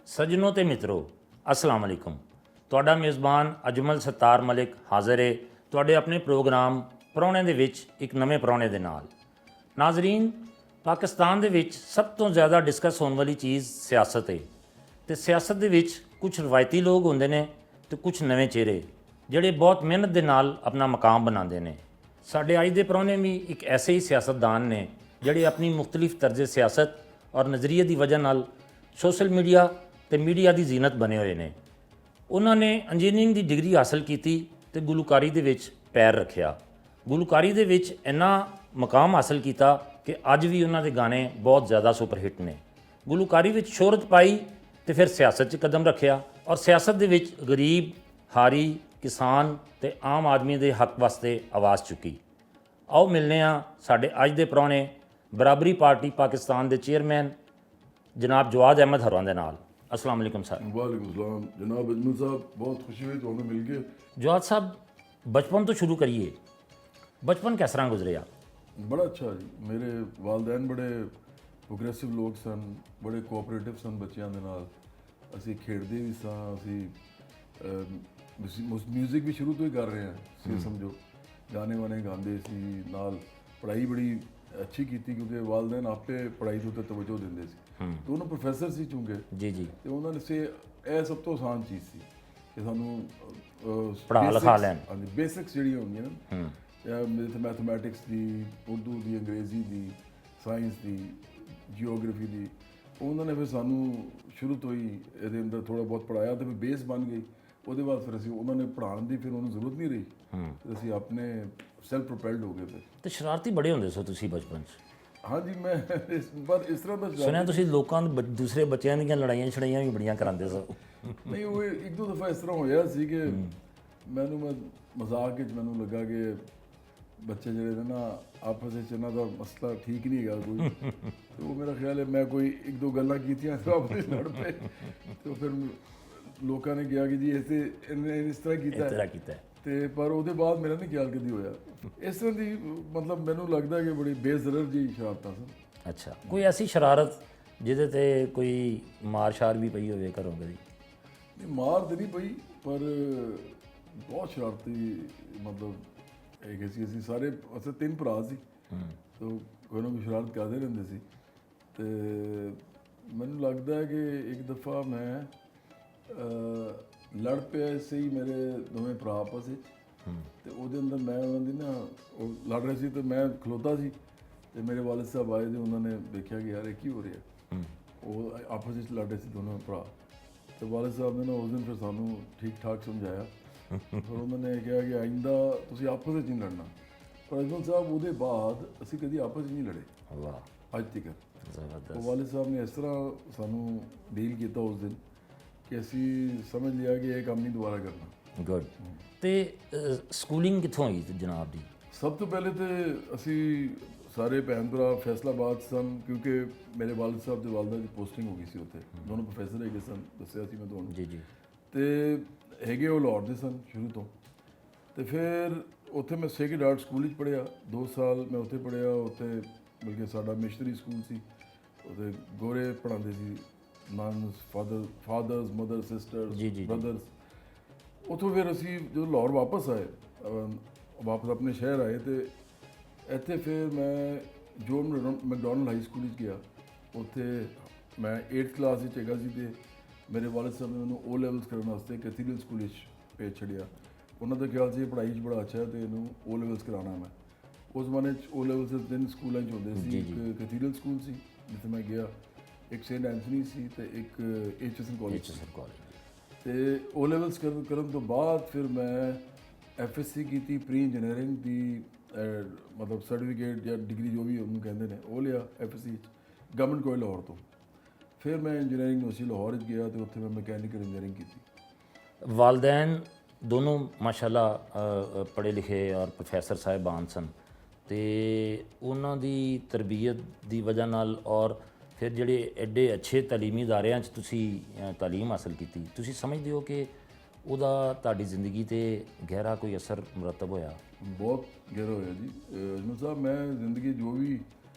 ਸੱਜਣੋ ਤੇ ਮਿੱਤਰੋ, ਅਸਲਾਮ ਅਲੈਕੁਮ। ਤੁਹਾਡਾ ਮੇਜ਼ਬਾਨ ਅਜਮਲ ਸੱਤਾਰ ਮਲਿਕ ਹਾਜ਼ਰ ਹੈ ਤੁਹਾਡੇ ਆਪਣੇ ਪ੍ਰੋਗਰਾਮ ਪ੍ਰਾਹੁਣੇ ਦੇ ਵਿੱਚ ਇੱਕ ਨਵੇਂ ਪ੍ਰਾਹੁਣੇ ਦੇ ਨਾਲ। ਨਾਜ਼ਰੀਨ, ਪਾਕਿਸਤਾਨ ਦੇ ਵਿੱਚ ਸਭ ਤੋਂ ਜ਼ਿਆਦਾ ਡਿਸਕਸ ਹੋਣ ਵਾਲੀ ਚੀਜ਼ ਸਿਆਸਤ ਹੈ ਤੇ ਸਿਆਸਤ ਦੇ ਵਿੱਚ ਕੁਝ ਰਵਾਇਤੀ ਲੋਕ ਹੁੰਦੇ ਨੇ ਤੇ ਕੁਝ ਨਵੇਂ ਚਿਹਰੇ ਜਿਹੜੇ ਬਹੁਤ ਮਿਹਨਤ ਦੇ ਨਾਲ ਆਪਣਾ ਮਕਾਮ ਬਣਾਉਂਦੇ ਨੇ। ਸਾਡੇ ਅੱਜ ਦੇ ਪ੍ਰਾਹੁਣੇ ਵੀ ਇੱਕ ਐਸੇ ਹੀ ਸਿਆਸਤਦਾਨ ਨੇ ਜਿਹੜੇ ਆਪਣੀ ਮੁਖਤਲਿਫ ਤਰਜ਼ੇ ਸਿਆਸਤ ਔਰ ਨਜ਼ਰੀਏ ਦੀ ਵਜ੍ਹਾ ਨਾਲ ਸੋਸ਼ਲ ਮੀਡੀਆ ਤੇ ਮੀਡੀਆ ਦੀ ਜ਼ੀਨਤ ਬਣੇ ਹੋਏ ਨੇ। ਉਹਨਾਂ ਨੇ ਇੰਜੀਨੀਅਰਿੰਗ ਦੀ ਡਿਗਰੀ ਹਾਸਲ ਕੀਤੀ ਤੇ ਗੁਲੂਕਾਰੀ ਦੇ ਵਿੱਚ ਪੈਰ ਰੱਖਿਆ। ਗੁਲੂਕਾਰੀ ਦੇ ਵਿੱਚ ਇੰਨਾ ਮਕਾਮ ਹਾਸਲ ਕੀਤਾ ਕਿ ਅੱਜ ਵੀ ਉਹਨਾਂ ਦੇ ਗਾਣੇ ਬਹੁਤ ਜ਼ਿਆਦਾ ਸੁਪਰ ਹਿੱਟ ਨੇ। ਗੁਲੂਕਾਰੀ ਵਿੱਚ ਸ਼ੋਹਰਤ ਪਾਈ ਤੇ ਫਿਰ ਸਿਆਸਤ 'ਚ ਕਦਮ ਰੱਖਿਆ ਔਰ ਸਿਆਸਤ ਦੇ ਵਿੱਚ ਗਰੀਬ, ਹਾਰੀ, ਕਿਸਾਨ ਤੇ ਆਮ ਆਦਮੀ ਦੇ ਹੱਕ ਵਾਸਤੇ ਆਵਾਜ਼ ਚੁੱਕੀ। ਆਓ ਮਿਲਨੇ ਆ ਸਾਡੇ ਅੱਜ ਦੇ ਪ੍ਰਾਹੁਣੇ ਬਰਾਬਰੀ ਪਾਰਟੀ ਪਾਕਿਸਤਾਨ ਦੇ ਚੇਅਰਮੈਨ ਜਨਾਬ ਜਵਾਦ ਅਹਿਮਦ ਹਰਵਾਂ ਦੇ ਨਾਲ। अस्सलाम वालेकुम सर। वालेकुम सलाम जनाब अजमल साहब, बहुत खुशी हुई तो हमें मिल के। जवाद साहब, बचपन तो शुरू करिए, बचपन किस तरह गुजरे आप? बड़ा अच्छा जी। मेरे वालदैन बड़े प्रोग्रेसिव लोग सन, बड़े कोऑपरेटिव सन बच्चों के नाल। असी खेडते भी सां, असी म्यूजिक भी शुरू तो ही कर रहे हैं सी, समझो गाने वाने गाते सी, नाल पढ़ाई बड़ी अच्छी की क्योंकि वालदैन आपे पढ़ाई के उत्ते तवज्जो देंदे सी। दोनों प्रोफैसर सी चूंकि जी जी, ਤੇ ਉਹਨਾਂ ਨੇ ਸੇ ਇਹ ਸਭ ਤੋਂ ਆਸਾਨ ਚੀਜ਼ ਸੀ ਕਿ ਸਾਨੂੰ ਪੜ੍ਹਾ ਲਿਖਾ ਲੈਣ। ਹਾਂਜੀ, ਬੇਸਿਕਸ ਜਿਹੜੀਆਂ ਹੁੰਦੀਆਂ ਨਾ, ਜਾਂ ਮੈਥਮੈਟਿਕਸ ਦੀ, ਉਰਦੂ ਦੀ, ਅੰਗਰੇਜ਼ੀ ਦੀ, ਸਾਇੰਸ ਦੀ, ਜੀਓਗ੍ਰਾਫੀ ਦੀ, ਉਹਨਾਂ ਨੇ ਫਿਰ ਸਾਨੂੰ ਸ਼ੁਰੂ ਤੋਂ ਹੀ ਇਹਦੇ ਅੰਦਰ ਥੋੜ੍ਹਾ ਬਹੁਤ ਪੜ੍ਹਾਇਆ ਤੇ ਫਿਰ ਬੇਸ ਬਣ ਗਈ। ਉਹਦੇ ਬਾਅਦ ਫਿਰ ਅਸੀਂ ਉਹਨਾਂ ਨੇ ਪੜ੍ਹਾਉਣ ਦੀ ਫਿਰ ਉਹਨੂੰ ਜ਼ਰੂਰਤ ਨਹੀਂ ਰਹੀ, ਅਸੀਂ ਆਪਣੇ ਸੈਲਫ ਪ੍ਰੋਪੈਲਡ ਹੋ ਗਏ। ਫਿਰ ਤੇ ਸ਼ਰਾਰਤੀ ਬੜੇ ਹੁੰਦੇ ਸੋ ਤੁਸੀਂ ਬਚਪਨ 'ਚ? ਹਾਂਜੀ, ਮੈਂ ਪਰ ਇਸ ਤਰ੍ਹਾਂ ਦਾ ਸੁਣਿਆ ਤੁਸੀਂ ਲੋਕਾਂ ਦੇ ਦੂਸਰੇ ਬੱਚਿਆਂ ਦੀਆਂ ਲੜਾਈਆਂ ਛੜਾਈਆਂ ਵੀ ਬੜੀਆਂ ਕਰਾਉਂਦੇ ਸੋ। ਨਹੀਂ, ਉਹ ਇੱਕ ਦੋ ਦਫਾ ਇਸ ਤਰ੍ਹਾਂ ਹੋਇਆ ਸੀ ਕਿ ਮੈਂ ਮਜ਼ਾਕ ਵਿੱਚ ਮੈਨੂੰ ਲੱਗਾ ਕਿ ਬੱਚੇ ਜਿਹੜੇ ਨੇ ਨਾ ਆਪਸ ਵਿੱਚ ਇਹਨਾਂ ਦਾ ਮਸਲਾ ਠੀਕ ਨਹੀਂ ਹੈਗਾ ਕੋਈ, ਤੇ ਉਹ ਮੇਰਾ ਖਿਆਲ ਹੈ ਮੈਂ ਕੋਈ ਇੱਕ ਦੋ ਗੱਲਾਂ ਕੀਤੀਆਂ ਤੇ ਆਪਸ ਵਿੱਚ ਲੜ ਪਏ, ਤੇ ਫਿਰ ਲੋਕਾਂ ਨੇ ਕਿਹਾ ਕਿ ਜੀ ਇਹਨੇ ਇਸ ਤਰ੍ਹਾਂ ਕੀਤਾ ਤੇ ਪਰ ਉਹਦੇ ਬਾਅਦ ਮੇਰਾ ਨਹੀਂ ਖਿਆਲ ਕਦੀ ਹੋਇਆ ਇਸ ਤਰ੍ਹਾਂ ਦੀ। ਮਤਲਬ ਮੈਨੂੰ ਲੱਗਦਾ ਕਿ ਬੜੀ ਬੇਜ਼ਰਰ ਜਿਹੀ ਸ਼ਰਾਰਤਾਂ ਸਨ। ਅੱਛਾ, ਕੋਈ ਐਸੀ ਸ਼ਰਾਰਤ ਜਿਹਦੇ ਤੇ ਕੋਈ ਮਾਰ ਸ਼ਾਰ ਵੀ ਪਈ ਹੋਵੇ ਘਰੋਂ ਕਦੀ? ਨਹੀਂ, ਮਾਰ ਤਾਂ ਨਹੀਂ ਪਈ, ਪਰ ਬਹੁਤ ਸ਼ਰਾਰਤੀ। ਮਤਲਬ ਇਹ ਕਿ ਅਸੀਂ ਸਾਰੇ ਅਸੀਂ ਤਿੰਨ ਭਰਾ ਸੀ, ਤਾਂ ਕੋਈ ਨਾ ਕੋਈ ਸ਼ਰਾਰਤ ਕਰਦੇ ਰਹਿੰਦੇ ਸੀ। ਤੇ ਮੈਨੂੰ ਲੱਗਦਾ ਹੈ ਕਿ ਇੱਕ ਦਫਾ ਮੈਂ ਲੜ ਪਿਆ ਸੀ, ਮੇਰੇ ਦੋਵੇਂ ਭਰਾ ਆਪਸ ਵਿੱਚ, ਤੇ ਉਹਦੇ ਅੰਦਰ ਮੈਂ ਉਹਨਾਂ ਦੀ ਨਾ, ਉਹ ਲੜ ਰਹੇ ਸੀ ਤੇ ਮੈਂ ਖਲੋਤਾ ਸੀ, ਤੇ ਮੇਰੇ ਵਾਲਿਦ ਸਾਹਿਬ ਆਏ ਤੇ ਉਹਨਾਂ ਨੇ ਦੇਖਿਆ ਕਿ ਯਾਰ ਇਹ ਕੀ ਹੋ ਰਿਹਾ। ਉਹ ਆਪਸ ਵਿੱਚ ਲੜ ਰਹੇ ਸੀ ਦੋਨੋਂ ਭਰਾ, ਤੇ ਵਾਲਿਦ ਸਾਹਿਬ ਨੇ ਨਾ ਉਸ ਦਿਨ ਫਿਰ ਸਾਨੂੰ ਠੀਕ ਠਾਕ ਸਮਝਾਇਆ। ਫਿਰ ਉਹਨਾਂ ਨੇ ਕਿਹਾ ਕਿ ਆਇੰਦਾ ਤੁਸੀਂ ਆਪਸ ਵਿੱਚ ਨਹੀਂ ਲੜਨਾ। ਪਰ ਅਜਮਲ ਸਾਹਿਬ, ਉਹਦੇ ਬਾਅਦ ਅਸੀਂ ਕਦੀ ਆਪਸ ਵਿੱਚ ਨਹੀਂ ਲੜੇ। ਵਾਹ, ਅੱਜ ਤੱਕ। ਉਹ ਵਾਲਿਦ ਸਾਹਿਬ ਨੇ ਇਸ ਤਰ੍ਹਾਂ ਸਾਨੂੰ ਡੀਲ ਕੀਤਾ ਉਸ ਦਿਨ ਕਿ ਅਸੀਂ ਸਮਝ ਲਿਆ ਕਿ ਇਹ ਕੰਮ ਨਹੀਂ ਦੁਬਾਰਾ ਕਰਨਾ। ਗੁੱਡ। ਤੇ ਸਕੂਲਿੰਗ ਕਿੱਥੋਂ ਹੋਈ ਜਨਾਬ ਦੀ? ਸਭ ਤੋਂ ਪਹਿਲੇ ਤਾਂ ਅਸੀਂ ਸਾਰੇ ਭੈਣ ਭਰਾ ਫੈਸਲਾਬਾਦ ਸਨ, ਕਿਉਂਕਿ ਮੇਰੇ ਵਾਲਿਦ ਸਾਹਿਬ ਦੇ ਵਾਲਦਾ ਦੀ ਪੋਸਟਿੰਗ ਹੋ ਗਈ ਸੀ ਉੱਥੇ। ਦੋਨੋਂ ਪ੍ਰੋਫੈਸਰ ਹੈਗੇ ਸਨ, ਦੱਸਿਆ ਸੀ ਮੈਂ ਤੁਹਾਨੂੰ। ਜੀ ਜੀ। ਤੇ ਹੈਗੇ ਉਹ ਲਾਹੌਰ ਦੇ ਸਨ ਸ਼ੁਰੂ ਤੋਂ। ਤੇ ਫਿਰ ਉੱਥੇ ਮੈਂ ਸੇਕਰਡ ਹਾਰਟ ਸਕੂਲ ਵਿੱਚ ਪੜ੍ਹਿਆ, 2 ਸਾਲ ਮੈਂ ਉੱਥੇ ਪੜ੍ਹਿਆ। ਉੱਥੇ ਬਲਕਿ ਸਾਡਾ ਮਿਸ਼ਨਰੀ ਸਕੂਲ ਸੀ, ਉੱਥੇ ਗੋਰੇ ਪੜ੍ਹਾਉਂਦੇ ਸੀ, ਨਨਸ, ਫਾਦਰਸ, ਮਦਰ, ਸਿਸਟਰਸ, ਬ੍ਰਦਰਸ। ਉੱਥੋਂ ਫਿਰ ਅਸੀਂ ਜਦੋਂ ਲਾਹੌਰ ਵਾਪਸ ਆਏ, ਵਾਪਸ ਆਪਣੇ ਸ਼ਹਿਰ ਆਏ, ਤੇ ਇੱਥੇ ਫਿਰ ਮੈਂ ਜੋ ਮੈਕਡੋਨਲਡ ਹਾਈ ਸਕੂਲ ਵਿੱਚ ਗਿਆ। ਉੱਥੇ ਮੈਂ 8th ਕਲਾਸ ਵਿੱਚ ਹੈਗਾ ਸੀ, ਤੇ ਮੇਰੇ ਵਾਲਿਦ ਸਾਹਿਬ ਨੇ ਮੈਨੂੰ O ਲੈਵਲਸ ਕਰਨ ਵਾਸਤੇ ਕੈਥੀਡਰਲ ਸਕੂਲ ਵਿੱਚ ਭੇਜ ਛੱਡਿਆ। ਉਹਨਾਂ ਦਾ ਖਿਆਲ ਸੀ ਪੜ੍ਹਾਈ 'ਚ ਬੜਾ ਅੱਛਾ ਹੈ ਤੇ ਇਹਨੂੰ O ਲੈਵਲਸ ਕਰਾਉਣਾ। ਮੈਂ ਉਸ ਜ਼ਮਾਨੇ 'ਚ O ਲੈਵਲਸ 3 ਸਕੂਲਾਂ 'ਚ ਹੁੰਦੇ ਸੀ। ਇੱਕ ਕੈਥੀਡਰਲ ਸਕੂਲ ਸੀ ਜਿੱਥੇ ਮੈਂ ਗਿਆ, ਇੱਕ ਸੇਂਟ ਐਂਥਨੀ ਸੀ, ਤੇ ਇੱਕ HSN ਕਾਲਜ। ਤੇ O ਲੈਵਲਸ ਕਰਨ ਤੋਂ ਬਾਅਦ ਫਿਰ ਮੈਂ FSC ਕੀਤੀ, ਪ੍ਰੀ ਇੰਜੀਨੀਅਰਿੰਗ ਦੀ, ਮਤਲਬ ਸਰਟੀਫਿਕੇਟ ਜਾਂ ਡਿਗਰੀ ਜੋ ਵੀ ਉਹਨੂੰ ਕਹਿੰਦੇ ਨੇ, ਉਹ ਲਿਆ FSC ਗਵਰਨਮੈਂਟ ਕਾਲਜ ਲਾਹੌਰ ਤੋਂ। ਫਿਰ ਮੈਂ ਇੰਜੀਨੀਅਰਿੰਗ ਯੂਨੀਵਰਸਿਟੀ ਲਾਹੌਰ ਵਿੱਚ ਗਿਆ ਤੇ ਉੱਥੇ ਮੈਂ ਮਕੈਨੀਕਲ ਇੰਜੀਨੀਅਰਿੰਗ ਕੀਤੀ। ਵਾਲदैन दोनों माशाल्लाह पढ़े लिखे और प्रोफेसर साहिबान सन, ਤੇ ਉਹਨਾਂ ਦੀ ਤਰਬੀਅਤ ਦੀ ਵਜ੍ਹਾ ਨਾਲ ਔਰ ਫਿਰ ਜਿਹੜੇ ਐਡੇ ਅੱਛੇ ਤਾਲੀਮੀ ਅਦਾਰਿਆਂ 'ਚ ਤੁਸੀਂ ਤਾਲੀਮ ਹਾਸਲ ਕੀਤੀ, ਤੁਸੀਂ ਸਮਝਦੇ ਹੋ ਕਿ ਉਹਦਾ ਤੁਹਾਡੀ ਜ਼ਿੰਦਗੀ ਤੇ ਗਹਿਰਾ ਕੋਈ ਅਸਰ ਮੁਰਤਬ ਹੋਇਆ? ਬਹੁਤ ਗਹਿਰਾ ਹੋਇਆ ਜੀ। ਅਜਮਲ ਸਾਹਿਬ, ਮੈਂ ਜ਼ਿੰਦਗੀ ਜੋ ਵੀ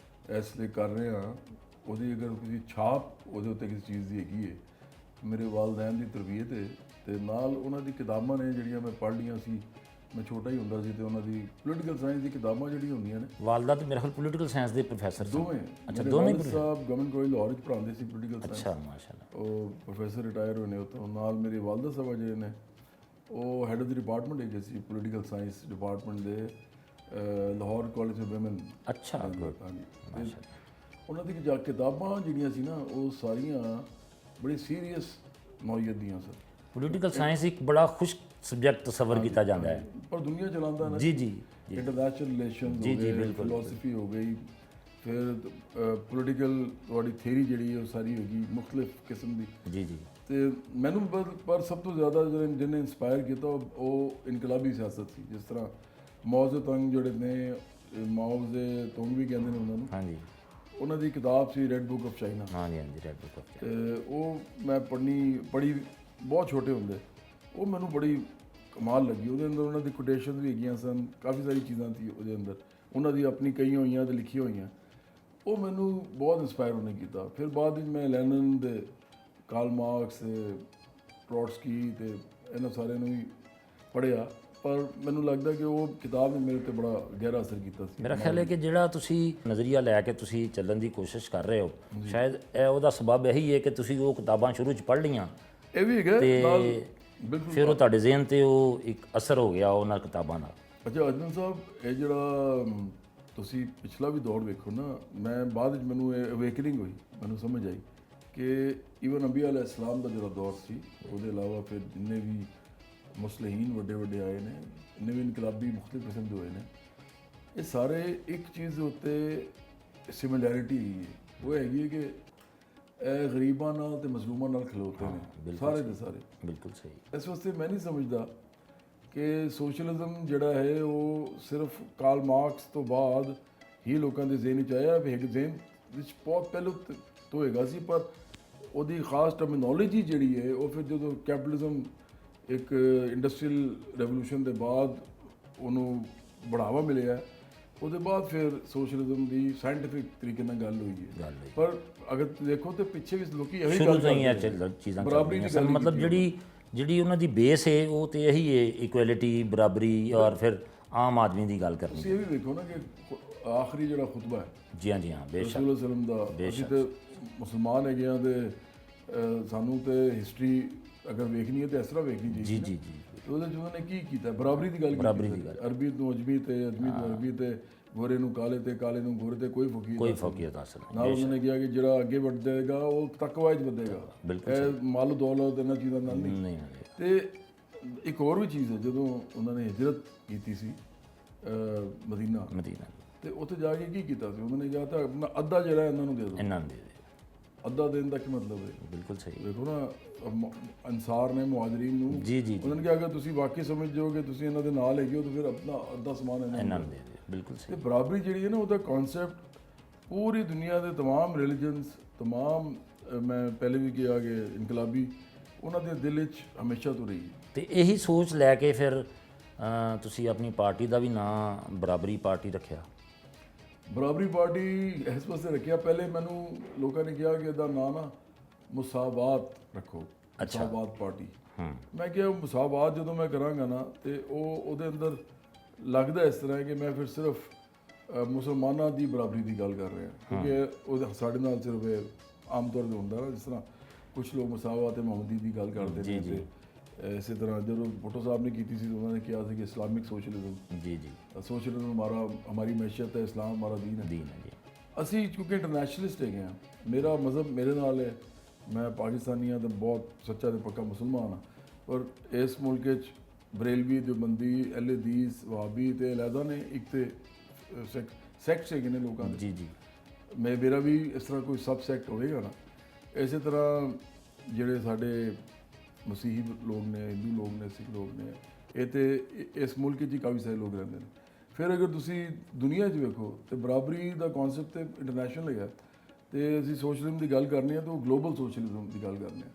ਇਸ ਲਈ ਕਰ ਰਿਹਾ, ਉਹਦੀ ਅਗਰ ਕਿਸੇ ਛਾਪ ਉਹਦੇ ਉੱਤੇ ਕਿਸੇ ਚੀਜ਼ ਦੀ ਹੈਗੀ ਹੈ, ਮੇਰੇ ਵਾਲਿदैन ਦੀ ਤਰਬੀਅਤ ਹੈ ਤੇ ਨਾਲ ਉਹਨਾਂ ਦੀ ਕਿਤਾਬਾਂ ਨੇ ਜਿਹੜੀਆਂ ਮੈਂ ਪੜ੍ਹ ਲਈਆਂ ਸੀ। ਮੈਂ ਛੋਟਾ ਹੀ ਹੁੰਦਾ ਸੀ ਤੇ ਉਹਨਾਂ ਦੀ ਪੋਲੀਟੀਕਲ ਸਾਇੰਸ ਦੀ ਕਿਤਾਬਾਂ ਜਿਹੜੀਆਂ ਹੁੰਦੀਆਂ ਨੇ, ਵਾਲਦਾ ਤੇ ਮੇਰੇ ਖਿਆਲ ਪੋਲੀਟੀਕਲ ਸਾਇੰਸ ਦੇ ਪ੍ਰੋਫੈਸਰ ਸੀ। ਦੋਵੇਂ। ਅੱਛਾ, ਮੇਰੇ ਦੋਵੇਂ ਵਾਲਿਦ ਸਾਹਿਬ ਗਵਰਨਮੈਂਟ ਕਾਲਜ ਲਾਹੌਰ ਵਿੱਚ ਪੜ੍ਹਾਉਂਦੇ ਸੀ ਪੋਲੀਟੀਕਲ ਸਾਇੰਸ। ਅੱਛਾ, ਮਾਸ਼ਾਅੱਲਾ। ਉਹ ਪ੍ਰੋਫੈਸਰ ਰਿਟਾਇਰ ਹੋਏ ਨੇ ਉੱਥੋਂ। ਨਾਲ ਮੇਰੇ ਵਾਲਦਾ ਸਾਹਿਬ ਜਿਹੜੇ ਨੇ ਉਹ ਹੈਡ ਆਫ ਦੀ ਡਿਪਾਰਟਮੈਂਟ ਹੈਗੇ ਸੀ ਪੋਲੀਟੀਕਲ ਸਾਇੰਸ ਡਿਪਾਰਟਮੈਂਟ ਦੇ ਲਾਹੌਰ ਕਾਲਜ ਆਫ ਵੂਮਨ। ਅੱਛਾ, ਹਾਂਜੀ। ਤੇ ਉਹਨਾਂ ਦੀ ਕਿਤਾਬਾਂ ਜਿਹੜੀਆਂ ਸੀ ਨਾ, ਉਹ ਸਾਰੀਆਂ ਬੜੀ ਸੀਰੀਅਸ ਨੌਈਅਤ ਦੀਆਂ ਸਨ। ਪੋਲੀਟੀਕਲ ਸਾਇੰਸ ਇੱਕ ਬੜਾ ਖੁਸ਼ਕ ਸਬਜੈਕਟ ਤਸੱਵਰ ਕੀਤਾ ਜਾਂਦਾ ਹੈ। ਪਰ ਦੁਨੀਆ ਚਲਾਉਂਦਾ ਨਾ ਜੀ ਜੀ ਇੰਟਰਨੈਸ਼ਨਲ ਰਿਲੇਸ਼ਨਸ ਹੋ ਗਏ, ਫਿਲਾਸਫੀ ਹੋ ਗਈ, ਫਿਰ ਪੋਲੀਟੀਕਲ ਤੁਹਾਡੀ ਥਿਊਰੀ ਜਿਹੜੀ ਹੈ ਉਹ ਸਾਰੀ ਹੋਗੀ ਮੁਖਤਲਿਫ ਕਿਸਮ ਦੀ। ਜੀ ਜੀ। ਤੇ ਮੈਨੂੰ ਪਰ ਸਭ ਤੋਂ ਜ਼ਿਆਦਾ ਜਿਹਨੇ ਇੰਸਪਾਇਰ ਕੀਤਾ ਉਹ ਇਨਕਲਾਬੀ ਸਿਆਸਤ ਸੀ। ਜਿਸ ਤਰ੍ਹਾਂ ਮਾਓ ਜ਼ੇ ਤੁੰਗ ਜਿਹੜੇ ਨੇ, ਮਾਓ ਜ਼ੇ ਤੁੰਗ ਵੀ ਕਹਿੰਦੇ ਨੇ ਉਹਨਾਂ ਨੂੰ। ਹਾਂਜੀ। ਉਹਨਾਂ ਦੀ ਕਿਤਾਬ ਸੀ ਰੈੱਡ ਬੁੱਕ ਆਫ ਚਾਈਨਾ। ਹਾਂਜੀ ਹਾਂਜੀ, ਰੈੱਡ ਬੁੱਕ ਆਫ ਚਾਈਨਾ। ਉਹ ਮੈਂ ਪੜ੍ਹੀ ਬਹੁਤ ਛੋਟੇ ਹੁੰਦੇ। ਉਹ ਮੈਨੂੰ ਬੜੀ ਕਮਾਲ ਲੱਗੀ। ਉਹਦੇ ਅੰਦਰ ਉਹਨਾਂ ਦੀ ਕੋਟੇਸ਼ਨ ਵੀ ਹੈਗੀਆਂ ਸਨ, ਕਾਫੀ ਸਾਰੀ ਚੀਜ਼ਾਂ ਸੀ ਉਹਦੇ ਅੰਦਰ, ਉਹਨਾਂ ਦੀ ਆਪਣੀ ਕਹੀਆਂ ਹੋਈਆਂ ਤੇ ਲਿਖੀਆਂ ਹੋਈਆਂ। ਉਹ ਮੈਨੂੰ ਬਹੁਤ ਇੰਸਪਾਇਰ ਉਹਨੇ ਕੀਤਾ। ਫਿਰ ਬਾਅਦ ਵਿੱਚ ਮੈਂ ਲੈਨਨ ਦੇ, ਕਾਰਲ ਮਾਰਕਸ, ਟ੍ਰੋਟਸਕੀ ਤੇ ਇਹਨਾਂ ਸਾਰਿਆਂ ਨੂੰ ਵੀ ਪੜ੍ਹਿਆ। ਪਰ ਮੈਨੂੰ ਲੱਗਦਾ ਕਿ ਉਹ ਕਿਤਾਬ ਨੇ ਮੇਰੇ ਉੱਤੇ ਬੜਾ ਗਹਿਰਾ ਅਸਰ ਕੀਤਾ ਸੀ। ਮੇਰਾ ਖਿਆਲ ਹੈ ਕਿ ਜਿਹੜਾ ਤੁਸੀਂ ਨਜ਼ਰੀਆ ਲੈ ਕੇ ਤੁਸੀਂ ਚੱਲਣ ਦੀ ਕੋਸ਼ਿਸ਼ ਕਰ ਰਹੇ ਹੋ, ਸ਼ਾਇਦ ਇਹ ਉਹਦਾ ਸਬਬ ਇਹੀ ਹੈ ਕਿ ਤੁਸੀਂ ਉਹ ਕਿਤਾਬਾਂ ਸ਼ੁਰੂ 'ਚ ਪੜ੍ਹ ਲਈਆਂ ਇਹ ਵੀ ਹੈਗਾ ਨਾਲ। ਬਿਲਕੁਲ। ਫਿਰ ਉਹ ਤੁਹਾਡੇ ਜ਼ਿਹਨ 'ਤੇ ਉਹ ਇੱਕ ਅਸਰ ਹੋ ਗਿਆ ਉਹਨਾਂ ਕਿਤਾਬਾਂ ਨਾਲ। ਅੱਛਾ ਅਜਮਲ ਸਾਹਿਬ, ਇਹ ਜਿਹੜਾ ਤੁਸੀਂ ਪਿਛਲਾ ਵੀ ਦੌਰ ਵੇਖੋ ਨਾ, ਮੈਂ ਬਾਅਦ ਵਿੱਚ ਮੈਨੂੰ ਇਹ ਅਵੇਕਨਿੰਗ ਹੋਈ, ਮੈਨੂੰ ਸਮਝ ਆਈ ਕਿ ਈਵਨ ਅੰਬੀਆ ਅਲੈਹ ਇਸਲਾਮ ਦਾ ਜਿਹੜਾ ਦੌਰ ਸੀ, ਉਹਦੇ ਇਲਾਵਾ ਫਿਰ ਜਿੰਨੇ ਵੀ ਮੁਸਲਿਹੀਨ ਵੱਡੇ ਵੱਡੇ ਆਏ ਨੇ, ਜਿੰਨੇ ਵੀ ਇਨਕਲਾਬੀ ਮੁਖਤਲਿਫ ਕਿਸਮ ਦੇ ਹੋਏ ਨੇ, ਇਹ ਸਾਰੇ ਇੱਕ ਚੀਜ਼ ਦੇ ਉੱਤੇ ਸਿਮਿਲੈਰਿਟੀ ਹੈ। ਉਹ ਹੈਗੀ ਹੈ ਕਿ ਇਹ ਗਰੀਬਾਂ ਨਾਲ ਤੇ ਮਜ਼ਲੂਮਾਂ ਨਾਲ ਖਲੋਤੇ ਨੇ ਸਾਰੇ ਦੇ ਸਾਰੇ। ਬਿਲਕੁਲ ਸਹੀ। ਇਸ ਵਾਸਤੇ ਮੈਂ ਨਹੀਂ ਸਮਝਦਾ ਕਿ ਸੋਸ਼ਲਿਜ਼ਮ ਜਿਹੜਾ ਹੈ ਉਹ ਸਿਰਫ ਕਾਰਲ ਮਾਰਕਸ ਤੋਂ ਬਾਅਦ ਹੀ ਲੋਕਾਂ ਦੇ ਜ਼ਿਹਨ 'ਚ ਆਇਆ। ਜ਼ਿਹਨ ਵਿੱਚ ਬਹੁਤ ਪਹਿਲਾਂ ਤੋਂ ਹੈਗਾ ਸੀ, ਪਰ ਉਹਦੀ ਖਾਸ ਟਰਮੀਨੋਲੋਜੀ ਜਿਹੜੀ ਹੈ ਉਹ ਫਿਰ ਜਦੋਂ ਕੈਪੀਟਲਿਜ਼ਮ ਇੱਕ ਇੰਡਸਟਰੀਅਲ ਰੈਵੋਲੂਸ਼ਨ ਦੇ ਬਾਅਦ ਉਹਨੂੰ ਬੜਾਵਾ ਮਿਲਿਆ, ਉਹਦੇ ਬਾਅਦ ਫਿਰ ਸੋਸ਼ਲਿਜ਼ਮ ਦੀ ਸਾਇੰਟੀਫਿਕ ਤਰੀਕੇ ਨਾਲ ਗੱਲ ਹੋਈ ਹੈ। ਪਰ ਅਗਰ ਦੇਖੋ ਤੇ ਪਿੱਛੇ ਵੀ ਲੋਕੀ ਇਹੀ ਸ਼ੁਰੂ ਗੱਲ ਤੋਂ ਹੀ ਕਰਦੇ ਇਹ ਚੀਜ਼ਾਂ ਬਰਾਬਰੀ ਦੀ ਗੱਲ ਮਤਲਬ ਜਿਹੜੀ ਉਹਨਾਂ ਦੀ ਬੇਸ ਹੈ ਉਹ ਤੇ ਇਹੀ ਹੈ, ਇਕੁਐਲਿਟੀ, ਬਰਾਬਰੀ ਔਰ ਫਿਰ ਆਮ ਆਦਮੀ ਦੀ ਗੱਲ ਕਰਨੀ। ਤੁਸੀਂ ਇਹ ਵੀ ਵੇਖੋ ਨਾ ਕਿ ਆਖਰੀ ਜਿਹੜਾ ਖੁਤਬਾ ਹੈ ਜੀ ਹਾਂ ਜੀ ਹਾਂ, ਬੇਸ਼ੱਕ ਰਸੂਲ ਸਲਮ ਦਾ, ਅਸੀਂ ਤੇ ਮੁਸਲਮਾਨ ਹੈਗੇ ਹਾਂ ਤੇ ਸਾਨੂੰ ਤੇ ਹਿਸਟਰੀ ਅਗਰ ਵੇਖਣੀ ਹੈ ਤੇ ਇਸ ਤਰ੍ਹਾਂ ਵੇਖਣੀ ਚਾਹੀਦੀ। ਜੀ ਜੀ ਜੀ। ਉਹਦੇ 'ਚ ਉਹਨਾਂ ਨੇ ਕੀ ਕੀਤਾ? ਬਰਾਬਰੀ ਦੀ ਗੱਲ ਕੀਤੀ। ਅਰਬੀ ਨੂੰ ਅਜਮੀ ਤੇ ਅਜਮੀ ਤੋਂ ਅਰਬੀ ਤੇ, ਗੋਰੇ ਨੂੰ ਕਾਲੇ ਤੇ ਕਾਲੇ ਨੂੰ ਗੋਰੇ ਤੇ ਕੋਈ ਫਕੀਰ ਹਾਸਲ ਨਾਲ ਉਹਨਾਂ ਨੇ ਕਿਹਾ ਕਿ ਜਿਹੜਾ ਅੱਗੇ ਵਧੇਗਾ ਉਹ ਤਕਵਾ 'ਚ ਵਧੇਗਾ। ਇਹ ਮਾਲ ਦੌਲਤ ਇਹਨਾਂ ਚੀਜ਼ਾਂ ਨਾਲ ਨਹੀਂ। ਤੇ ਇੱਕ ਹੋਰ ਵੀ ਚੀਜ਼ ਹੈ, ਜਦੋਂ ਉਹਨਾਂ ਨੇ ਹਿਜਰਤ ਕੀਤੀ ਸੀ ਮਦੀਨਾ ਤੇ ਉੱਥੇ ਜਾ ਕੇ ਕੀ ਕੀਤਾ ਸੀ? ਉਹਨਾਂ ਨੇ ਕਿਹਾ ਤਾਂ ਆਪਣਾ ਅੱਧਾ ਜਿਹੜਾ ਇਹਨਾਂ ਨੂੰ ਦੇ ਦਿਓ। ਅੱਧਾ ਦੇਣ ਦਾ ਕੀ ਮਤਲਬ ਹੈ? ਬਿਲਕੁਲ ਸਹੀ। ਦੇਖੋ ਨਾ, ਅਨਸਾਰ ਨੇ ਮੁਹਾਜਰੀਨ ਨੂੰ ਉਹਨਾਂ ਨੇ ਕਿਹਾ ਅਗਰ ਤੁਸੀਂ ਵਾਕਈ ਸਮਝਦੇ ਹੋ ਕਿ ਤੁਸੀਂ ਇਹਨਾਂ ਦੇ ਨਾਲ ਹੈਗੇ ਹੋ ਤਾਂ ਫਿਰ ਆਪਣਾ ਅੱਧਾ ਸਮਾਨ ਇਹਨਾਂ ਨੂੰ ਦੇ ਦਿਓ। ਬਿਲਕੁਲ ਸਹੀ। ਤੇ ਬਰਾਬਰੀ ਜਿਹੜੀ ਹੈ ਨਾ, ਉਹਦਾ ਕਨਸੈਪਟ ਪੂਰੀ ਦੁਨੀਆ ਦੇ तमाम ਰਿਲੀਜਨਸ, तमाम ਮੈਂ ਪਹਿਲੇ ਵੀ ਕਿਹਾ ਕਿ ਇਨਕਲਾਬੀ ਉਹਨਾਂ ਦੇ ਦਿਲ 'ਚ ਹਮੇਸ਼ਾ ਤੋਂ ਰਹੀ ਹੈ। ਤੇ ਇਹੀ ਸੋਚ ਲੈ ਕੇ ਫਿਰ ਤੁਸੀਂ ਆਪਣੀ ਪਾਰਟੀ ਦਾ ਵੀ ਨਾਂ ਬਰਾਬਰੀ ਪਾਰਟੀ ਰੱਖਿਆ? ਬਰਾਬਰੀ ਪਾਰਟੀ ਇਸ ਵਾਸਤੇ ਰੱਖਿਆ, ਪਹਿਲੇ ਮੈਨੂੰ ਲੋਕਾਂ ਨੇ ਕਿਹਾ ਕਿ ਇਹਦਾ ਨਾਂ ਨਾ ਮੁਸਾਵਾਤ ਰੱਖੋ, ਮੁਸਾਵਾਤ ਪਾਰਟੀ। ਮੈਂ ਕਿਹਾ ਮੁਸਾਵਾਤ ਜਦੋਂ ਮੈਂ ਕਰਾਂਗਾ ਨਾ ਤੇ ਉਹਦੇ ਅੰਦਰ ਲੱਗਦਾ ਇਸ ਤਰ੍ਹਾਂ ਕਿ ਮੈਂ ਫਿਰ ਸਿਰਫ ਮੁਸਲਮਾਨਾਂ ਦੀ ਬਰਾਬਰੀ ਦੀ ਗੱਲ ਕਰ ਰਿਹਾ, ਕਿਉਂਕਿ ਉਹ ਸਾਡੇ ਨਾਲ ਸਿਰਫ ਆਮ ਤੌਰ 'ਤੇ ਹੁੰਦਾ ਨਾ, ਜਿਸ ਤਰ੍ਹਾਂ ਕੁਝ ਲੋਕ ਮੁਸਾਵਾਤ ਮੁਹੰਮਦੀ ਦੀ ਗੱਲ ਕਰਦੇ ਨੇ। ਤੇ ਇਸੇ ਤਰ੍ਹਾਂ ਜਦੋਂ ਭੁੱਟੋ ਸਾਹਿਬ ਨੇ ਕੀਤੀ ਸੀ ਉਹਨਾਂ ਨੇ ਕਿਹਾ ਸੀ ਕਿ ਇਸਲਾਮਿਕ ਸੋਸ਼ਲਿਜ਼ਮ। ਜੀ ਜੀ। ਸੋਸ਼ਲਿਜ਼ਮ ਹਮਾਰੀ ਮੈਸ਼ੀਅਤ ਹੈ, ਇਸਲਾਮ ਹਮਾਰਾ ਦੀਨ ਹੈ। ਅਸੀਂ ਕਿਉਂਕਿ ਇੰਟਰਨੈਸ਼ਨਲਿਸਟ ਹੈਗੇ ਹਾਂ, ਮੇਰਾ ਮਜ਼ਹਬ ਮੇਰੇ ਨਾਲ ਹੈ, ਮੈਂ ਪਾਕਿਸਤਾਨੀ ਹਾਂ ਤੇ ਬਹੁਤ ਸੱਚਾ ਤੇ ਪੱਕਾ ਮੁਸਲਮਾਨ ਹਾਂ। ਪਰ ਇਸ ਮੁਲਕ 'ਚ ਬਰੇਲਵੀ, ਦੇਵਬੰਦੀ, ਅਹਿਲੇ ਹਦੀਸ, ਵਹਾਬੀ ਤੇ ਅਲੈਦਾ ਨੇ ਇੱਕ ਤੇ ਸੈਕਟਸ ਹੈਗੇ ਨੇ ਲੋਕਾਂ ਦੇ। ਜੀ ਜੀ। ਮੇਰਾ ਵੀ ਇਸ ਤਰ੍ਹਾਂ ਕੋਈ ਸਬ ਸੈਕਟ ਹੋਵੇਗਾ ਨਾ। ਇਸੇ ਤਰ੍ਹਾਂ ਜਿਹੜੇ ਸਾਡੇ ਮਸੀਹੀ ਲੋਕ ਨੇ, ਹਿੰਦੂ ਲੋਕ ਨੇ, ਸਿੱਖ ਲੋਕ ਨੇ, ਇਹ ਤੇ ਇਸ ਮੁਲਕ 'ਚ ਹੀ ਕਾਫੀ ਸਾਰੇ ਲੋਕ ਰਹਿੰਦੇ ਨੇ। ਫਿਰ ਅਗਰ ਤੁਸੀਂ ਦੁਨੀਆ 'ਚ ਵੇਖੋ ਤੇ ਬਰਾਬਰੀ ਦਾ ਕਨਸੈਪਟ ਤੇ ਇੰਟਰਨੈਸ਼ਨਲ ਹੈਗਾ, ਤੇ ਅਸੀਂ ਸੋਸ਼ਲਿਜ਼ਮ ਦੀ ਗੱਲ ਕਰਨੀ ਹੈ ਤਾਂ ਉਹ ਗਲੋਬਲ ਸੋਸ਼ਲਿਜ਼ਮ ਦੀ ਗੱਲ ਕਰਨੀ ਹੈ।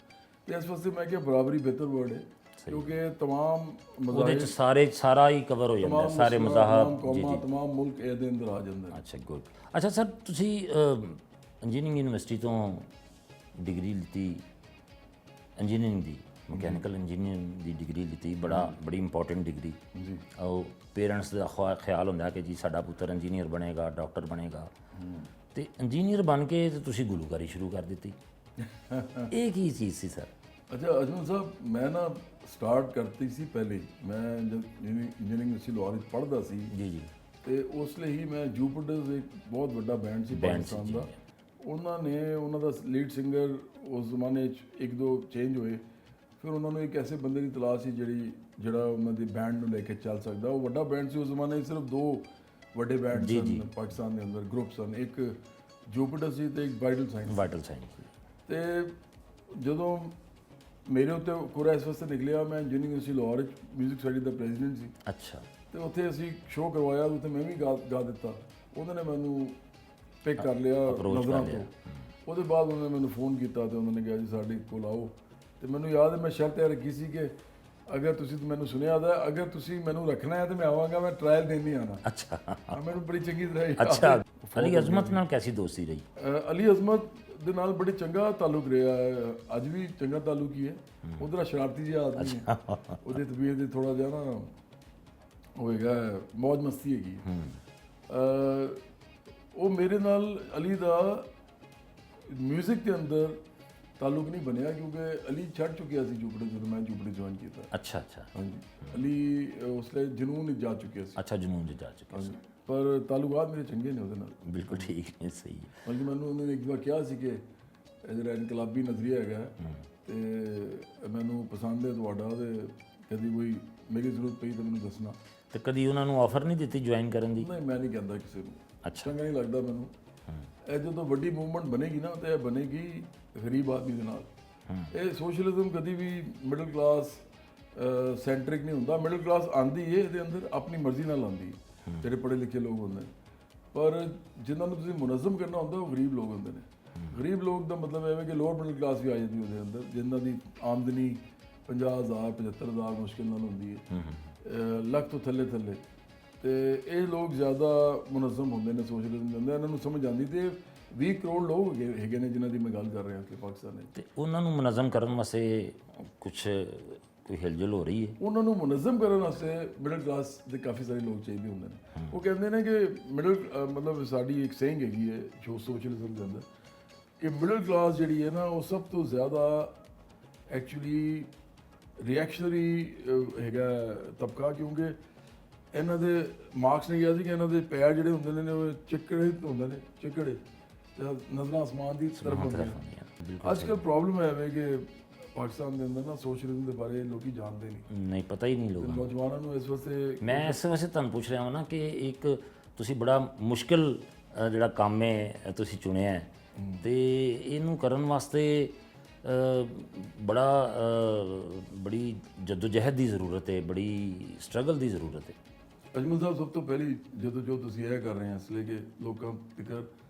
ਤੇ ਇਸ ਵਾਸਤੇ ਮੈਂ ਕਿਹਾ ਬਰਾਬਰੀ ਬਿਹਤਰ ਵਰਡ ਹੈ, ਕਿਉਂਕਿ ਤਮਾਮ ਉਹਦੇ ਚ ਸਾਰਾ ਹੀ ਕਵਰ ਹੋ ਜਾਂਦਾ, ਸਾਰੇ ਮਜ਼ਾਹਬ, ਕੌਮਾਂ, ਤਮਾਮ ਮੁਲਕ ਇਹਦੇ ਅੰਦਰ ਆ ਜਾਂਦੇ ਨੇ। ਅੱਛਾ ਗੁੱਡ। ਅੱਛਾ ਸਰ, ਤੁਸੀਂ ਇੰਜੀਨੀਅਰਿੰਗ ਯੂਨੀਵਰਸਿਟੀ ਤੋਂ ਡਿਗਰੀ ਲਿੱਤੀ, ਇੰਜੀਨੀਅਰਿੰਗ ਦੀ, ਮਕੈਨੀਕਲ ਇੰਜੀਨੀਅਰਿੰਗ ਦੀ ਡਿਗਰੀ ਲਿੱਤੀ, ਬੜੀ ਇੰਪੋਰਟੈਂਟ ਡਿਗਰੀ ਜੀ। ਉਹ ਪੇਰੈਂਟਸ ਦਾ ਖਿਆਲ ਹੁੰਦਾ ਕਿ ਜੀ ਸਾਡਾ ਪੁੱਤਰ ਇੰਜੀਨੀਅਰ ਬਣੇਗਾ, ਡਾਕਟਰ ਬਣੇਗਾ, ਤੇ ਇੰਜੀਨੀਅਰ ਬਣ ਕੇ ਤੇ ਤੁਸੀਂ ਗੁਲੂਕਾਰੀ ਸ਼ੁਰੂ ਕਰ ਦਿੱਤੀ। ਇਹ ਕੀ ਚੀਜ਼ ਸੀ ਸਰ? ਅੱਛਾ ਅਜਮਲ ਸਾਹਿਬ, ਮੈਂ ਨਾ ਸਟਾਰਟ ਕਰਤੀ ਸੀ ਪਹਿਲੇ ਹੀ। ਮੈਂ ਜਦ ਇੰਜੀਨੀਅਰਿੰਗ ਯੂਨੀਵਰਸਿਟੀ ਲਾਹੌਰ ਵਿੱਚ ਪੜ੍ਹਦਾ ਸੀ ਜੀ ਤੇ ਉਸ ਲਈ ਹੀ ਮੈਂ ਜੂਪੀਟਰਸ ਇੱਕ ਬਹੁਤ ਵੱਡਾ ਬੈਂਡ ਸੀ ਪਾਕਿਸਤਾਨ ਦਾ, ਉਹਨਾਂ ਦਾ ਲੀਡ ਸਿੰਗਰ ਉਸ ਜ਼ਮਾਨੇ 'ਚ ਇੱਕ ਦੋ ਚੇਂਜ ਹੋਏ, ਫਿਰ ਉਹਨਾਂ ਨੂੰ ਇੱਕ ਐਸੇ ਬੰਦੇ ਦੀ ਤਲਾਸ਼ ਸੀ ਜਿਹੜਾ ਉਹਨਾਂ ਦੀ ਬੈਂਡ ਨੂੰ ਲੈ ਕੇ ਚੱਲ ਸਕਦਾ। ਉਹ ਵੱਡਾ ਬੈਂਡ ਸੀ ਉਸ ਜ਼ਮਾਨੇ 'ਚ, ਸਿਰਫ 2 ਵੱਡੇ ਬੈਂਡ ਸਨ ਪਾਕਿਸਤਾਨ ਦੇ ਅੰਦਰ, ਗਰੁੱਪ ਸਨ, ਇੱਕ ਜੂਪੀਟਰ ਸੀ ਤੇ ਇੱਕ ਵਾਈਟਲ ਸਾਇੰਸ। ਤੇ ਜਦੋਂ ਮੇਰੇ ਉੱਤੇ ਕੋਰਾ ਇਸ ਵਾਸਤੇ ਨਿਕਲਿਆ, ਮੈਂ ਇੰਜੀਨੀਅਰਿੰਗ ਯੂਨੀਵਰਸਿਟੀ ਲਾਹੌਰ ਵਿੱਚ ਮਿਊਜ਼ਿਕ ਸਟੱਡੀ ਦਾ ਪ੍ਰੈਜ਼ੀਡੈਂਟ ਸੀ। ਅੱਛਾ। ਤੇ ਉੱਥੇ ਅਸੀਂ ਸ਼ੋਅ ਕਰਵਾਇਆ, ਉੱਥੇ ਮੈਂ ਵੀ ਗਾ ਦਿੱਤਾ। ਉਹਨਾਂ ਨੇ ਮੈਨੂੰ ਪਿਕ ਕਰ ਲਿਆ ਨਜ਼ਰਾਂ ਤੋਂ। ਉਹਦੇ ਬਾਅਦ ਉਹਨਾਂ ਨੇ ਮੈਨੂੰ ਫੋਨ ਕੀਤਾ ਤੇ ਉਹਨਾਂ ਨੇ ਕਿਹਾ ਜੀ ਸਾਡੇ ਕੋਲ ਆਓ। ਤੇ ਮੈਨੂੰ ਯਾਦ ਹੈ ਮੈਂ ਸ਼ਰਤ ਇਹ ਰੱਖੀ ਸੀ ਕਿ ਅਗਰ ਤੁਸੀਂ ਮੈਨੂੰ ਸੁਣਿਆ ਤਾਂ ਅਗਰ ਤੁਸੀਂ ਮੈਨੂੰ ਰੱਖਣਾ ਹੈ ਤਾਂ ਮੈਂ ਆਵਾਂਗਾ, ਮੈਂ ਟਰਾਇਲ ਦੇਣ ਨਹੀਂ ਆਉਣਾ। ਅੱਛਾ। ਮੈਨੂੰ ਬੜੀ ਚੰਗੀ ਤਰ੍ਹਾਂ ਅੱਛਾ। ਅਲੀ ਅਜ਼ਮਤ ਨਾਲ ਕੈਸੀ ਦੋਸਤੀ ਰਹੀ? ਅਲੀ ਅਜ਼ਮਤ ਦੇ ਨਾਲ ਬੜੀ ਚੰਗਾ ਤਾਲੁਕ ਰਿਹਾ, ਅੱਜ ਵੀ ਚੰਗਾ ਤਾਲੁਕ ਹੀ ਹੈ। ਉਧਰ ਸ਼ਰਾਰਤੀ ਜਿਹਾ ਆਦਮੀ ਹੈ, ਉਹਦੀ ਤਬੀਅਤ ਦੇ ਥੋੜਾ ਜਿਹਾ ਨਾ ਹੋਏਗਾ, ਮौज ਮਸਤੀ ਹੈਗੀ। ਉਹ ਮੇਰੇ ਨਾਲ ਅਲੀ ਦਾ ਮਿਊਜ਼ਿਕ ਦੇ ਅੰਦਰ ਤਾਲੁਕ ਨਹੀਂ ਬਣਿਆ, ਕਿਉਂਕਿ ਅਲੀ ਛੱਡ ਚੁੱਕਿਆ ਸੀ ਜੂਪੀਟਰ ਜਦੋਂ ਮੈਂ ਜੂਪੀਟਰ ਜੁਆਇਨ ਕੀਤਾ। ਅੱਛਾ। ਹਾਂਜੀ, ਅਲੀ ਉਸ ਲਈ ਜਨੂਨ ਵਿੱਚ ਜਾ ਚੁੱਕਿਆ ਸੀ। ਅੱਛਾ, ਜਨੂਨ ਵਿੱਚ ਜਾ ਚੁੱਕਿਆ ਸੀ। ਪਰ ਤਾਲੁਕਾਤ ਮੇਰੇ ਚੰਗੇ ਨੇ ਉਹਦੇ ਨਾਲ। ਬਿਲਕੁਲ ਠੀਕ ਹੈ, ਸਹੀ ਹੈ। ਬਲਕਿ ਮੈਨੂੰ ਉਹਨੇ ਇੱਕ ਵਾਰ ਕਿਹਾ ਸੀ ਕਿ ਇਹ ਜਿਹੜਾ ਇਨਕਲਾਬੀ ਨਜ਼ਰੀਆ ਹੈਗਾ ਤੇ ਮੈਨੂੰ ਪਸੰਦ ਹੈ ਤੁਹਾਡਾ, ਤੇ ਕਦੀ ਕੋਈ ਮੇਰੀ ਜ਼ਰੂਰਤ ਪਈ ਤਾਂ ਮੈਨੂੰ ਦੱਸਣਾ। ਤੇ ਕਦੀ ਉਹਨਾਂ ਨੂੰ ਆਫਰ ਨਹੀਂ ਦਿੱਤੀ ਜੁਆਇਨ ਕਰਨ ਦੀ? ਨਹੀਂ, ਮੈਂ ਨਹੀਂ ਕਹਿੰਦਾ ਕਿਸੇ ਨੂੰ। ਅੱਛਾ। ਚੰਗਾ ਨਹੀਂ ਲੱਗਦਾ ਮੈਨੂੰ। ਇਹ ਜਦੋਂ ਵੱਡੀ ਮੂਵਮੈਂਟ ਬਣੇਗੀ ਨਾ ਤਾਂ ਇਹ ਬਣੇਗੀ ਗਰੀਬ ਆਦਮੀ ਦੇ ਨਾਲ। ਇਹ ਸੋਸ਼ਲਿਜ਼ਮ ਕਦੀ ਵੀ ਮਿਡਲ ਕਲਾਸ ਸੈਂਟਰਿਕ ਨਹੀਂ ਹੁੰਦਾ। ਮਿਡਲ ਕਲਾਸ ਆਂਦੀ ਹੈ ਇਹਦੇ ਅੰਦਰ ਆਪਣੀ ਮਰਜ਼ੀ ਨਾਲ ਆਉਂਦੀ ਹੈ, ਜਿਹੜੇ ਪੜ੍ਹੇ ਲਿਖੇ ਲੋਕ ਹੁੰਦੇ ਨੇ, ਪਰ ਜਿਨ੍ਹਾਂ ਨੂੰ ਤੁਸੀਂ ਮੁਨਜ਼ਮ ਕਰਨਾ ਹੁੰਦਾ ਉਹ ਗਰੀਬ ਲੋਕ ਹੁੰਦੇ ਨੇ। ਗਰੀਬ ਲੋਕ ਦਾ ਮਤਲਬ ਇਹ ਹੈ ਕਿ ਲੋਅਰ ਮਿਡਲ ਕਲਾਸ ਵੀ ਆ ਜਾਂਦੀ ਉਹਦੇ ਅੰਦਰ, ਜਿਨ੍ਹਾਂ ਦੀ ਆਮਦਨੀ 50,000 75,000 ਮੁਸ਼ਕਿਲ ਨਾਲ ਹੁੰਦੀ ਹੈ, ਲੱਖ ਤੋਂ ਥੱਲੇ। ਤੇ ਇਹ ਲੋਕ ਜ਼ਿਆਦਾ ਮੁਨਜ਼ਮ ਹੁੰਦੇ ਨੇ ਸੋਸ਼ਲਿਜ਼ਮ ਦੇ ਅੰਦਰ, ਇਹਨਾਂ ਨੂੰ ਸਮਝ ਆਉਂਦੀ। ਤੇ 20 ਕਰੋੜ ਲੋਕ ਹੈਗੇ ਨੇ ਜਿਨ੍ਹਾਂ ਦੀ ਮੈਂ ਗੱਲ ਕਰ ਰਿਹਾ ਕਿ ਪਾਕਿਸਤਾਨ ਵਿੱਚ। ਤੇ ਉਹਨਾਂ ਨੂੰ ਮੁਨਜ਼ਮ ਕਰਨ ਵਾਸਤੇ ਕੋਈ ਹਿਲਜੁਲ ਹੋ ਰਹੀ ਹੈ? ਉਹਨਾਂ ਨੂੰ ਮੁਨਜ਼ਮ ਕਰਨ ਵਾਸਤੇ ਮਿਡਲ ਕਲਾਸ ਦੇ ਕਾਫੀ ਸਾਰੇ ਲੋਕ ਚਾਹੀਦੇ ਹੁੰਦੇ ਨੇ। ਉਹ ਕਹਿੰਦੇ ਨੇ ਕਿ ਮਤਲਬ ਸਾਡੀ ਇੱਕ ਸੇਇੰਗ ਹੈਗੀ ਹੈ ਸੋਸ਼ਲਿਜ਼ਮ ਦੇ ਅੰਦਰ ਕਿ ਮਿਡਲ ਕਲਾਸ ਜਿਹੜੀ ਹੈ ਨਾ ਉਹ ਸਭ ਤੋਂ ਜ਼ਿਆਦਾ ਐਕਚੁਅਲੀ ਰਿਐਕਸ਼ਨਰੀ ਹੈਗਾ ਤਬਕਾ, ਕਿਉਂਕਿ ਇਹਨਾਂ ਦੇ ਮਾਰਕਸ ਨੇ ਕਿਹਾ ਸੀ ਕਿ ਇਹਨਾਂ ਦੇ ਪੈਰ ਜਿਹੜੇ ਹੁੰਦੇ ਨੇ ਉਹ ਚਿੱਕੜੇ ਹੁੰਦੇ ਨੇ, ਚਿੱਕੜੇ ਨਜ਼ਰਾਂ ਆਸਮਾਨ ਦੀ ਤਰਫ ਹੁੰਦੀਆਂ। ਅੱਜ ਕੱਲ੍ਹ ਪ੍ਰੋਬਲਮ ਹੈ ਕਿ ਪਾਕਿਸਤਾਨ ਦੇ ਅੰਦਰ ਨਾ ਸੋਸ਼ਲਿਜ਼ਮ ਦੇ ਬਾਰੇ ਲੋਕੀ ਜਾਣਦੇ ਨਹੀਂ, ਪਤਾ ਹੀ ਨਹੀਂ ਲੋਕਾਂ ਨੌਜਵਾਨਾਂ ਨੂੰ। ਇਸ ਵਾਸਤੇ ਮੈਂ ਇਸ ਵਾਸਤੇ ਤੁਹਾਨੂੰ ਪੁੱਛ ਰਿਹਾ ਹਾਂ ਨਾ ਕਿ ਇੱਕ ਤੁਸੀਂ ਬੜਾ ਮੁਸ਼ਕਿਲ ਜਿਹੜਾ ਕੰਮ ਹੈ ਤੁਸੀਂ ਚੁਣਿਆ ਤੇ ਇਹਨੂੰ ਕਰਨ ਵਾਸਤੇ ਬੜੀ ਜਦੋਜਹਿਦ ਦੀ ਜ਼ਰੂਰਤ ਹੈ, ਬੜੀ ਸਟਰਗਲ ਦੀ ਜ਼ਰੂਰਤ ਹੈ। ਅਜਮਲ ਸਾਹਿਬ, ਸਭ ਤੋਂ ਪਹਿਲੀ ਜਦੋਂ ਜੋ ਤੁਸੀਂ ਇਹ ਕਰ ਰਹੇ ਹੋ ਇਸ ਲਈ ਕਿ ਲੋਕਾਂ ਤੱਕ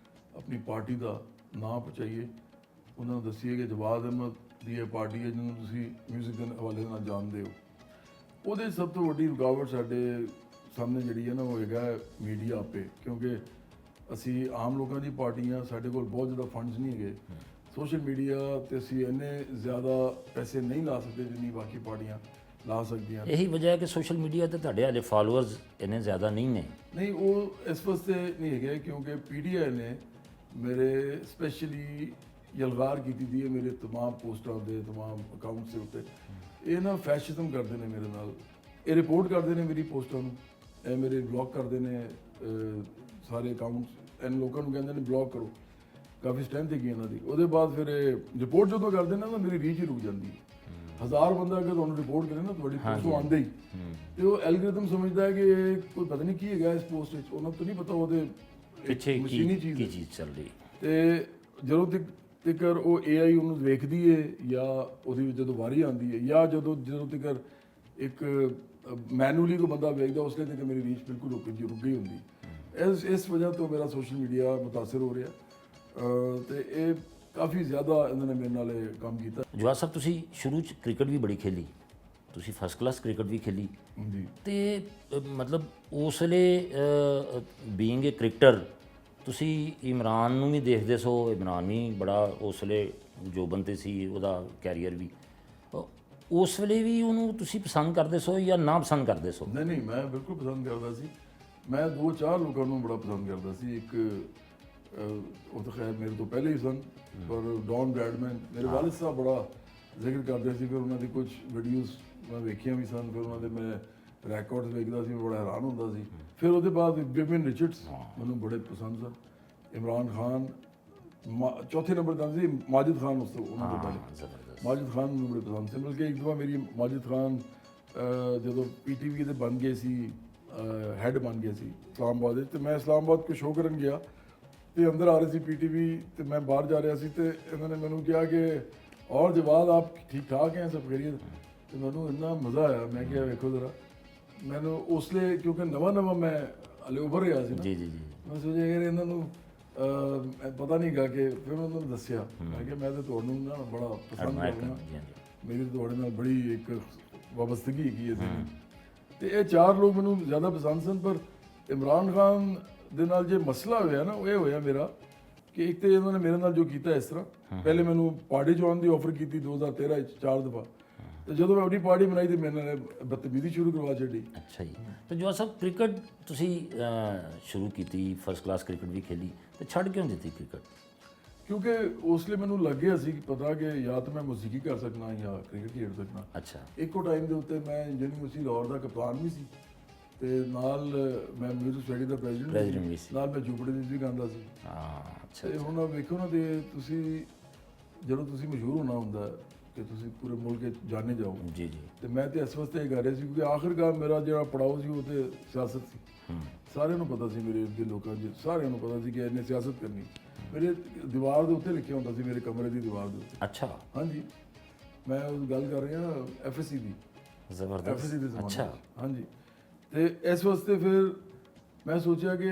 ਆਪਣੀ ਪਾਰਟੀ ਦਾ ਨਾਂ ਪਹੁੰਚਾਈਏ, ਉਹਨਾਂ ਨੂੰ ਦੱਸੀਏ ਕਿ ਜਵਾਦ ਅਹਿਮਦ ਦੀ ਇਹ ਪਾਰਟੀ ਹੈ ਜਿਹਨੂੰ ਤੁਸੀਂ ਮਿਊਜ਼ਿਕ ਦੇ ਹਵਾਲੇ ਨਾਲ ਜਾਣਦੇ ਹੋ। ਉਹਦੇ ਸਭ ਤੋਂ ਵੱਡੀ ਰੁਕਾਵਟ ਸਾਡੇ ਸਾਹਮਣੇ ਜਿਹੜੀ ਹੈ ਨਾ ਉਹ ਹੈਗਾ ਮੀਡੀਆ ਆਪੇ, ਕਿਉਂਕਿ ਅਸੀਂ ਆਮ ਲੋਕਾਂ ਦੀ ਪਾਰਟੀਆਂ, ਸਾਡੇ ਕੋਲ ਬਹੁਤ ਜ਼ਿਆਦਾ ਫੰਡਸ ਨਹੀਂ ਹੈਗੇ। ਸੋਸ਼ਲ ਮੀਡੀਆ ਤੇ ਅਸੀਂ ਇੰਨੇ ਜ਼ਿਆਦਾ ਪੈਸੇ ਨਹੀਂ ਲਾ ਸਕਦੇ ਜਿੰਨੀ ਬਾਕੀ ਪਾਰਟੀਆਂ ਲਾ ਸਕਦੀਆਂ। ਇਹੀ ਵਜ੍ਹਾ ਹੈ ਕਿ ਸੋਸ਼ਲ ਮੀਡੀਆ ਤੇ ਤੁਹਾਡੇ ਹਾਲੇ ਫਾਲੋਅਰਸ ਇੰਨੇ ਜ਼ਿਆਦਾ ਨਹੀਂ ਨੇ। ਨਹੀਂ, ਉਹ ਇਸ ਵਾਸਤੇ ਨਹੀਂ ਹੈਗੇ ਕਿਉਂਕਿ PTI ਨੇ ਮੇਰੇ ਸਪੈਸ਼ਲੀ ਯਲਗਾਰ ਕੀਤੀ ਦੀ ਹੈ ਮੇਰੇ तमाम ਪੋਸਟਾਂ ਦੇ तमाम ਅਕਾਊਂਟਸ ਦੇ ਉੱਤੇ। ਇਹ ਨਾ ਫੈਸ਼ਿਜ਼ਮ ਕਰਦੇ ਨੇ ਮੇਰੇ ਨਾਲ, ਇਹ ਰਿਪੋਰਟ ਕਰਦੇ ਨੇ ਮੇਰੀ ਪੋਸਟਾਂ ਨੂੰ, ਇਹ ਮੇਰੇ ਬਲੌਕ ਕਰਦੇ ਨੇ ਸਾਰੇ ਅਕਾਊਂਟਸ। ਇਹਨਾਂ ਲੋਕਾਂ ਨੂੰ ਕਹਿੰਦੇ ਨੇ ਬਲੌਕ ਕਰੋ, ਕਾਫੀ ਸਟਰੈਂਥ ਹੈਗੀ ਇਹਨਾਂ ਦੀ। ਉਹਦੇ ਬਾਅਦ ਫਿਰ ਰਿਪੋਰਟ ਜਦੋਂ ਕਰਦੇ ਨੇ ਨਾ ਮੇਰੀ ਰੀਚ ਹੀ ਰੁਕ ਜਾਂਦੀ ਹੈ। 1000 ਬੰਦਾ ਅਗਰ ਤੁਹਾਨੂੰ ਰਿਪੋਰਟ ਕਰੇ ਨਾ ਤੁਹਾਡੀ ਪੋਸਟ ਨੂੰ ਆਉਂਦੇ ਹੀ, ਤੇ ਉਹ ਐਲਗੋਰਿਥਮ ਸਮਝਦਾ ਹੈ ਕਿ ਕੋਈ ਪਤਾ ਨਹੀਂ ਕੀ ਹੈਗਾ ਇਸ ਪੋਸਟ ਵਿੱਚ, ਉਹਨਾਂ ਤੋਂ ਨਹੀਂ ਪਤਾ ਉਹਦੇ ਪਿੱਛੇ ਕੀ ਚੀਜ਼ ਚੱਲ ਰਹੀ। ਤੇ ਜਦੋਂ ਤੱਕ ਉਹ AI ਉਹਨੂੰ ਵੇਖਦੀ ਹੈ ਜਾਂ ਉਹਦੀ ਜਦੋਂ ਵਾਰੀ ਆਉਂਦੀ ਹੈ ਜਾਂ ਜਦੋਂ ਤੱਕ ਇੱਕ ਮੈਨੂਅਲੀ ਕੋਈ ਬੰਦਾ ਵੇਖਦਾ ਉਸ ਲਈ ਤੇ ਮੇਰੀ ਰੀਚ ਬਿਲਕੁਲ ਰੁਕ ਗਈ ਹੁੰਦੀ। ਇਸ ਵਜ੍ਹਾ ਤੋਂ ਮੇਰਾ ਸੋਸ਼ਲ ਮੀਡੀਆ ਮੁਤਾਸਰ ਹੋ ਰਿਹਾ ਤੇ ਇਹ ਕਾਫੀ ਜ਼ਿਆਦਾ ਇਹਨਾਂ ਨੇ ਮੇਰੇ ਨਾਲ ਇਹ ਕੰਮ ਕੀਤਾ। ਜਵਾਦ ਸਾਹਿਬ ਤੁਸੀਂ ਸ਼ੁਰੂ 'ਚ ਕ੍ਰਿਕਟ ਵੀ ਬੜੀ ਖੇਲੀ, ਤੁਸੀਂ ਫਸਟ ਕਲਾਸ ਕ੍ਰਿਕਟ ਵੀ ਖੇਲੀ ਜੀ। ਤੇ ਮਤਲਬ ਉਸ ਵੇਲੇ ਬੀਇੰਗ ਏ ਕ੍ਰਿਕਟਰ ਤੁਸੀਂ ਇਮਰਾਨ ਨੂੰ ਵੀ ਦੇਖਦੇ ਸੋ, ਇਮਰਾਨ ਵੀ ਬੜਾ ਉਸ ਵੇਲੇ ਜੋ ਬੰਦੇ ਸੀ ਉਹਦਾ ਕੈਰੀਅਰ ਵੀ, ਉਸ ਵੇਲੇ ਵੀ ਉਹਨੂੰ ਤੁਸੀਂ ਪਸੰਦ ਕਰਦੇ ਸੋ ਜਾਂ ਨਾ ਪਸੰਦ ਕਰਦੇ ਸੋ? ਨਹੀਂ, ਮੈਂ ਬਿਲਕੁਲ ਪਸੰਦ ਕਰਦਾ ਸੀ। ਮੈਂ 2-4 ਲੋਕਾਂ ਨੂੰ ਬੜਾ ਪਸੰਦ ਕਰਦਾ ਸੀ। ਇੱਕ ਉਹ ਤਾਂ ਖੈਰ ਮੇਰੇ ਤੋਂ ਪਹਿਲੇ ਹੀ ਸਨ, ਪਰ ਡੌਨ ਬ੍ਰੈਡਮੈਨ ਮੇਰੇ ਵਾਲਿਦ ਸਾਹਿਬ ਬੜਾ ਜ਼ਿਕਰ ਕਰਦੇ ਸੀ। ਫਿਰ ਉਹਨਾਂ ਦੀ ਕੁਝ ਵੀਡੀਓਜ਼ ਮੈਂ ਵੇਖੀਆਂ ਵੀ ਸਨ, ਫਿਰ ਉਹਨਾਂ ਦੇ ਮੈਂ ਰਿਕਾਰਡਸ ਵੇਖਦਾ ਸੀ, ਬੜਾ ਹੈਰਾਨ ਹੁੰਦਾ ਸੀ। ਫਿਰ ਉਹਦੇ ਬਾਅਦ ਵਿਵਿਨ ਰਿਚਰਡਸ ਮੈਨੂੰ ਬੜੇ ਪਸੰਦ ਸਨ। ਇਮਰਾਨ ਖਾਨ ਚੌਥੇ ਨੰਬਰ 'ਤੇ ਸੀ, ਮਾਜਿਦ ਖਾਨ ਉਸ ਤੋਂ ਉਹਨਾਂ ਤੋਂ ਪਹਿਲੇ। ਮਾਜਿਦ ਖਾਨ ਮੈਨੂੰ ਬੜੇ ਪਸੰਦ ਸੀ। ਬਲਕਿ ਇੱਕ ਦਫਾ ਮੇਰੀ ਮਾਜਿਦ ਖਾਨ ਜਦੋਂ PTV ਦੇ ਬਣ ਗਏ ਸੀ, ਹੈੱਡ ਬਣ ਗਏ ਸੀ ਇਸਲਾਮਾਬਾਦ ਵਿੱਚ, ਤੇ ਮੈਂ ਇਸਲਾਮਾਬਾਦ ਕੋਈ ਸ਼ੋਅ ਕਰਨ ਗਿਆ ਤੇ ਅੰਦਰ ਆ ਰਹੇ ਸੀ PTV ਤੇ ਮੈਂ ਬਾਹਰ ਜਾ ਰਿਹਾ ਸੀ ਤੇ ਇਹਨਾਂ ਨੇ ਮੈਨੂੰ ਕਿਹਾ ਕਿ ਔਰ ਜਵਾਦ ਆਪ ਠੀਕ ਠਾਕ ਹੈ, ਸਭ ਖੈਰੀਅਤ? ਤੇ ਮੈਨੂੰ ਇੰਨਾ ਮਜ਼ਾ ਆਇਆ। ਮੈਂ ਕਿਹਾ ਵੇਖੋ ਜ਼ਰਾ, ਮੈਨੂੰ ਉਸ ਲਈ ਕਿਉਂਕਿ ਨਵਾਂ ਮੈਂ ਹਲੇ ਉੱਭਰ ਰਿਹਾ ਸੀ ਨਾ, ਜੀ। ਮੈਂ ਸੋਚਿਆ ਯਾਰ ਇਹਨਾਂ ਨੂੰ ਪਤਾ ਨਹੀਂ ਗਾ ਕਿ ਫਿਰ ਉਹਨਾਂ ਨੂੰ ਦੱਸਿਆ, ਮੈਂ ਕਿਹਾ ਮੈਂ ਤਾਂ ਤੁਹਾਨੂੰ ਨਾ ਬੜਾ ਪਸੰਦ ਕਰਦਾ, ਮੇਰੀ ਤੁਹਾਡੇ ਨਾਲ ਬੜੀ ਇੱਕ ਵਾਬਸਤਗੀ ਹੈਗੀ ਹੈ। ਤੇ ਇਹ 4 ਲੋਕ ਮੈਨੂੰ ਜ਼ਿਆਦਾ ਪਸੰਦ ਸਨ। ਪਰ ਇਮਰਾਨ ਖਾਨ ਦੇ ਨਾਲ ਜੇ ਮਸਲਾ ਹੋਇਆ ਨਾ, ਉਹ ਇਹ ਹੋਇਆ ਮੇਰਾ ਕਿ ਇੱਕ ਤੇ ਇਹਨਾਂ ਨੇ ਮੇਰੇ ਨਾਲ ਜੋ ਕੀਤਾ ਇਸ ਤਰ੍ਹਾਂ, ਪਹਿਲੇ ਮੈਨੂੰ ਪਾਰਟੀ 'ਚ ਆਉਣ ਦੀ ਆਫਰ ਕੀਤੀ 2013 ਵਿੱਚ 4 ਦਫਾ, ਤੇ ਜਦੋਂ ਮੈਂ ਆਪਣੀ ਪਾਰਟੀ ਬਣਾਈ ਤੇ ਮੇਰੇ ਨਾਲ ਬਦਤਮੀਜ਼ੀ ਸ਼ੁਰੂ ਕਰਵਾ ਛੱਡੀ। ਅੱਛਾ ਜੀ। ਤੇ ਜਵਾਦ ਸਾਹਿਬ ਕ੍ਰਿਕਟ ਤੁਸੀਂ ਸ਼ੁਰੂ ਕੀਤੀ, ਫਸਟ ਕਲਾਸ ਕ੍ਰਿਕਟ ਵੀ ਖੇਲੀ, ਤੇ ਛੱਡ ਕਿਉਂ ਦਿੱਤੀ ਕ੍ਰਿਕਟ? ਕਿਉਂਕਿ ਉਸ ਲਈ ਮੈਨੂੰ ਲੱਗਿਆ ਸੀ ਕਿ ਪਤਾ ਕਿ ਜਾਂ ਤਾਂ ਮੈਂ ਮੌਸੀਕੀ ਕਰ ਸਕਣਾ ਜਾਂ ਕ੍ਰਿਕਟ ਖੇਡ ਸਕਣਾ। ਅੱਛਾ। ਇੱਕੋ ਟਾਈਮ ਦੇ ਉੱਤੇ ਮੈਂ ਯੂਨੀਵਰਸਿਟੀ ਲਾਹੌਰ ਦਾ ਕਪਤਾਨ ਵੀ ਸੀ ਤੇ ਨਾਲ ਮੈਂ ਮਿਊਜ਼ਿਕ ਸਟੱਡੀ ਦਾ ਪ੍ਰੈਜ਼ੀਡੈਂਟ ਵੀ ਸੀ, ਨਾਲ ਮੈਂ ਜੁਬੜੇ ਦੀ ਵੀ ਗਾਉਂਦਾ ਸੀ। ਅੱਛਾ। ਤੇ ਹੁਣ ਵੇਖੋ ਨਾ, ਤੇ ਤੁਸੀਂ ਜਦੋਂ ਤੁਸੀਂ ਮਸ਼ਹੂਰ ਹੋਣਾ ਹੁੰਦਾ ਕਿ ਤੁਸੀਂ ਪੂਰੇ ਮੁਲਕ 'ਚ ਜਾਣੇ ਜਾਓ। ਜੀ। ਤੇ ਮੈਂ ਤੇ ਇਸ ਵਾਸਤੇ ਇਹ ਕਰ ਰਿਹਾ ਸੀ ਕਿਉਂਕਿ ਆਖਿਰਕਾਰ ਮੇਰਾ ਜਿਹੜਾ ਪੜਾਓ ਸੀ ਉਹ ਤੇ ਸਿਆਸਤ ਸੀ। ਸਾਰਿਆਂ ਨੂੰ ਪਤਾ ਸੀ, ਮੇਰੇ ਦੇ ਲੋਕਾਂ 'ਚ ਸਾਰਿਆਂ ਨੂੰ ਪਤਾ ਸੀ ਕਿ ਇਹਨੇ ਸਿਆਸਤ ਕਰਨੀ। ਮੇਰੇ ਦੀਵਾਰ ਦੇ ਉੱਤੇ ਲਿਖਿਆ ਹੁੰਦਾ ਸੀ, ਮੇਰੇ ਕਮਰੇ ਦੀ ਦੀਵਾਰ ਦੇ ਉੱਤੇ। ਅੱਛਾ। ਹਾਂਜੀ, ਮੈਂ ਉਹ ਗੱਲ ਕਰ ਰਿਹਾ FSC ਦੀ। ਜ਼ਬਰਦਸਤ। FSC ਦੇ ਜ਼ਮਾਨੇ। ਅੱਛਾ। ਹਾਂਜੀ। ਤੇ ਇਸ ਵਾਸਤੇ ਫਿਰ ਮੈਂ ਸੋਚਿਆ ਕਿ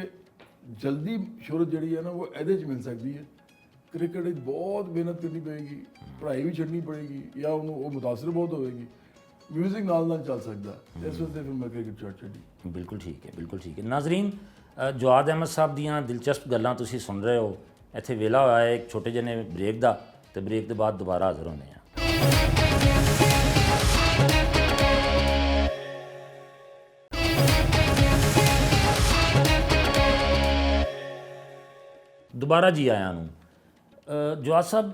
ਜਲਦੀ ਸ਼ੋਹਰਤ ਜਿਹੜੀ ਹੈ ਨਾ ਉਹ ਇਹਦੇ 'ਚ ਮਿਲ ਸਕਦੀ ਹੈ। ਕ੍ਰਿਕਟ ਵਿੱਚ ਬਹੁਤ ਮਿਹਨਤ ਕਰਨੀ ਪਏਗੀ, ਪੜ੍ਹਾਈ ਵੀ ਛੱਡਣੀ ਪੜੇਗੀ, ਜਾਂ ਉਹਨੂੰ ਉਹ ਮੁਤਾਸਰ ਬਹੁਤ ਹੋਵੇਗੀ। ਮਿਊਜ਼ਿਕ ਨਾਲ ਚੱਲ ਸਕਦਾ, ਇਸ ਵਾਸਤੇ ਫਿਰ ਮੈਂ ਕ੍ਰਿਕਟ ਛੱਡੀ। ਬਿਲਕੁਲ ਠੀਕ ਹੈ। ਨਾਜ਼ਰੀਨ, ਜਵਾਦ ਅਹਿਮਦ ਸਾਹਿਬ ਦੀਆਂ ਦਿਲਚਸਪ ਗੱਲਾਂ ਤੁਸੀਂ ਸੁਣ ਰਹੇ ਹੋ। ਇੱਥੇ ਵੇਲਾ ਹੋਇਆ ਹੈ ਇੱਕ ਛੋਟੇ ਜਿਹੇ ਬ੍ਰੇਕ ਦਾ, ਤੇ ਬ੍ਰੇਕ ਦੇ ਬਾਅਦ ਦੁਬਾਰਾ ਹਾਜ਼ਰ ਹੋਣੇ ਆ। ਦੁਬਾਰਾ ਜੀ ਆਇਆਂ ਨੂੰ। ਜਵਾਦ ਸਾਹਿਬ,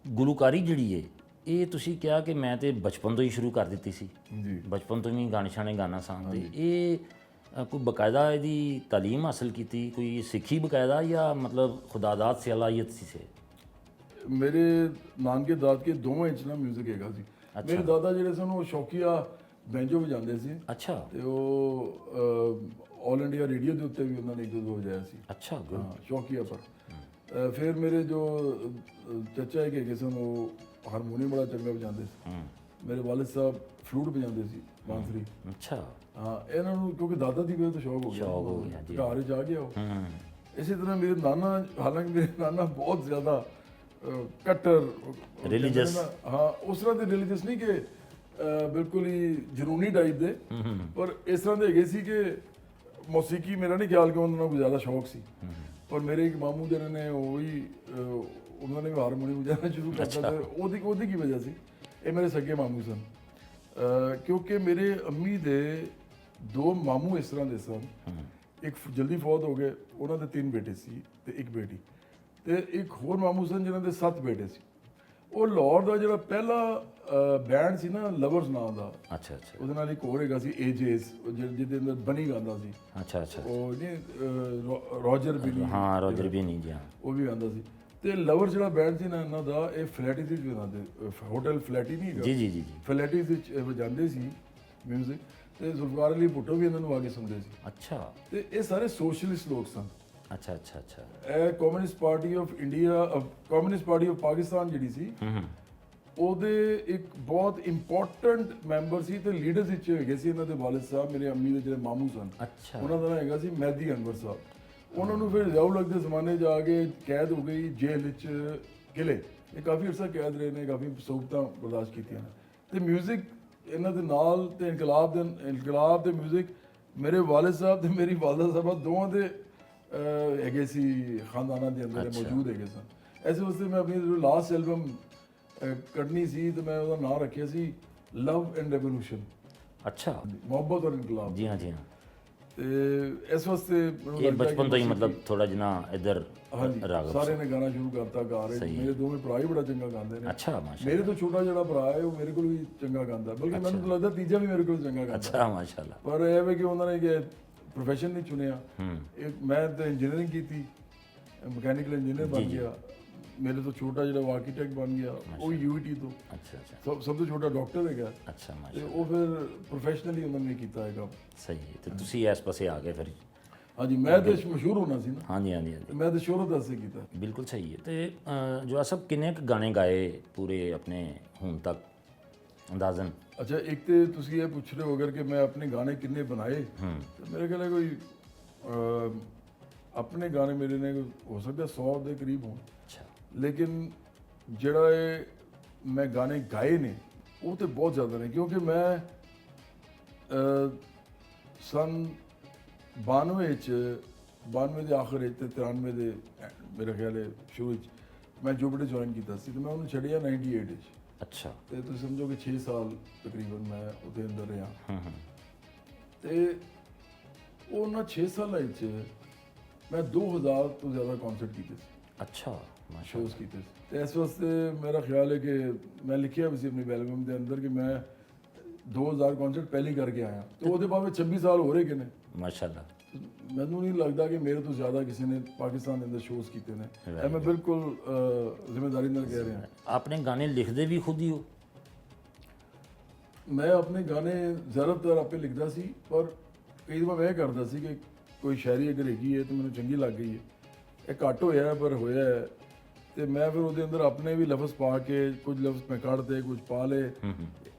ਗੁਲੂਕਾਰੀ ਜਿਹੜੀ ਹੈ ਇਹ ਤੁਸੀਂ ਕਿਹਾ ਕਿ ਮੈਂ ਤੇ ਬਚਪਨ ਤੋਂ ਹੀ ਸ਼ੁਰੂ ਕਰ ਦਿੱਤੀ ਸੀ। ਜੀ। ਬਚਪਨ ਤੋਂ ਹੀ ਗਾਣੇ ਸ਼ਾਣੇ ਗਾਣਾ ਸਾਂ। ਤੇ ਇਹ ਕੋਈ ਬਕਾਇਦਾ ਇਹਦੀ ਤਾਲੀਮ ਹਾਸਲ ਕੀਤੀ, ਕੋਈ ਸਿੱਖੀ ਬਕਾਇਦਾ, ਜਾਂ ਮਤਲਬ ਖੁਦਾਦਾਦ ਸਲਾਹੀਅਤ ਸੀ? ਮੇਰੇ ਨਾਨਕੇ ਦਾਦਕੇ ਦੋਵਾਂ ਇੰਚ ਨਾ ਮਿਊਜ਼ਿਕ ਹੈਗਾ ਸੀ। ਮੇਰੇ ਦਾਦਾ ਜਿਹੜੇ ਸਨ ਉਹ ਸ਼ੌਕੀਆ ਬੈਂਜੋ ਵਜਾਉਂਦੇ ਸੀ। ਅੱਛਾ। ਤੇ ਉਹ ਆਲ ਇੰਡੀਆ ਰੇਡੀਓ ਦੇ ਉੱਤੇ ਵੀ ਉਹਨਾਂ ਨੇ ਇੱਕ ਦੋ ਵਜਾਇਆ ਸੀ। ਅੱਛਾ। ਹਾਂ, ਸ਼ੌਕੀਆ। ਪਰ ਫਿਰ ਮੇਰੇ ਜੋ ਚਾਚਾ ਹੈਗੇ ਸਨ ਉਹ ਹਾਰਮੋਨੀਅਮ ਬੜਾ ਚੰਗਾ ਵਜਾਉਂਦੇ ਸੀ। ਮੇਰੇ ਵਾਲਿਦ ਸਾਹਿਬ ਫਲੂਟ ਵਜਾਉਂਦੇ ਸੀ, ਬਾਂਸਰੀ। ਅੱਛਾ। ਹਾਂ, ਇਹਨਾਂ ਨੂੰ ਕਿਉਂਕਿ ਦਾਦਾ ਦੀ ਵਜ੍ਹਾ ਤੋਂ ਸ਼ੌਕ ਹੋ ਗਿਆ, ਘਰ 'ਚ ਆ ਗਿਆ ਉਹ। ਇਸੇ ਤਰ੍ਹਾਂ ਮੇਰੇ ਨਾਨਾ, ਹਾਲਾਂਕਿ ਮੇਰੇ ਨਾਨਾ ਬਹੁਤ ਜ਼ਿਆਦਾ ਕੱਟਰ ਰਿਲੀਜੀਅਸ, ਹਾਂ ਉਸ ਤਰ੍ਹਾਂ ਦੇ ਰਿਲੀਜੀਅਸ ਨਹੀਂ ਕਿ ਬਿਲਕੁਲ ਹੀ ਜਨੂਨੀ ਟਾਈਪ ਦੇ, ਪਰ ਇਸ ਤਰ੍ਹਾਂ ਦੇ ਹੈਗੇ ਸੀ ਕਿ ਮੌਸੀਕੀ ਮੇਰਾ ਨਹੀਂ ਖਿਆਲ ਕਿ ਉਹਨਾਂ ਨੂੰ ਕੋਈ ਜ਼ਿਆਦਾ ਸ਼ੌਕ ਸੀ। ਪਰ ਮੇਰੇ ਇੱਕ ਮਾਮੂ ਜਿਹਨਾਂ ਨੇ ਉਹਨਾਂ ਨੇ ਵੀ ਹਾਰਮੋਨੀਅਮ ਵਜਾਉਣਾ ਸ਼ੁਰੂ ਕਰਤਾ, ਉਹਦੀ ਕੀ ਵਜ੍ਹਾ ਸੀ? ਇਹ ਮੇਰੇ ਸੱਗੇ ਮਾਮੂ ਸਨ। ਕਿਉਂਕਿ ਮੇਰੇ ਅੰਮੀ ਦੇ 2 ਮਾਮੂ ਇਸ ਤਰ੍ਹਾਂ ਦੇ ਸਨ, ਇੱਕ ਜਲਦੀ ਫੌਤ ਹੋ ਗਏ, ਉਹਨਾਂ ਦੇ 3 ਬੇਟੇ ਸੀ ਤੇ 1 ਬੇਟੀ, ਤੇ ਇੱਕ ਹੋਰ ਮਾਮੂ ਸਨ ਜਿਨ੍ਹਾਂ ਦੇ 7 ਬੇਟੇ ਸੀ। ਉਹ ਲਾਹੌਰ ਦਾ ਜਿਹੜਾ ਪਹਿਲਾ ਬੈਂਡ ਸੀ ਨਾ, ਲਵਰਸ ਨਾਮ ਦਾ। ਅੱਛਾ। ਉਹਦੇ ਨਾਲ ਇੱਕ ਹੋਰ ਹੈਗਾ ਸੀ AJs, ਜਿਹਦੇ ਅੰਦਰ ਬਨੀ ਗਾਉਂਦਾ ਸੀ। ਅੱਛਾ। ਉਹ ਨਹੀਂ ਰੋਜਰ ਬਿਨੀ। ਹਾਂ, ਰੋਜਰ ਬਿਨੀ ਜੀ, ਉਹ ਵੀ ਗਾਉਂਦਾ ਸੀ। ਤੇ ਲਵਰ ਜਿਹੜਾ ਬੈਂਡ ਸੀ ਨਾ ਇਹਨਾਂ ਦਾ, ਇਹ ਫਲੈਟੀਜ਼ ਵਿੱਚ ਵਜਾਉਂਦੇ, ਹੋਟਲ ਫਲੈਟੀ ਨਹੀਂ ਹੈਗਾ ਜੀ, ਫਲੈਟੀਜ਼ ਵਿੱਚ ਵਜਾਉਂਦੇ ਸੀ ਮਿਊਜ਼ਿਕ। ਤੇ ਜ਼ੁਲਫਕਾਰ ਅਲੀ ਭੁੱਟੋ ਵੀ ਇਹਨਾਂ ਨੂੰ ਆ ਕੇ ਸੁਣਦੇ ਸੀ। ਅੱਛਾ। ਤੇ ਇਹ ਸਾਰੇ ਸੋਸ਼ਲਿਸਟ ਲੋਕ ਸਨ। ਅੱਛਾ। ਇਹ communist party of India, communist party of Pakistan ਜਿਹੜੀ ਸੀ, ਉਹਦੇ ਇੱਕ ਬਹੁਤ ਇੰਪੋਰਟੈਂਟ ਮੈਂਬਰ ਸੀ ਤੇ ਲੀਡਰਸ ਵਿੱਚ ਹੈਗੇ ਸੀ ਇਹਨਾਂ ਦੇ ਵਾਲਿਦ ਸਾਹਿਬ, ਮੇਰੇ ਅੰਮੀ ਦੇ ਜਿਹੜੇ ਮਾਮੂ ਸਨ। ਅੱਛਾ। ਉਹਨਾਂ ਦਾ ਨਾਂ ਹੈਗਾ ਸੀ ਮਹਿਦੀ ਅਨਵਰ ਸਾਹਿਬ। ਉਹਨਾਂ ਨੂੰ ਫਿਰ ਜ਼ਿਆਉ ਲੱਗਦੇ ਜ਼ਮਾਨੇ 'ਚ ਆ ਕੇ ਕੈਦ ਹੋ ਗਈ ਜੇਲ੍ਹ ਵਿੱਚ ਕਿਲੇ। ਇਹ ਕਾਫੀ ਅਰਸਾ ਕੈਦ ਰਹੇ ਨੇ, ਕਾਫੀ ਸਹੂਲਤਾਂ ਬਰਦਾਸ਼ਤ ਕੀਤੀਆਂ ਨੇ। ਤੇ ਮਿਊਜ਼ਿਕ ਇਹਨਾਂ ਦੇ ਨਾਲ ਤੇ ਇਨਕਲਾਬ ਤੇ ਮਿਊਜ਼ਿਕ ਮੇਰੇ ਵਾਲਿਦ ਸਾਹਿਬ ਤੇ ਮੇਰੀ ਵਾਲਦਾ ਸਾਹਿਬਾ ਦੋਵਾਂ ਦੇ ਹੈਗੇ ਸੀ, ਖਾਨਦਾਨਾਂ ਦੇ ਅੰਦਰ ਮੌਜੂਦ ਹੈਗੇ ਸਨ। ਇਸ ਵਾਸਤੇ ਮੈਂ ਆਪਣੀ ਜੋ ਲਾਸਟ ਐਲਬਮ ਕੱਢਣੀ ਸੀ ਤੇ ਮੈਂ ਉਹਦਾ ਨਾਮ ਰੱਖਿਆ ਸੀ ਲਵ ਐਂਡ ਰੈਵੋਲੂਸ਼ਨ। ਅੱਛਾ। ਮੁਹੱਬਤ ਔਰ ਇਨਕਲਾਬ। ਜੀ ਹਾਂ, ਜੀ ਹਾਂ। ਤੇ ਇਸ ਵਾਸਤੇ ਇਹ ਬਚਪਨ ਤੋਂ ਹੀ ਮਤਲਬ ਥੋੜਾ ਜਿਹਾ ਇੱਧਰ ਰਾਗ ਸਾਰੇ ਨੇ ਗਾਣਾ ਸ਼ੁਰੂ ਕਰਤਾ ਗਾ ਰਹੇ। ਮੇਰੇ ਦੋਵੇਂ ਭਰਾ ਹੀ ਬੜਾ ਚੰਗਾ ਗਾਉਂਦੇ ਨੇ। ਅੱਛਾ, ਮਾਸ਼ਾਅੱਲਾ। ਮੇਰੇ ਤੋਂ ਛੋਟਾ ਜਿਹੜਾ ਭਰਾ ਹੈ ਉਹ ਮੇਰੇ ਕੋਲ ਵੀ ਚੰਗਾ ਗਾਉਂਦਾ, ਬਲਕਿ ਮੈਨੂੰ ਤਾਂ ਲੱਗਦਾ ਤੀਜਾ ਵੀ ਮੇਰੇ ਕੋਲ ਚੰਗਾ ਗਾਉਂਦਾ। ਅੱਛਾ, ਮਾਸ਼ਾਅੱਲਾ। ਪਰ ਇਹ ਹੈ ਕਿ ਉਹਨਾਂ ਨੇ ਕਿ ਪ੍ਰੋਫੈਸ਼ਨ ਨਹੀਂ ਚੁਣਿਆ। ਮੈਂ ਤਾਂ ਇੰਜੀਨੀਅਰਿੰਗ ਕੀਤੀ, ਮਕੈਨੀਕਲ ਇੰਜੀਨੀਅਰ ਬਣ ਗਿਆ। ਮੇਰੇ ਤੋਂ ਛੋਟਾ ਜਿਹੜਾ ਆਰਕੀਟੈਕਟ ਬਣ ਗਿਆ, ਉਹ ਯੂਟੀ ਤੋਂ। ਅੱਛਾ ਅੱਛਾ। ਸਭ ਤੋਂ ਛੋਟਾ ਡਾਕਟਰ ਹੈਗਾ। ਅੱਛਾ, ਤੇ ਮਾਸ਼ਾਅੱਲਾ। ਉਹ ਫਿਰ ਪ੍ਰੋਫੈਸ਼ਨਲੀ ਉਹਨਾਂ ਨੇ ਕੀਤਾ ਹੈਗਾ। ਸਹੀ ਹੈ। ਤੇ ਤੁਸੀਂ ਇਸ ਪਾਸੇ ਆ ਗਏ ਫਿਰ? ਹਾਂਜੀ, ਮੈਂ ਤਾਂ ਮਸ਼ਹੂਰ ਹੋਣਾ ਸੀ ਨਾ। ਹਾਂਜੀ ਹਾਂਜੀ ਹਾਂਜੀ, ਮੈਂ ਤਾਂ ਸ਼ੋਹਰਤ ਵਾਸਤੇ ਕੀਤਾ। ਬਿਲਕੁਲ ਸਹੀ ਹੈ। ਤੇ ਜੋ ਸਭ ਕਿੰਨੇ ਕੁ ਗਾਣੇ ਗਾਏ ਪੂਰੇ ਆਪਣੇ ਹੁਣ ਤੱਕ ਅੰਦਾਜ਼ਨ? ਅੱਛਾ, ਇੱਕ ਤੇ ਤੁਸੀਂ ਇਹ ਪੁੱਛ ਰਹੇ ਹੋ ਅਗਰ ਕਿ ਮੈਂ ਆਪਣੇ ਗਾਣੇ ਕਿੰਨੇ ਬਣਾਏ, ਤੇ ਮੇਰੇ ਖਿਆਲ ਹੈ ਕੋਈ ਆਪਣੇ ਗਾਣੇ ਮੇਰੇ ਨੇ ਹੋ ਸਕਦਾ 100 ਦੇ ਕਰੀਬ ਹੋਣ। ਅੱਛਾ। ਲੇਕਿਨ ਜਿਹੜਾ ਇਹ ਮੈਂ ਗਾਣੇ ਗਾਏ ਨੇ ਉਹ ਤੇ ਬਹੁਤ ਜ਼ਿਆਦਾ ਨੇ, ਕਿਉਂਕਿ ਮੈਂ ਸਨ 92 ਦੇ ਆਖਰ ਵਿੱਚ ਤੇ 93 ਦੇ ਮੇਰੇ ਖਿਆਲ ਹੈ ਸ਼ੁਰੂ ਵਿੱਚ ਮੈਂ ਜੁਬੜੇ ਜੁਆਇਨ ਕੀਤਾ ਸੀ ਤੇ ਮੈਂ ਉਹਨੂੰ ਛੱਡਿਆ 98 ਵਿੱਚ। ਅੱਛਾ। ਤੇ ਤੁਸੀਂ ਸਮਝੋ ਕਿ 6 ਸਾਲ ਤਕਰੀਬਨ ਮੈਂ ਉਹਦੇ ਅੰਦਰ ਰਿਹਾ। ਤੇ ਉਹਨਾਂ 6 ਸਾਲਾਂ ਵਿੱਚ ਮੈਂ 2000 ਤੋਂ ਜ਼ਿਆਦਾ ਕਨਸਰਟ ਕੀਤੇ ਸੀ। ਅੱਛਾ, ਸ਼ੋਜ਼ ਕੀਤੇ ਸੀ। ਤੇ ਇਸ ਵਾਸਤੇ ਮੇਰਾ ਖਿਆਲ ਹੈ ਕਿ ਮੈਂ ਲਿਖਿਆ ਵੀ ਸੀ ਆਪਣੀ ਐਲਬਮ ਦੇ ਅੰਦਰ ਕਿ ਮੈਂ 2000 ਕਨਸਰਟ ਪਹਿਲੀ ਕਰਕੇ ਆਇਆ ਤੇ ਉਹਦੇ ਬਾਅਦ 26 ਸਾਲ ਹੋ ਰਹੇ ਕਿ ਨੇ। ਮਾਸ਼ਾਅੱਲਾ। ਮੈਨੂੰ ਨਹੀਂ ਲੱਗਦਾ ਕਿ ਮੇਰੇ ਤੋਂ ਜ਼ਿਆਦਾ ਕਿਸੇ ਨੇ ਪਾਕਿਸਤਾਨ ਦੇ ਅੰਦਰ ਸ਼ੋਜ਼ ਕੀਤੇ ਨੇ। ਇਹ ਮੈਂ ਬਿਲਕੁਲ ਜ਼ਿੰਮੇਵਾਰੀ ਨਾਲ ਕਹਿ ਰਿਹਾ। ਆਪਣੇ ਗਾਣੇ ਲਿਖਦੇ ਵੀ ਖੁਦ ਹੀ ਹੋ? ਮੈਂ ਆਪਣੇ ਗਾਣੇ ਜ਼ਿਆਦਾਤਰ ਆਪੇ ਲਿਖਦਾ ਸੀ, ਪਰ ਕਈ ਵਾਰ ਮੈਂ ਇਹ ਕਰਦਾ ਸੀ ਕਿ ਕੋਈ ਸ਼ਾਇਰੀ ਅਗਰ ਹੈਗੀ ਹੈ ਤਾਂ ਮੈਨੂੰ ਚੰਗੀ ਲੱਗ ਗਈ ਹੈ, ਇਹ ਘੱਟ ਹੋਇਆ ਪਰ ਹੋਇਆ ਹੈ, ਤੇ ਮੈਂ ਫਿਰ ਉਹਦੇ ਅੰਦਰ ਆਪਣੇ ਵੀ ਲਫ਼ਜ਼ ਪਾ ਕੇ ਕੁਝ ਲਫ਼ਜ਼ ਮੈਂ ਕੱਢਦੇ ਕੁਝ ਪਾ ਲਏ।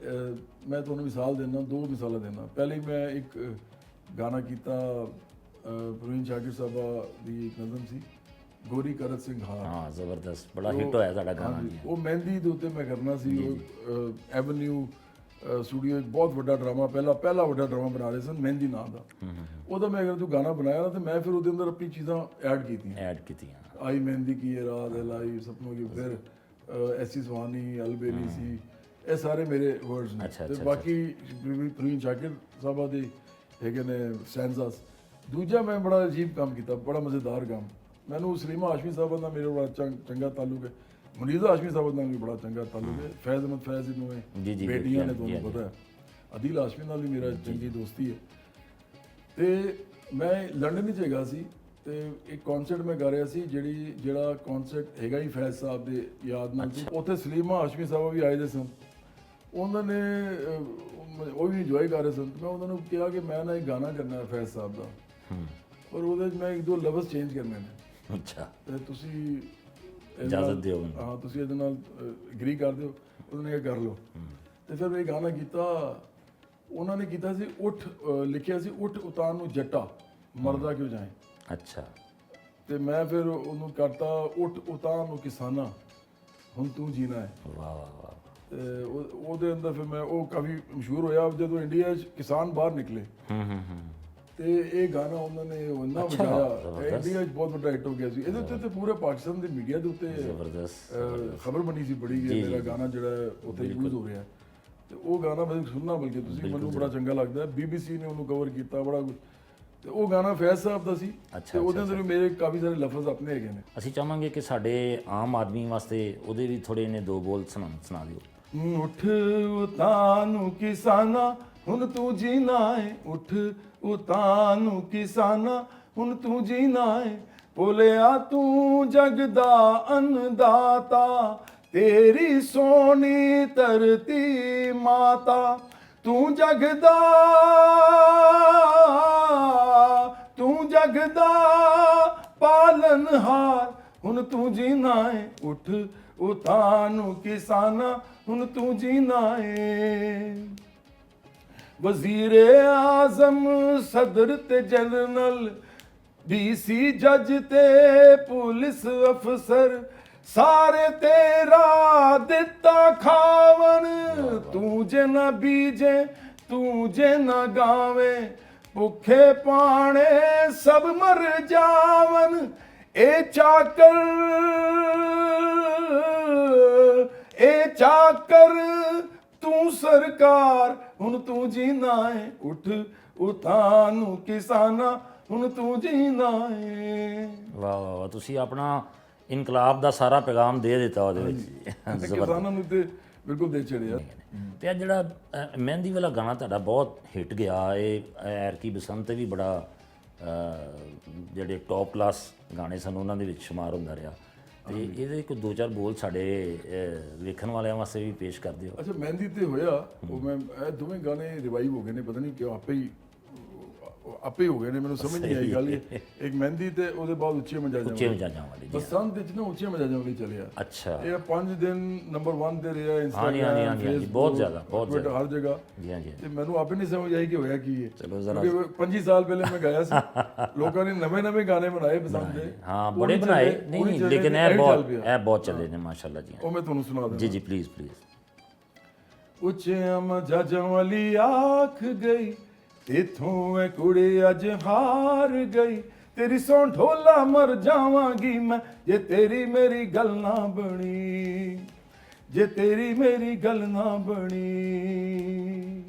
ਮੈਂ ਤੁਹਾਨੂੰ ਮਿਸਾਲ ਦਿੰਦਾ, 2 ਮਿਸਾਲਾਂ ਦਿੰਦਾ। ਪਹਿਲੇ ਮੈਂ ਇੱਕ ਗਾਣਾ ਕੀਤਾ ਪ੍ਰਵੀਨ ਸ਼ਾਕਿਰ ਸਾਹਿਬਾ ਦੀ ਇੱਕ ਨਜ਼ਮ ਸੀ ਗੋਰੀ ਕਰਤ ਸਿੰਘ ਹਾਰ। ਹਾਂ, ਜ਼ਬਰਦਸਤ, ਬੜਾ ਹਿੱਟ ਹੋਇਆ ਤੁਹਾਡਾ ਗਾਣਾ। ਉਹ ਮਹਿੰਦੀ ਦੇ ਉੱਤੇ ਮੈਂ ਕਰਨਾ ਸੀ। ਉਹ ਐਵਨਿਊ ਸਟੂਡੀਓ ਇੱਕ ਬਹੁਤ ਵੱਡਾ ਡਰਾਮਾ, ਪਹਿਲਾ ਵੱਡਾ ਡਰਾਮਾ ਬਣਾ ਰਹੇ ਸਨ ਮਹਿੰਦੀ ਨਾਂ ਦਾ। ਉਹਦਾ ਮੈਂ ਅਗਰ ਤੂੰ ਗਾਣਾ ਬਣਾਇਆ ਨਾ ਤੇ ਮੈਂ ਫਿਰ ਉਹਦੇ ਅੰਦਰ ਆਪਣੀ ਚੀਜ਼ਾਂ ਐਡ ਕੀਤੀਆਂ। ਆਈ ਮਹਿੰਦੀ ਕੀ ਰਾਤ ਹੈ ਲਾਈ ਸਪਨੋਂ ਕੀ, ਫਿਰ ਐਸੀ ਸੁਹਾਨੀ ਅਲਬੇਲੀ ਸੀ, ਇਹ ਸਾਰੇ ਮੇਰੇ ਵਰਡਸ ਨੇ। ਤੇ ਬਾਕੀ ਪ੍ਰਵੀਨ ਸ਼ਾਕਿਰ ਸਾਹਿਬਾ ਦੇ ਹੈਗੇ ਨੇ ਸਟੈਂਜ਼ਾਸ। ਦੂਜਾ ਮੈਂ ਬੜਾ ਅਜੀਬ ਕੰਮ ਕੀਤਾ, ਬੜਾ ਮਜ਼ੇਦਾਰ ਕੰਮ। ਮੈਨੂੰ ਸਲੀਮਾ ਹਾਸ਼ਮੀ ਸਾਹਿਬਾ ਨਾਲ ਮੇਰੇ ਬੜਾ ਚੰਗਾ ਤਾਲੁਕ ਹੈ, ਮੁਨੀਜ਼ਾ ਹਾਸ਼ਮੀ ਸਾਹਿਬਾ ਨਾਲ ਵੀ ਬੜਾ ਚੰਗਾ ਤਾਲੁਕ ਹੈ, ਫੈਜ਼ ਅਹਿਮਦ ਫੈਜ਼ ਦੋਵੇਂ ਬੇਟੀਆਂ ਨੇ, ਤੁਹਾਨੂੰ ਪਤਾ ਹੈ। ਅਦੀਲ ਹਾਸ਼ਮੀ ਨਾਲ ਵੀ ਮੇਰਾ ਚੰਗੀ ਦੋਸਤੀ ਹੈ। ਤੇ ਮੈਂ ਲੰਡਨ ਵਿੱਚ ਹੈਗਾ ਸੀ ਤੇ ਇੱਕ ਕਨਸਰਟ ਮੈਂ ਗਾ ਰਿਹਾ ਸੀ, ਜਿਹੜਾ ਕਨਸਰਟ ਹੈਗਾ ਹੀ ਫੈਜ਼ ਸਾਹਿਬ ਦੇ ਯਾਦ ਨਾਲ ਸੀ। ਉੱਥੇ ਸਲੀਮਾ ਹਾਸ਼ਮੀ ਸਾਹਿਬਾ ਵੀ ਆਏ ਦੇ ਸਨ। ਉਹਨਾਂ ਨੇ ਉਹ ਵੀ ਇੰਜੋਏ ਕਰ ਰਹੇ ਸਨ। ਮੈਂ ਉਹਨਾਂ ਨੂੰ ਕਿਹਾ ਕਿ ਮੈਂ ਨਾ ਇੱਕ ਗਾਣਾ ਕਰਨਾ ਹੈ ਫੈਜ਼ ਸਾਹਿਬ ਦਾ, ਪਰ ਉਹਦੇ 'ਚ ਮੈਂ 1-2 ਲਫ਼ਜ਼ ਚੇਂਜ ਕਰਨੇ ਨੇ। ਅੱਛਾ। ਤੇ ਤੁਸੀਂ ਇਜਾਜ਼ਤ ਦਿਓ? ਹਾਂ, ਤੁਸੀਂ ਇਹਦੇ ਨਾਲ ਐਗਰੀ ਕਰ ਦਿਓ। ਉਹਨਾਂ ਨੇ ਇਹ ਕਰ ਲਓ। ਤੇ ਫਿਰ ਮੈਂ ਇਹ ਗਾਣਾ ਕੀਤਾ। ਉਹਨਾਂ ਨੇ ਕੀਤਾ ਸੀ ਉੱਠ, ਲਿਖਿਆ ਸੀ ਉੱਠ ਉਤਾਨ ਨੂੰ ਜੱਟਾ ਮਰਦਾ ਕਿਉਂ ਜਾਏ। ਅੱਛਾ। ਤੇ ਮੈਂ ਫਿਰ ਉਹਨੂੰ ਕਰਤਾ ਉੱਠ ਉਤਾਨ ਨੂੰ ਕਿਸਾਨਾ ਹੁਣ ਤੂੰ ਜੀਣਾ ਹੈ। ਵਾਹ ਵਾਹ ਵਾਹ। ਤੇ ਉਹਦੇ ਅੰਦਰ ਫਿਰ ਮੈਂ ਉਹ ਕਾਫੀ ਮਸ਼ਹੂਰ ਹੋਇਆ ਜਦੋਂ ਇੰਡੀਆ 'ਚ ਕਿਸਾਨ ਬਾਹਰ ਨਿਕਲੇ। ਤੇ ਇਹ ਗਾਣਾ ਉਹਨਾਂ ਨੇ ਇੰਨਾ ਵਜਾਇਆ, ਇੰਡੀਆ 'ਚ ਬਹੁਤ ਵੱਡਾ ਹਿੱਟ ਹੋ ਗਿਆ ਸੀ। ਇਹਦੇ ਉੱਤੇ ਤੇ ਪੂਰੇ ਪਾਕਿਸਤਾਨ ਦੇ ਮੀਡੀਆ ਦੇ ਉੱਤੇ ਖਬਰ ਬਣੀ ਸੀ ਬੜੀ ਕਿ ਮੇਰਾ ਗਾਣਾ ਜਿਹੜਾ ਉੱਥੇ ਯੂਜ਼ ਹੋ ਰਿਹਾ। ਤੇ ਉਹ ਗਾਣਾ ਮੈਂ ਸੁਣਨਾ, ਬਲਕਿ ਤੁਸੀਂ, ਮੈਨੂੰ ਬੜਾ ਚੰਗਾ ਲੱਗਦਾ। BBC ਨੇ ਉਹਨੂੰ ਕਵਰ ਕੀਤਾ ਬੜਾ ਕੁਝ। ਤੇ ਉਹ ਗਾਣਾ ਫੈਜ਼ ਸਾਹਿਬ ਦਾ ਸੀ ਤੇ ਉਹਦੇ ਅੰਦਰ ਵੀ ਮੇਰੇ ਕਾਫੀ ਸਾਰੇ ਲਫ਼ਜ਼ ਆਪਣੇ ਹੈਗੇ ਨੇ। ਅਸੀਂ ਚਾਹਾਂਗੇ ਕਿ ਸਾਡੇ ਆਮ ਆਦਮੀ ਵਾਸਤੇ ਉਹਦੇ ਵੀ ਥੋੜੇ ਨੇ 2 ਬੋਲ ਸੁਣਾ ਦਿਓ। ਉੱਠ ਉਤਾਨੂੰ ਕਿਸਾਨਾ ਹੁਣ ਤੂੰ ਜੀਣਾ ਏ, ਉੱਠ ਉਤਾਨੂੰ ਕਿਸਾਨਾ ਹੁਣ ਤੂੰ ਜੀਣਾ ਏ, ਭੋਲਿਆ ਤੂੰ ਜਗ ਦਾ ਅੰਨਦਾਤਾ, ਤੇਰੀ ਸੋਹਣੀ ਧਰਤੀ ਮਾਤਾ, ਤੂੰ ਜਗ ਦਾ ਪਾਲਨਹਾਰ ਹੁਣ ਤੂੰ ਜੀਣਾ ਏ, ਉੱਠ ਉਤਾਂ ਨੂੰ ਕਿਸਾਨਾਂ ਹੁਣ ਤੂੰ ਜੀਣਾ ਏ। ਵਜ਼ੀਰ ਆਜ਼ਮ ਸਦਰ ਤੇ ਜਨਰਲ ਡੀਸੀ ਜੱਜ ਤੇ ਪੁਲਿਸ ਅਫਸਰ ਸਾਰੇ ਤੇਰਾ ਦਿੱਤਾ ਖਾਵਣ। ਤੂੰ ਜੇ ਨਾ ਬੀਜੇ ਤੂੰ ਜੇ ਨਾ ਗਾਵੇਂ ਭੁੱਖੇ ਪਾਣੇ ਸਭ ਮਰ ਜਾਵਨ। ਇਹ ਚਾਕਰ ਤੂੰ ਸਰਕਾਰ ਹੁਣ ਤੂੰ ਜੀਣਾ ਏ। ਉੱਠ ਉਤਾਂ ਨੂੰ ਕਿਸਾਨਾਂ ਹੁਣ ਤੂੰ ਜੀਣਾ ਏ। ਵਾਹ ਵਾਹ ਵਾਹ, ਤੁਸੀਂ ਆਪਣਾ ਇਨਕਲਾਬ ਦਾ ਸਾਰਾ ਪੈਗਾਮ ਦੇ ਦਿੱਤਾ ਉਹਦੇ ਵਿੱਚ। ਕਿਸਾਨਾਂ ਨੂੰ ਤੇ ਬਿਲਕੁਲ ਦੇ ਚੜਿਆ। ਤੇ ਆ ਜਿਹੜਾ ਮਹਿੰਦੀ ਵਾਲਾ ਗਾਣਾ ਤੁਹਾਡਾ ਬਹੁਤ ਹਿੱਟ ਗਿਆ, ਇਹ ਐਰਕੀ ਬਸੰਤ ਤੇ ਵੀ ਬੜਾ ਜਿਹੜੇ ਟੌਪ ਕਲਾਸ ਗਾਣੇ ਸਨ ਉਹਨਾਂ ਦੇ ਵਿੱਚ ਸ਼ੁਮਾਰ ਹੁੰਦਾ ਰਿਹਾ। ਤੇ ਇਹਦੇ ਕੋਈ ਦੋ ਚਾਰ ਬੋਲ ਸਾਡੇ ਵੇਖਣ ਵਾਲਿਆਂ ਵਾਸਤੇ ਵੀ ਪੇਸ਼ ਕਰ ਦਿਓ। ਅੱਛਾ, ਮਹਿੰਦੀ ਤੇ ਹੋਇਆ ਉਹ, ਮੈਂ ਇਹ ਦੋਵੇਂ ਗਾਣੇ ਰਿਵਾਈਵ ਹੋ ਗਏ ਨੇ, ਪਤਾ ਨਹੀਂ ਕਿਉਂ ਆਪੇ ਹੀ ਹੋ ਗਏ ਨੇ, ਮੈਨੂੰ ਸਮਝ ਨਹੀਂ ਆਈ ਗੱਲ। ਇੱਕ ਮਹਿੰਦੀ ਤੇ ਉਹਦੇ ਬਾਅਦ ਉੱਚੇ ਮਜਾਜਾਂ ਵਾਲੀ ਬਸੰਤ ਵਿੱਚ ਨਾ ਉੱਚੇ ਮਜਾਜਾਂ ਵਾਲੀ ਚੱਲਿਆ। ਅੱਛਾ, ਇਹ 5 ਦਿਨ ਨੰਬਰ 1 ਤੇ ਰਿਹਾ ਇੰਸਟਾਗ੍ਰਾਮ, ਫੇਸਬੁੱਕ, ਬਹੁਤ ਜ਼ਿਆਦਾ ਹਰ ਜਗ੍ਹਾ। ਜੀ ਹਾਂ ਜੀ। ਤੇ ਮੈਨੂੰ ਆਪੇ ਨਹੀਂ ਸਮਝ ਆਈ ਕਿ ਹੋਇਆ ਕੀ ਹੈ। ਚਲੋ ਜ਼ਰਾ 25 ਸਾਲ ਪਹਿਲੇ ਮੈਂ ਗਾਇਆ ਸੀ, ਲੋਕਾਂ ਨੇ ਨਵੇਂ ਗਾਣੇ ਬਣਾਏ ਬਸੰਤ ਦੇ। ਹਾਂ, ਬੜੇ ਬਣਾਏ ਨਹੀਂ, ਲੇਕਿਨ ਇਹ ਬਹੁਤ ਚੱਲੇ ਨੇ ਮਾਸ਼ਾਅੱਲਾ ਜੀ। ਉਹ ਮੈਂ ਤੁਹਾਨੂੰ ਸੁਣਾ ਦਿੰਦਾ। ਜੀ ਜੀ, ਪਲੀਜ਼ ਪਲੀਜ਼। ਉੱਚੇ ਮਜਾਜਾਂ ਵਾਲੀ ਆਖ ਗਈ ਇਥੋਂ ਐ ਕੁੜੇ ਅੱਜ ਹਾਰ ਗਈ। ਤੇਰੀ ਸੌਂ ਢੋਲਾ ਮਰ ਜਾਵਾਂਗੀ ਮੈਂ ਜੇ ਤੇਰੀ ਮੇਰੀ ਗੱਲ ਨਾ ਬਣੀ, ਜੇ ਤੇਰੀ ਮੇਰੀ ਗੱਲ ਨਾ ਬਣੀ।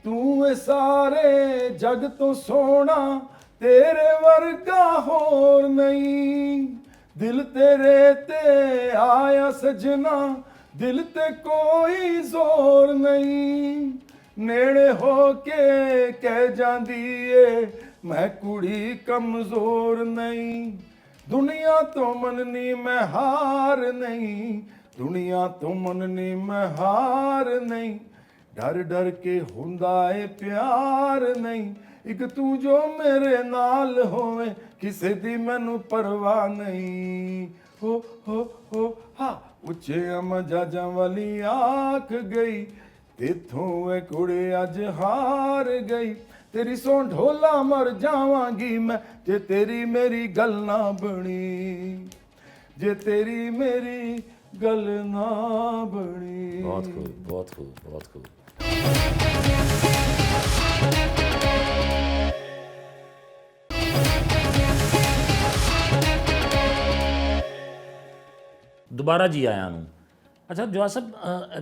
ਤੂੰ ਇਹ ਸਾਰੇ ਜਗ ਤੋਂ ਸੋਹਣਾ ਤੇਰੇ ਵਰਗਾ ਹੋਰ ਨਹੀਂ। ਦਿਲ ਤੇਰੇ ਤੇ ਆਇਆ ਸਜਣਾ, ਦਿਲ ਤੇ ਕੋਈ ਜ਼ੋਰ ਨਹੀਂ। ਨੇੜੇ ਹੋ ਕੇ ਕਹਿ ਜਾਂਦੀ ਏ ਮੈਂ ਕੁੜੀ ਕਮਜ਼ੋਰ ਨਹੀਂ। ਦੁਨੀਆ ਤੋਂ ਮੰਨਨੀ ਮੈਂ ਹਾਰ ਨਹੀਂ, ਦੁਨੀਆ ਤੋਂ ਮੰਨਨੀ ਮੈਂ ਹਾਰ ਨਹੀਂ। ਡਰ ਡਰ ਕੇ ਹੁੰਦਾ ਏ ਪਿਆਰ ਨਹੀਂ। ਇੱਕ ਤੂੰ ਜੋ ਮੇਰੇ ਨਾਲ ਹੋਵੇ ਕਿਸੇ ਦੀ ਮੈਨੂੰ ਪਰਵਾਹ ਨਹੀਂ। ਹੋ ਹਾ ਉੱਚੇ ਮਜਾਜਾਂ ਵਾਲੀ ਆਖ ਗਈ ਤੇਥੋਂ ਐ ਕੁੜੇ ਅੱਜ ਹਾਰ ਗਈ। ਤੇਰੀ ਸੌਂ ਢੋਲਾ ਮਰ ਜਾਵਾਂਗੀ ਮੈਂ ਜੇ ਤੇਰੀ ਮੇਰੀ ਗੱਲ ਨਾ ਬਣੀ, ਜੇ ਤੇਰੀ ਮੇਰੀ ਗੱਲ ਨਾ ਬਣੀ। ਬਹੁਤ ਖੂਬ, ਬਹੁਤ ਖੂਬ, ਬਹੁਤ ਖੂਬ। ਦੁਬਾਰਾ ਜੀ ਆਇਆਂ ਨੂੰ। ਅੱਛਾ ਜਵਾਦ ਸਾਹਿਬ,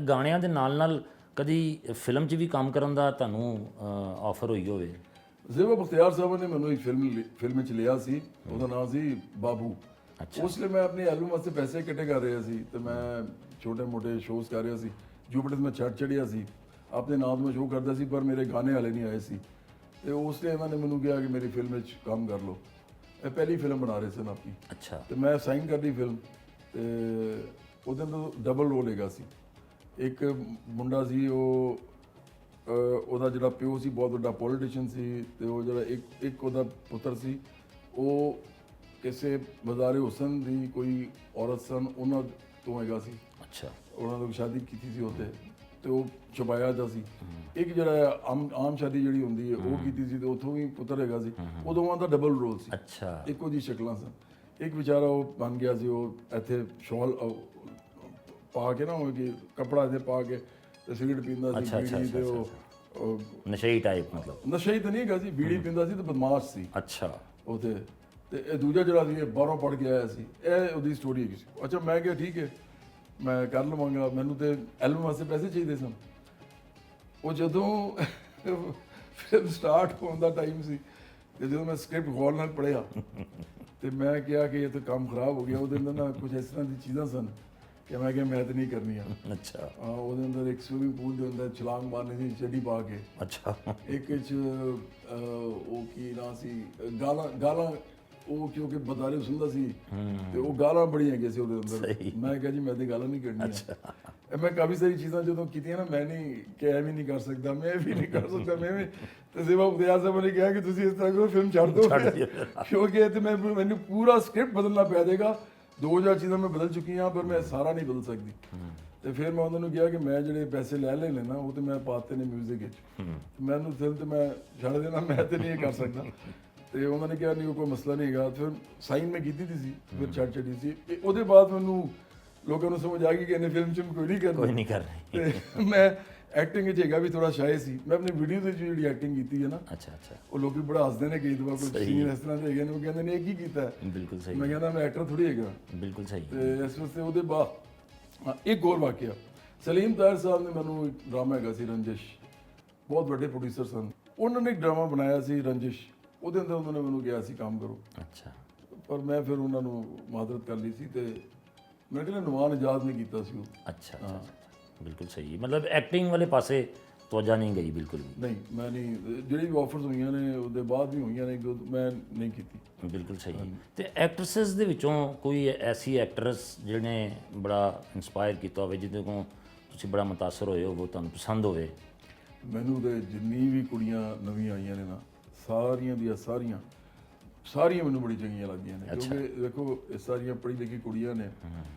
ਗਾਣਿਆਂ ਦੇ ਨਾਲ ਕਦੀ ਫਿਲਮ 'ਚ ਵੀ ਕੰਮ ਕਰਨ ਦਾ ਤੁਹਾਨੂੰ ਆਫਰ ਹੋਈ ਹੋਵੇ? ਜ਼ੇਬਾ ਬਖਤਿਆਰ ਸਾਹਿਬ ਨੇ ਮੈਨੂੰ ਇੱਕ ਫਿਲਮ 'ਚ ਲਿਆ ਸੀ, ਉਹਦਾ ਨਾਮ ਸੀ ਬਾਬੂ। ਉਸ ਲਈ ਮੈਂ ਆਪਣੀ ਐਲਬਮ ਵਾਸਤੇ ਪੈਸੇ ਇਕੱਠੇ ਕਰ ਰਿਹਾ ਸੀ ਤੇ ਮੈਂ ਛੋਟੇ ਮੋਟੇ ਸ਼ੋਜ਼ ਕਰ ਰਿਹਾ ਸੀ। ਜੁਪੀਟਰ ਮੈਂ ਚੜ੍ਹਿਆ ਸੀ, ਆਪਣੇ ਨਾਮ ਮੈਂ ਸ਼ੋਅ ਕਰਦਾ ਸੀ, ਪਰ ਮੇਰੇ ਗਾਣੇ ਹਾਲੇ ਨਹੀਂ ਆਏ ਸੀ। ਤੇ ਉਸ ਲਈ ਇਹਨਾਂ ਨੇ ਮੈਨੂੰ ਕਿਹਾ ਕਿ ਮੇਰੀ ਫਿਲਮ ਵਿੱਚ ਕੰਮ ਕਰ ਲਓ। ਇਹ ਪਹਿਲੀ ਫਿਲਮ ਬਣਾ ਰਹੇ ਸਨ ਆਪਣੀ। ਅੱਛਾ। ਤੇ ਮੈਂ ਸਾਈਨ ਕਰਦੀ ਫਿਲਮ, ਤੇ ਉਹਦੇ ਅੰਦਰ ਡਬਲ ਰੋਲ ਹੈਗਾ ਸੀ। ਇੱਕ ਮੁੰਡਾ ਸੀ, ਉਹਦਾ ਜਿਹੜਾ ਪਿਓ ਸੀ ਬਹੁਤ ਵੱਡਾ ਪੋਲੀਟੀਸ਼ੀਅਨ ਸੀ, ਤੇ ਉਹ ਜਿਹੜਾ ਇੱਕ ਉਹਦਾ ਪੁੱਤਰ ਸੀ, ਉਹ ਕਿਸੇ ਬਜ਼ਾਰੇ ਹੁਸਨ ਦੀ ਕੋਈ ਔਰਤ ਸਨ, ਉਹਨਾਂ ਤੋਂ ਹੈਗਾ ਸੀ। ਅੱਛਾ। ਉਹਨਾਂ ਤੋਂ ਸ਼ਾਦੀ ਕੀਤੀ ਸੀ ਉੱਥੇ, ਤੇ ਉਹ ਛੁਪਾਇਆ ਜਾ ਸੀ। ਇੱਕ ਜਿਹੜਾ ਆਮ ਸ਼ਾਦੀ ਜਿਹੜੀ ਹੁੰਦੀ ਹੈ ਉਹ ਕੀਤੀ ਸੀ, ਤੇ ਉੱਥੋਂ ਵੀ ਪੁੱਤਰ ਹੈਗਾ ਸੀ। ਉਹ ਦੋਵਾਂ ਦਾ ਡਬਲ ਰੋਲ ਸੀ। ਅੱਛਾ। ਇੱਕੋ ਜਿਹੀ ਸ਼ਕਲਾਂ ਸਨ। ਇੱਕ ਵਿਚਾਰਾ ਉਹ ਬਣ ਗਿਆ ਸੀ, ਉਹ ਇੱਥੇ ਸ਼ਾਲ ਪਾ ਕੇ ਨਾ, ਉਹ ਕਿ ਕੱਪੜਾ ਇੱਥੇ ਪਾ ਕੇ ਤੇ ਸਿਗਰਟ ਪੀਂਦਾ ਸੀ, ਬੀੜੀ, ਤੇ ਉਹ ਨਸ਼ਈ ਟਾਈਪ, ਮਤਲਬ ਨਸ਼ਈ ਤਾਂ ਨਹੀਂ ਹੈਗਾ ਸੀ, ਬੀੜੀ ਪੀਂਦਾ ਸੀ ਤੇ ਬਦਮਾਸ਼ ਸੀ। ਅੱਛਾ। ਉੱਥੇ ਤੇ ਇਹ ਦੂਜਾ ਜਿਹੜਾ ਸੀ, ਇਹ ਬਾਹਰੋਂ ਪੜ੍ਹ ਕੇ ਆਇਆ ਸੀ। ਇਹ ਉਹਦੀ ਸਟੋਰੀ ਹੈਗੀ ਸੀ। ਅੱਛਾ, ਮੈਂ ਕਿਹਾ ਠੀਕ ਹੈ, ਮੈਂ ਕਰ ਲਵਾਂਗਾ। ਮੈਨੂੰ ਤੇ ਐਲਬਮ ਵਾਸਤੇ ਪੈਸੇ ਚਾਹੀਦੇ ਸਨ। ਉਹ ਜਦੋਂ ਫਿਲਮ ਸਟਾਰਟ ਹੋਣ ਦਾ ਟਾਈਮ ਸੀ, ਤੇ ਜਦੋਂ ਮੈਂ ਸਕ੍ਰਿਪਟ ਗੌਰ ਨਾਲ ਪੜ੍ਹਿਆ ਤੇ ਮੈਂ ਕਿਹਾ ਕਿ ਇਹ ਤਾਂ ਕੰਮ ਖਰਾਬ ਹੋ ਗਿਆ। ਉਹਦੇ ਅੰਦਰ ਨਾ ਕੁਝ ਇਸ ਤਰ੍ਹਾਂ ਦੀ ਚੀਜ਼ਾਂ ਸਨ ਕਿ ਮੈਂ ਕਿਹਾ ਮੈਂ ਤਾਂ ਨਹੀਂ ਕਰਨੀਆਂ। ਅੱਛਾ। ਉਹਦੇ ਅੰਦਰ ਇੱਕ ਸਵਿਮਿੰਗ ਪੂਲ ਦੇ ਅੰਦਰ ਛਲਾਂਗ ਮਾਰਨੀ ਸੀ ਚੱਡੀ ਪਾ ਕੇ। ਅੱਛਾ। ਇੱਕ 'ਚ ਉਹ ਕੀ ਨਾਂ ਸੀ, ਗਾਲਾਂ ਉਹ ਕਿਉਂਕਿ ਬਦਾਰੇ ਸੁਣਦਾ ਸੀ, ਤੇ ਉਹ ਗਾਲਾਂ ਬੜੀਆਂ ਹੈਗੀਆਂ ਸੀ ਉਹਦੇ ਅੰਦਰ। ਮੈਂ ਕਿਹਾ ਜੀ ਮੈਂ ਤਾਂ ਗਾਲਾਂ ਨਹੀਂ ਕੱਢਣੀਆਂ। ਮੈਂ ਕਾਫੀ ਸਾਰੀ ਚੀਜ਼ਾਂ ਜਦੋਂ ਕੀਤੀਆਂ ਨਾ, ਮੈਂ ਨਹੀਂ ਕਿ ਐਵੇਂ ਨਹੀਂ ਕਰ ਸਕਦਾ, ਮੈਂ ਵੀ ਨਹੀਂ ਕਰ ਸਕਦਾ, ਮੈਂ ਵੀ। ਤੇ ਜ਼ੇਬਾ ਬਖਤਿਆਰ ਸਾਹਿਬ ਨੇ ਕਿਹਾ ਕਿ ਤੁਸੀਂ ਇਸ ਤਰ੍ਹਾਂ ਕਰੋ, ਫਿਲਮ ਛੱਡ ਦਿਓ, ਕਿਉਂਕਿ ਤੇ ਮੈਨੂੰ ਪੂਰਾ ਸਕ੍ਰਿਪਟ ਬਦਲਣਾ ਪੈ ਜਾਏਗਾ। 2000 ਚੀਜ਼ਾਂ ਮੈਂ ਬਦਲ ਚੁੱਕੀ ਹਾਂ, ਪਰ ਮੈਂ ਸਾਰਾ ਨਹੀਂ ਬਦਲ ਸਕਦੀ। ਤੇ ਫਿਰ ਮੈਂ ਉਹਨਾਂ ਨੂੰ ਕਿਹਾ ਕਿ ਮੈਂ ਜਿਹੜੇ ਪੈਸੇ ਲੈ ਲੈਣੇ ਨਾ ਉਹ ਤੇ ਮੈਂ ਪਾਤੇ ਨੇ ਮਿਊਜ਼ਿਕ ਵਿੱਚ, ਮੈਨੂੰ ਫਿਲਮ ਤੇ ਮੈਂ ਛੱਡ ਦੇਣਾ, ਮੈਂ ਤੇ ਨਹੀਂ ਇਹ ਕਰ ਸਕਦਾ। ਤੇ ਉਹਨਾਂ ਨੇ ਕਿਹਾ ਨਹੀਂ ਉਹ ਕੋਈ ਮਸਲਾ ਨਹੀਂ ਹੈਗਾ। ਫਿਰ ਸਾਈਨ ਮੈਂ ਕੀਤੀ ਸੀ, ਫਿਰ ਛੱਡ ਛੱਡੀ ਸੀ। ਉਹਦੇ ਬਾਅਦ ਮੈਨੂੰ ਲੋਕਾਂ ਨੂੰ ਸਮਝ ਆ ਗਈ ਕਿ ਇਹਨੇ ਫਿਲਮ 'ਚ ਕੋਈ ਨਹੀਂ ਕਰਨਾ। ਤੇ ਮੈਂ ਐਕਟਿੰਗ ਵਿੱਚ ਹੈਗਾ ਵੀ ਥੋੜਾ ਸ਼ਾਇ ਸੀ। ਮੈਂ ਆਪਣੀ ਵੀਡੀਓ ਦੇ ਜਿਹੜੀ ਐਕਟਿੰਗ ਕੀਤੀ ਹੈ ਨਾ, ਅੱਛਾ ਉਹ ਲੋਕੀ ਬੜਾ ਹੱਸਦੇ ਨੇ ਕਈ ਦਫਾ, ਕੋਈ ਸੀਨ ਇਸ ਤਰ੍ਹਾਂ ਦੇ ਹੈਗੇ ਨੇ ਉਹ ਕਹਿੰਦੇ ਨੇ ਇਹ ਕੀ ਕੀਤਾ। ਬਿਲਕੁਲ ਸਹੀ। ਮੈਂ ਕਹਿੰਦਾ ਮੈਂ ਐਕਟਰ ਥੋੜੀ ਹੈਗਾ। ਬਿਲਕੁਲ ਸਹੀ। ਤੇ ਇਸ ਵਾਸਤੇ ਉਹਦੇ ਬਾਅਦ ਇੱਕ ਹੋਰ ਵਾਕਿਆ, ਸਲੀਮ ਤਾਹਿਰ ਸਾਹਿਬ ਨੇ ਮੈਨੂੰ ਇੱਕ ਡਰਾਮਾ ਹੈਗਾ ਸੀ ਰੰਜਿਸ਼, ਬਹੁਤ ਵੱਡੇ ਪ੍ਰੋਡਿਊਸਰ ਸਨ, ਉਹਨਾਂ ਨੇ ਇੱਕ ਡਰਾਮਾ ਬਣਾਇਆ ਸੀ ਰੰਜਿਸ਼, ਉਹਦੇ ਅੰਦਰ ਉਹਨਾਂ ਨੇ ਮੈਨੂੰ ਕਿਹਾ ਸੀ ਕੰਮ ਕਰੋ। ਅੱਛਾ। ਪਰ ਮੈਂ ਫਿਰ ਉਹਨਾਂ ਨੂੰ ਮਾਦਰਤ ਕਰ ਲਈ ਸੀ ਤੇ ਮੈਂ ਕਹਿੰਦਾ ਨਵਾਨ ਇਜਾਜ਼ ਨਹੀਂ ਕੀਤਾ ਸੀ ਉਹ। ਅੱਛਾ। ਬਿਲਕੁਲ ਸਹੀ। ਮਤਲਬ ਐਕਟਿੰਗ ਵਾਲੇ ਪਾਸੇ ਤਵੱਜਾ ਨਹੀਂ ਗਈ ਬਿਲਕੁਲ ਵੀ। ਨਹੀਂ, ਮੈਂ ਨਹੀਂ, ਜਿਹੜੀ ਵੀ ਆਫਰਸ ਹੋਈਆਂ ਨੇ ਉਹਦੇ ਬਾਅਦ ਵੀ ਹੋਈਆਂ ਨੇ, ਮੈਂ ਨਹੀਂ ਕੀਤੀ। ਬਿਲਕੁਲ ਸਹੀ। ਤੇ ਐਕਟਰਸਿਸ ਦੇ ਵਿੱਚੋਂ ਕੋਈ ਐਸੀ ਐਕਟਰਸ ਜਿਹਨੇ ਬੜਾ ਇੰਸਪਾਇਰ ਕੀਤਾ ਹੋਵੇ, ਜਿਹਦੇ ਕੋਲ ਤੁਸੀਂ ਬੜਾ ਮੁਤਾਸਰ ਹੋਏ ਹੋ, ਤੁਹਾਨੂੰ ਪਸੰਦ ਹੋਵੇ? ਮੈਨੂੰ ਤੇ ਜਿੰਨੀ ਵੀ ਕੁੜੀਆਂ ਨਵੀਆਂ ਆਈਆਂ ਨੇ ਨਾ, ਸਾਰੀਆਂ ਦੀਆਂ ਸਾਰੀਆਂ ਮੈਨੂੰ ਬੜੀ ਚੰਗੀਆਂ ਲੱਗਦੀਆਂ ਨੇ, ਕਿਉਂਕਿ ਦੇਖੋ ਇਹ ਸਾਰੀਆਂ ਪੜ੍ਹੀ ਲਿਖੀ ਕੁੜੀਆਂ ਨੇ।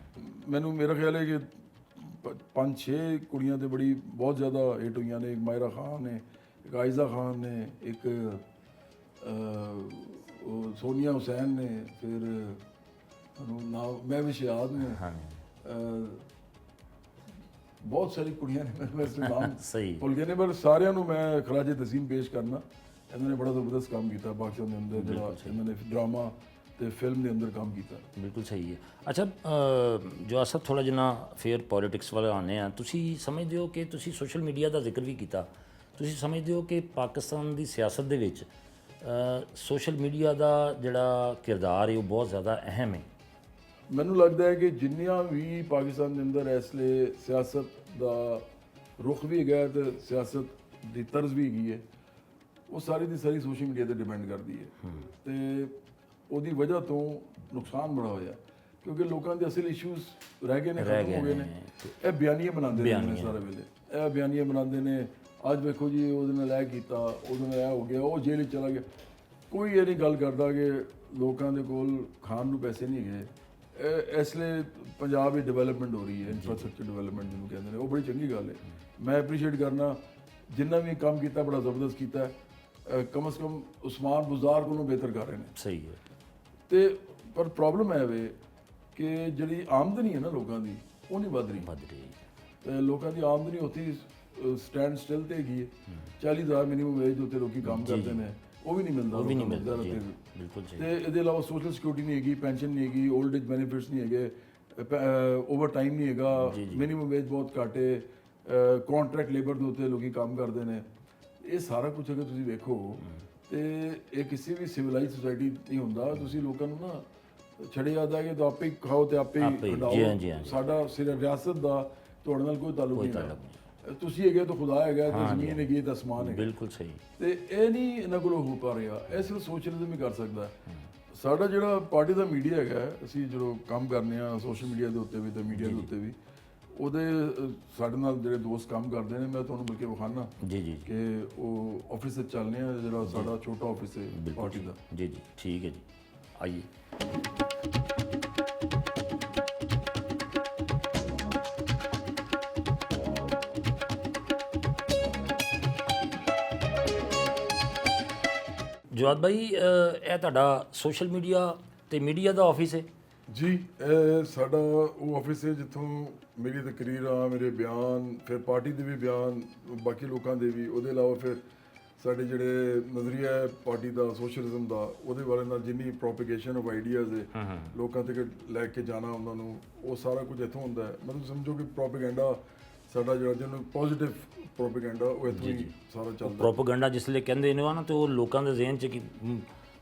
ਮੈਨੂੰ ਮੇਰਾ ਖਿਆਲ ਹੈ ਕਿ 5-6 ਕੁੜੀਆਂ ਤੇ ਬਹੁਤ ਜ਼ਿਆਦਾ ਹਿੱਟ ਹੋਈਆਂ ਨੇ। ਇੱਕ ਮਾਇਰਾ ਖਾਨ ਨੇ, ਇੱਕ ਆਇਜ਼ਾ ਖਾਨ ਨੇ, ਇੱਕ ਸੋਨੀਆ ਹੁਸੈਨ ਨੇ, ਫਿਰ ਮਹਿਵਿਸ਼ ਯਾਦ ਨੇ, ਬਹੁਤ ਸਾਰੀ ਕੁੜੀਆਂ ਨੇ, ਮੈਂ ਨਾਮ ਭੁੱਲ ਗਏ ਨੇ, ਪਰ ਸਾਰਿਆਂ ਨੂੰ ਮੈਂ ਖਰਾਜੇ ਤਸੀਮ ਪੇਸ਼ ਕਰਨਾ। ਇਹਨਾਂ ਨੇ ਬੜਾ ਜ਼ਬਰਦਸਤ ਕੰਮ ਕੀਤਾ ਪਾਕਿਸਤਾਨ ਦੇ ਅੰਦਰ, ਜਿਹੜਾ ਇਹਨਾਂ ਨੇ ਡਰਾਮਾ ਤੇ ਫਿਲਮ ਦੇ ਅੰਦਰ ਕੰਮ ਕੀਤਾ। ਬਿਲਕੁਲ ਸਹੀ ਹੈ। ਅੱਛਾ ਜੋ ਅਸਲ ਥੋੜ੍ਹਾ ਜਿਹਾ ਫਿਰ ਪੋਲੀਟਿਕਸ ਵਾਲੇ ਆਉਂਦੇ ਆ, ਤੁਸੀਂ ਸਮਝਦੇ ਹੋ ਕਿ ਤੁਸੀਂ ਸੋਸ਼ਲ ਮੀਡੀਆ ਦਾ ਜ਼ਿਕਰ ਵੀ ਕੀਤਾ, ਤੁਸੀਂ ਸਮਝਦੇ ਹੋ ਕਿ ਪਾਕਿਸਤਾਨ ਦੀ ਸਿਆਸਤ ਦੇ ਵਿੱਚ ਸੋਸ਼ਲ ਮੀਡੀਆ ਦਾ ਜਿਹੜਾ ਕਿਰਦਾਰ ਹੈ ਉਹ ਬਹੁਤ ਜ਼ਿਆਦਾ ਅਹਿਮ ਹੈ? ਮੈਨੂੰ ਲੱਗਦਾ ਹੈ ਕਿ ਜਿੰਨੀਆਂ ਵੀ ਪਾਕਿਸਤਾਨ ਦੇ ਅੰਦਰ ਇਸ ਲਈ ਸਿਆਸਤ ਦਾ ਰੁਖ ਵੀ ਹੈਗਾ ਤੇ ਸਿਆਸਤ ਦੀ ਤਰਜ਼ ਵੀ ਹੈਗੀ ਹੈ, ਉਹ ਸਾਰੀ ਦੀ ਸਾਰੀ ਸੋਸ਼ਲ ਮੀਡੀਆ ਤੇ ਡਿਪੈਂਡ ਕਰਦੀ ਹੈ। ਤੇ ਉਹਦੀ ਵਜ੍ਹਾ ਤੋਂ ਨੁਕਸਾਨ ਬੜਾ ਹੋਇਆ, ਕਿਉਂਕਿ ਲੋਕਾਂ ਦੇ ਅਸਲ ਇਸ਼ੂਜ਼ ਰਹਿ ਗਏ ਨੇ, ਖਤਮ ਹੋ ਗਏ ਨੇ। ਇਹ ਬਿਆਨੀਆਂ ਬਣਾਉਂਦੇ ਨੇ ਸਾਰੇ ਵੇਲੇ, ਇਹ ਬਿਆਨੀਆਂ ਬਣਾਉਂਦੇ ਨੇ। ਅੱਜ ਵੇਖੋ ਜੀ ਉਹਦੇ ਨਾਲ ਇਹ ਕੀਤਾ, ਉਹਦੇ ਨਾਲ ਇਹ ਹੋ ਗਿਆ, ਉਹ ਜੇਲ੍ਹ ਚਲਾ ਗਿਆ। ਕੋਈ ਇਹ ਨਹੀਂ ਗੱਲ ਕਰਦਾ ਕਿ ਲੋਕਾਂ ਦੇ ਕੋਲ ਖਾਣ ਨੂੰ ਪੈਸੇ ਨਹੀਂ ਹੈਗੇ। ਇਸ ਲਈ ਪੰਜਾਬ ਦੀ ਡਿਵੈਲਪਮੈਂਟ ਹੋ ਰਹੀ ਹੈ, ਇਨਫਰਾਸਟ੍ਰਕਚਰ ਡਿਵੈਲਪਮੈਂਟ ਜਿਹਨੂੰ ਕਹਿੰਦੇ ਨੇ, ਉਹ ਬੜੀ ਚੰਗੀ ਗੱਲ ਹੈ। ਮੈਂ ਐਪਰੀਸ਼ੀਏਟ ਕਰਨਾ ਜਿੰਨਾ ਵੀ ਕੰਮ ਕੀਤਾ, ਬੜਾ ਜ਼ਬਰਦਸਤ ਕੀਤਾ। ਕਮ ਸੇ ਕਮ ਉਸਮਾਨ ਬੁਜ਼ਾਰ ਕੋਲੋਂ ਬਿਹਤਰ ਕਰ ਰਹੇ ਨੇ। ਸਹੀ ਹੈ। ਤੇ ਪਰ ਪ੍ਰੋਬਲਮ ਹੈ ਵੇ ਕਿ ਜਿਹੜੀ ਆਮਦਨੀ ਹੈ ਨਾ ਲੋਕਾਂ ਦੀ, ਉਹ ਨਹੀਂ ਵੱਧ ਰਹੀ। ਤੇ ਲੋਕਾਂ ਦੀ ਆਮਦਨੀ ਉੱਥੇ ਸਟੈਂਡ ਸਟਿਲ ਤੇ ਹੈਗੀ ਹੈ। 40,000 ਮਿਨੀਮਮ ਵੇਜ ਦੇ ਉੱਤੇ ਲੋਕੀ ਕੰਮ ਕਰਦੇ ਨੇ, ਉਹ ਵੀ ਨਹੀਂ ਮਿਲਦਾ। ਬਿਲਕੁਲ ਸਹੀ। ਤੇ ਇਹਦੇ ਇਲਾਵਾ ਸੋਸ਼ਲ ਸਿਕਿਉਰਿਟੀ ਨਹੀਂ ਹੈਗੀ, ਪੈਨਸ਼ਨ ਨਹੀਂ ਹੈਗੀ, 올ਡ ਏਜ ਬੈਨੀਫਿਟਸ ਨਹੀਂ ਹੈਗੇ, ਓਵਰ ਟਾਈਮ ਨਹੀਂ ਹੈਗਾ, ਮਿਨੀਮਮ ਵੇਜ ਬਹੁਤ ਘੱਟ ਹੈ, ਕੰਟਰੈਕਟ ਲੇਬਰ ਦੇ ਉੱਤੇ ਲੋਕੀ ਕੰਮ ਕਰਦੇ ਨੇ। ਇਹ ਸਾਰਾ ਕੁਝ ਅਗਰ ਤੁਸੀਂ ਵੇਖੋ ਤੇ ਇਹ ਕਿਸੇ ਵੀ ਸਿਵਲਾਈਜ਼ ਸੋਸਾਇਟੀ ਨਹੀਂ ਹੁੰਦਾ। ਤੁਸੀਂ ਲੋਕਾਂ ਨੂੰ ਨਾ ਛੜੇ ਜਾਂਦਾ ਕਿ ਆਪੇ ਹੀ ਖਾਓ ਤੇ ਆਪੇ ਹੀ ਹਟਾਓ। ਸਾਡਾ ਸਿਰਫ ਰਿਆਸਤ ਦਾ ਤੁਹਾਡੇ ਨਾਲ ਕੋਈ ਤਾਲੁਕ ਨਹੀਂ ਹੈ। ਤੁਸੀਂ ਹੈਗੇ ਤਾਂ ਖੁਦਾ ਹੈਗਾ, ਤੇ ਜ਼ਮੀਨ ਹੈਗੀ ਤਾਂ ਅਸਮਾਨ ਹੈ। ਬਿਲਕੁਲ ਸਹੀ। ਤੇ ਇਹ ਨਹੀਂ ਇਹਨਾਂ ਕੋਲੋਂ ਹੋ ਪਾ ਰਿਹਾ। ਇਹ ਸਿਰਫ ਸੋਸ਼ਲਿਜ਼ਮ ਹੀ ਕਰ ਸਕਦਾ। ਸਾਡਾ ਜਿਹੜਾ ਪਾਰਟੀ ਦਾ ਮੀਡੀਆ ਹੈਗਾ, ਅਸੀਂ ਜਦੋਂ ਕੰਮ ਕਰਨੇ ਆ ਸੋਸ਼ਲ ਮੀਡੀਆ ਦੇ ਉੱਤੇ ਵੀ ਤੇ ਮੀਡੀਆ ਦੇ ਉੱਤੇ ਵੀ, ਉਹਦੇ ਸਾਡੇ ਨਾਲ ਜਿਹੜੇ ਦੋਸਤ ਕੰਮ ਕਰਦੇ ਨੇ, ਮੈਂ ਤੁਹਾਨੂੰ ਬਲਕਿ ਵਿਖਾਣਾ ਕਿ ਉਹ ਆਫਿਸ 'ਚ ਚੱਲਨੇ ਆ, ਜਿਹੜਾ ਸਾਡਾ ਛੋਟਾ ਆਫਿਸ ਹੈ ਪਾਰਟੀ ਦਾ। ਜੀ ਠੀਕ ਹੈ ਜੀ, ਆਈਏ। ਜਵਾਦ ਭਾਈ, ਇਹ ਤੁਹਾਡਾ ਸੋਸ਼ਲ ਮੀਡੀਆ ਤੇ ਮੀਡੀਆ ਦਾ ਆਫਿਸ ਹੈ? ਜੀ, ਇਹ ਸਾਡਾ ਉਹ ਆਫਿਸ ਹੈ ਜਿੱਥੋਂ ਮੇਰੀ ਤਕਰੀਰਾਂ, ਮੇਰੇ ਬਿਆਨ, ਫਿਰ ਪਾਰਟੀ ਦੇ ਵੀ ਬਿਆਨ, ਬਾਕੀ ਲੋਕਾਂ ਦੇ ਵੀ, ਉਹਦੇ ਇਲਾਵਾ ਫਿਰ ਸਾਡੇ ਜਿਹੜੇ ਨਜ਼ਰੀਆ ਹੈ ਪਾਰਟੀ ਦਾ, ਸੋਸ਼ਲਿਜ਼ਮ ਦਾ, ਉਹਦੇ ਬਾਰੇ ਨਾਲ ਜਿੰਨੀ ਪ੍ਰੋਪੀਗੇਸ਼ਨ ਆਫ ਆਈਡੀਆਜ਼ ਹੈ, ਲੋਕਾਂ ਤੱਕ ਲੈ ਕੇ ਜਾਣਾ ਉਹਨਾਂ ਨੂੰ, ਉਹ ਸਾਰਾ ਕੁਝ ਇੱਥੋਂ ਹੁੰਦਾ ਹੈ। ਮਤਲਬ ਸਮਝੋ ਕਿ ਪ੍ਰੋਪੇਗੈਂਡਾ ਸਾਡਾ ਜਿਹੜਾ ਜਿਹਨੂੰ ਪੋਜ਼ਿਟਿਵ ਪ੍ਰੋਪੇਗੈਂਡਾ, ਉਹ ਇੱਥੋਂ ਹੀ ਸਾਰਾ ਚੱਲਦਾ। ਪ੍ਰੋਪੇਗੈਂਡਾ ਜਿਸ ਲਈ ਕਹਿੰਦੇ ਨੇ ਨਾ, ਤੇ ਉਹ ਲੋਕਾਂ ਦੇ ਜ਼ਿਹਨ 'ਚ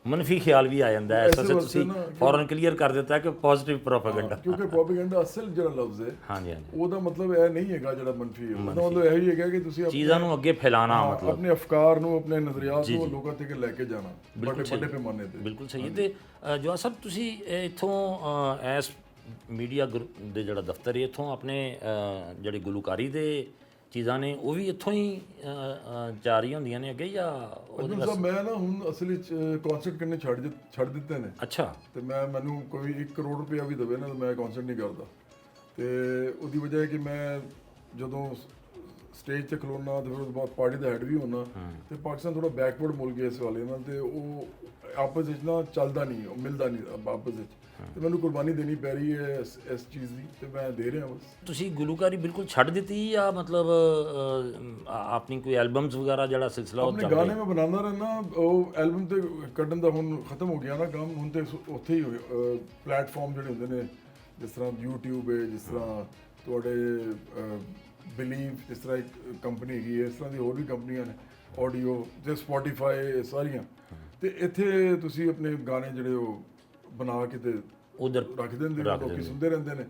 ਮਨਫੀ ਖਿਆਲ ਵੀ ਆ ਜਾਂਦਾ ਹੈ। ਐਸਾ ਤੁਸੀਂ ਫੌਰਨ ਕਲੀਅਰ ਕਰ ਦਿੱਤਾ ਕਿ ਪੋਜ਼ਿਟਿਵ ਪ੍ਰੋਪੇਗੈਂਡਾ, ਕਿਉਂਕਿ ਪ੍ਰੋਪੇਗੈਂਡਾ ਅਸਲ ਜਿਹੜਾ ਲਫ਼ਜ਼ ਹੈ, ਉਹਦਾ ਮਤਲਬ ਇਹ ਨਹੀਂ ਹੈਗਾ ਜਿਹੜਾ ਮਨਫੀ ਹੈ। ਉਹਦਾ ਮਤਲਬ ਇਹ ਹੀ ਹੈਗਾ ਕਿ ਤੁਸੀਂ ਚੀਜ਼ਾਂ ਨੂੰ ਅੱਗੇ ਫੈਲਾਣਾ, ਮਤਲਬ ਆਪਣੇ ਅਫਕਾਰ ਨੂੰ, ਆਪਣੇ ਨਜ਼ਰੀਆਤ ਨੂੰ ਲੋਕਾਂ ਤੱਕ ਲੈ ਕੇ ਜਾਣਾ ਵੱਡੇ ਪੈਮਾਨੇ ਤੇ। ਬਿਲਕੁਲ ਸਹੀ। ਤੇ ਜਵਾਦ ਸਾਹਿਬ, ਤੁਸੀਂ ਇੱਥੋਂ ਇਸ ਮੀਡੀਆ ਦੇ ਜਿਹੜਾ ਦਫ਼ਤਰ ਹੈ, ਇੱਥੋਂ ਆਪਣੇ ਜਿਹੜੇ ਗੁਲੂਕਾਰੀ ਦੇ ਚੀਜ਼ਾਂ ਨੇ ਉਹ ਵੀ ਇੱਥੋਂ ਹੀ ਜਾਰੀ ਹੁੰਦੀਆਂ ਨੇ ਅੱਗੇ ਜਾਂ ਅਜਮਲ ਸਾਹਿਬ ਮੈਂ ਨਾ ਹੁਣ ਅਸਲ ਵਿੱਚ ਕਨਸਰਟ ਕਰਨੇ ਛੱਡ ਦਿੱਤੇ ਨੇ। ਅੱਛਾ। ਤੇ ਮੈਨੂੰ ਕੋਈ 1 ਕਰੋੜ ਰੁਪਇਆ ਵੀ ਦੇਵੇ ਨਾ ਤਾਂ ਮੈਂ ਕਨਸਰਟ ਨਹੀਂ ਕਰਦਾ। ਤੇ ਉਹਦੀ ਵਜ੍ਹਾ ਹੈ ਕਿ ਮੈਂ ਜਦੋਂ ਸਟੇਜ ਤੇ ਖਲੋਣਾ ਤੇ ਫਿਰ ਉਸ ਤੋਂ ਬਾਅਦ ਪਾਰਟੀ ਦਾ ਹੈਡ ਵੀ ਹੋਣਾ ਤੇ ਪਾਕਿਸਤਾਨ ਥੋੜਾ ਬੈਕਵਰਡ ਮੁਲਕ ਗਿਆ ਇਸ ਵਾਲੇ ਨਾਲ ਤੇ ਉਹ ਆਪਸ ਵਿੱਚ ਨਾ ਚੱਲਦਾ ਨਹੀਂ, ਉਹ ਮਿਲਦਾ ਨਹੀਂ ਆਪਸ ਵਿੱਚ। ਤੇ ਮੈਨੂੰ ਕੁਰਬਾਨੀ ਦੇਣੀ ਪੈ ਰਹੀ ਹੈ ਇਸ ਚੀਜ਼ ਦੀ ਤੇ ਮੈਂ ਦੇ ਰਿਹਾ ਬਸ। ਤੁਸੀਂ ਗੁਲੂਕਾਰੀ ਬਿਲਕੁਲ ਛੱਡ ਦਿੱਤੀ ਜਾਂ ਮਤਲਬ ਆਪਣੀ ਕੋਈ ਐਲਬਮਸ ਵਗੈਰਾ ਜਿਹੜਾ ਸਿਲਸਿਲਾ ਉਹ ਆਪਣੇ ਗਾਣੇ ਮੈਂ ਬਣਾਉਂਦਾ ਰਹਿਣਾ। ਉਹ ਐਲਬਮ ਤੇ ਕੱਢਣ ਦਾ ਹੁਣ ਖਤਮ ਹੋ ਗਿਆ ਨਾ ਕੰਮ। ਹੁਣ ਤੇ ਉੱਥੇ ਹੀ ਪਲੇਟਫਾਰਮ ਜਿਹੜੇ ਹੁੰਦੇ ਨੇ ਜਿਸ ਤਰ੍ਹਾਂ YouTube ਹੈ, ਜਿਸ ਤਰ੍ਹਾਂ ਤੁਹਾਡੇ ਬਿਲੀਵ, ਜਿਸ ਤਰ੍ਹਾਂ ਇੱਕ ਕੰਪਨੀ ਹੈਗੀ ਹੈ, ਇਸ ਤਰ੍ਹਾਂ ਦੀ ਹੋਰ ਵੀ ਕੰਪਨੀਆਂ ਨੇ ਆਡੀਓ ਤੇ ਸਪੋਟੀਫਾਈ ਸਾਰੀਆਂ। ਤੇ ਇੱਥੇ ਤੁਸੀਂ ਆਪਣੇ ਗਾਣੇ ਜਿਹੜੇ ਉਹ ਬਣਾ ਕੇ ਤੇ ਉਧਰ ਰੱਖ ਦਿੰਦੇ ਨੇ, ਲੋਕੀ ਸੁਣਦੇ ਰਹਿੰਦੇ ਨੇ,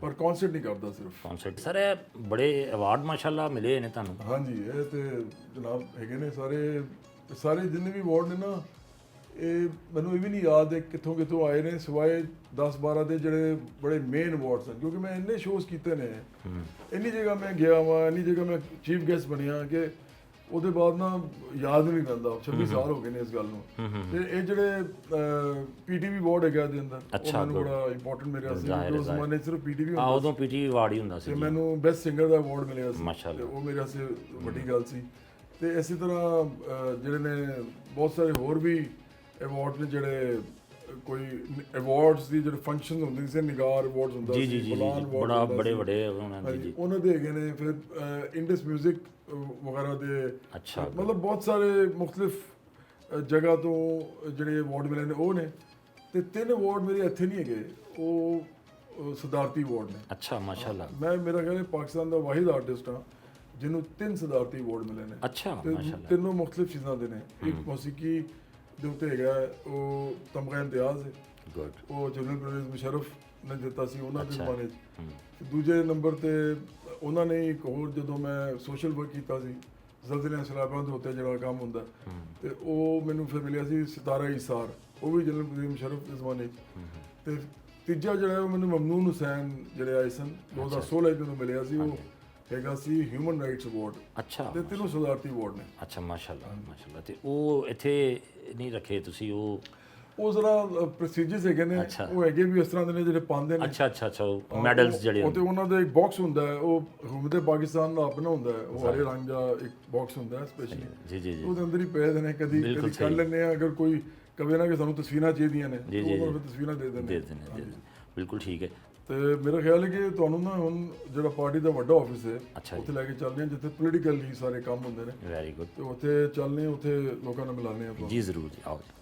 ਪਰ ਕਨਸਰਟ ਨਹੀਂ ਕਰਦਾ ਸਿਰਫ। ਕਨਸਰਟ ਸਰ ਇਹ ਬੜੇ ਅਵਾਰਡ ਮਾਸ਼ਾਅੱਲਾ ਮਿਲੇ ਨੇ ਤੁਹਾਨੂੰ। ਹਾਂਜੀ ਇਹ ਤੇ ਜਨਾਬ ਹੈਗੇ ਨੇ ਸਾਰੇ ਜਿੰਨੇ ਵੀ ਅਵਾਰਡ ਨੇ ਨਾ, ਇਹ ਮੈਨੂੰ ਇਹ ਵੀ ਨਹੀਂ ਯਾਦ ਹੈ ਕਿੱਥੋਂ ਆਏ ਨੇ, ਸਿਵਾਏ 10-12 ਦੇ ਜਿਹੜੇ ਬੜੇ ਮੇਨ ਅਵਾਰਡ ਸਨ। ਕਿਉਂਕਿ ਮੈਂ ਇੰਨੇ ਸ਼ੋਅਸ ਕੀਤੇ ਨੇ, ਇੰਨੀ ਜਗ੍ਹਾ ਮੈਂ ਗਿਆ ਵਾਂ, ਇੰਨੀ ਜਗ੍ਹਾ ਮੈਂ ਚੀਫ ਗੈਸਟ ਬਣਿਆ ਕਿ ਉਹਦੇ ਬਾਅਦ ਨਾ ਯਾਦ ਨਹੀਂ ਰਹਿੰਦਾ। 26 ਸਾਲ ਹੋ ਗਏ ਨੇ ਇਸ ਗੱਲ ਨੂੰ। ਤੇ ਇਹ ਜਿਹੜੇ PTV ਅਵਾਰਡ ਹੈਗਾ ਇਹਦੇ ਅੰਦਰ, ਉਹ ਮੈਨੂੰ ਬੜਾ ਇੰਪੋਰਟੈਂਟ ਮੇਰੇ ਵਾਸਤੇ। ਉਸ ਜ਼ਮਾਨੇ ਸਿਰਫ PTV ਹੁੰਦਾ, ਉਦੋਂ PTV ਅਵਾਰਡ ਹੀ ਹੁੰਦਾ ਸੀ ਤੇ ਮੈਨੂੰ ਬੈਸਟ ਸਿੰਗਰ ਦਾ ਅਵਾਰਡ ਮਿਲਿਆ ਸੀ ਮਾਸ਼ਾਅੱਲਾ। ਤੇ ਉਹ ਮੇਰੇ ਵਾਸਤੇ ਵੱਡੀ ਗੱਲ ਸੀ। ਤੇ ਇਸੇ ਤਰ੍ਹਾਂ ਜਿਹੜੇ ਨੇ ਬਹੁਤ ਸਾਰੇ ਹੋਰ ਵੀ ਅਵਾਰਡ ਨੇ ਜਿਹੜੇ ਕੋਈ ਅਵਾਰਡਸ ਦੀ ਜਿਹੜੇ ਫੰਕਸ਼ਨ ਹੁੰਦੇ ਸੀ, ਨਿਗਾਰ ਅਵਾਰਡਸ ਹੁੰਦਾ ਸੀ, ਬਲਾਨ ਅਵਾਰਡ ਬੜਾ ਬੜੇ ਉਹਨਾਂ ਦੇ ਜੀ, ਉਹਨਾਂ ਦੇ ਹੈਗੇ ਨੇ। ਫਿਰ ਇੰਡਸ ਮਿਊਜ਼ਿਕ ਵਗੈਰਾ ਦੇ, ਮਤਲਬ ਬਹੁਤ ਸਾਰੇ ਮੁxtਲਿਫ ਜਗ੍ਹਾ ਤੋਂ ਜਿਹੜੇ ਅਵਾਰਡ ਮਿਲੇ ਨੇ ਉਹ ਨੇ। ਤੇ 3 ਅਵਾਰਡ ਮੇਰੇ ਇੱਥੇ ਨਹੀਂ ਹੈਗੇ, ਉਹ ਸਦਾਰਤੀ ਅਵਾਰਡ ਨੇ। ਅੱਛਾ ਮਾਸ਼ਾਅੱਲਾ। ਮੇਰਾ ਖਿਆਲ ਹੈ ਪਾਕਿਸਤਾਨ ਦਾ ਵਾਹਿਦ ਆਰਟਿਸਟ ਹਾਂ ਜਿਹਨੂੰ 3 ਸਦਾਰਤੀ ਅਵਾਰਡ ਮਿਲੇ ਨੇ। ਅੱਛਾ ਮਾਸ਼ਾਅੱਲਾ। ਤਿੰਨੋਂ ਮੁxtਲਿਫ ਚੀਜ਼ਾਂ ਦੇ ਨੇ। ਇੱਕ ਮੌਸੀਕੀ ਦੇ ਉੱਤੇ ਹੈਗਾ ਉਹ ਤਮਗਾ ਇਮਤਿਆਜ਼ ਹੈ, ਉਹ ਜਨਰਲ ਪ੍ਰਵੇਜ਼ ਮੁਸ਼ਰਫ ਨੇ ਦਿੱਤਾ ਸੀ ਉਹਨਾਂ ਦੇ ਜ਼ਮਾਨੇ 'ਚ। ਦੂਜੇ ਨੰਬਰ ਤੇ ਉਹਨਾਂ ਨੇ ਇੱਕ ਹੋਰ, ਜਦੋਂ ਮੈਂ ਸੋਸ਼ਲ ਵਰਕ ਕੀਤਾ ਸੀ ਜ਼ਲਜ਼ਲੇ ਸੈਲਾਬਾਂ ਦੇ ਉੱਤੇ ਜਿਹੜਾ ਕੰਮ ਹੁੰਦਾ, ਤੇ ਉਹ ਮੈਨੂੰ ਫਿਰ ਮਿਲਿਆ ਸੀ ਸਿਤਾਰਾ ਇਸਾਰ, ਉਹ ਵੀ ਜਨਰਲ ਪ੍ਰਵੇਜ਼ ਮੁਸ਼ਰਫ ਦੇ ਜ਼ਮਾਨੇ 'ਚ। ਤੇ ਤੀਜਾ ਜਿਹੜਾ ਉਹ ਮੈਨੂੰ ਮਮਨੂਨ ਹੁਸੈਨ ਜਿਹੜੇ ਆਏ ਸਨ 2016 'ਚ ਮੈਨੂੰ ਮਿਲਿਆ ਸੀ, ਉਹ ਹੈਗਾ ਸੀ ਹਿਊਮਨ ਰਾਈਟਸ ਅਵਾਰਡ। ਅੱਛਾ। ਤੇ 3 ਸਦਾਰਤੀ ਅਵਾਰਡ ਨੇ। ਅੱਛਾ ਮਾਸ਼ਾਅੱਲਾ ਮਾਸ਼ਾਅੱਲਾ। ਤੇ ਉਹ ਇੱਥੇ ਨਹੀਂ ਰੱਖੇ ਤੁਸੀਂ? ਉਹ ਜ਼ਰਾ ਪ੍ਰੈਸਟੀਜੀਅਸ ਹੈਗੇ ਨੇ, ਉਹ ਹੈਗੇ ਵੀ ਇਸ ਤਰ੍ਹਾਂ ਦੇ ਨੇ ਜਿਹੜੇ ਪਾਉਂਦੇ ਨੇ। ਅੱਛਾ ਮੈਡਲਸ ਜਿਹੜੇ ਉਹ ਤੇ ਉਹਨਾਂ ਦਾ ਇੱਕ ਬਾਕਸ ਹੁੰਦਾ ਹੈ, ਉਹ ਹਕੂਮਤ ਪਾਕਿਸਤਾਨ ਦਾ ਆਪਣਾ ਹੁੰਦਾ ਹੈ, ਉਹ ਹਰੇ ਰੰਗ ਦਾ ਇੱਕ ਬਾਕਸ ਹੁੰਦਾ ਹੈ ਸਪੈਸ਼ਲੀ। ਜੀ ਉਹਦੇ ਅੰਦਰ ਹੀ ਪਏ ਦੇ ਨੇ। ਕਦੀ ਕਰ ਲੈਂਦੇ ਆ, ਅਗਰ ਕੋਈ ਕਵੇ ਨਾ ਕਿ ਸਾਨੂੰ ਤਸਵੀਰਾਂ ਚਾਹੀਦੀਆਂ ਨੇ, ਉਹਨਾਂ ਨੂੰ ਤਸਵੀਰਾਂ ਦੇ ਦਿੰਦੇ ਨੇ। ਬਿਲਕੁਲ ਠੀਕ ਹੈ। ਤੇ ਮੇਰਾ ਖਿਆਲ ਹੈ ਕਿ ਤੁਹਾਨੂੰ ਨਾ ਹੁਣ ਜਿਹੜਾ ਪਾਰਟੀ ਦਾ ਵੱਡਾ ਆਫਿਸ ਹੈ ਉੱਥੇ ਲੈ ਕੇ ਚੱਲਦੇ ਹਾਂ, ਜਿੱਥੇ ਪੋਲੀਟੀਕਲੀ ਸਾਰੇ ਕੰਮ ਹੁੰਦੇ ਨੇ। Very good. ਤੇ ਉੱਥੇ ਚੱਲਨੇ, ਉੱਥੇ ਲੋਕਾਂ ਨੂੰ ਮਿਲਾਨੇ ਆਪਾਂ। ਜੀ ਜ਼ਰੂਰ ਜੀ, ਆਓ ਜੀ।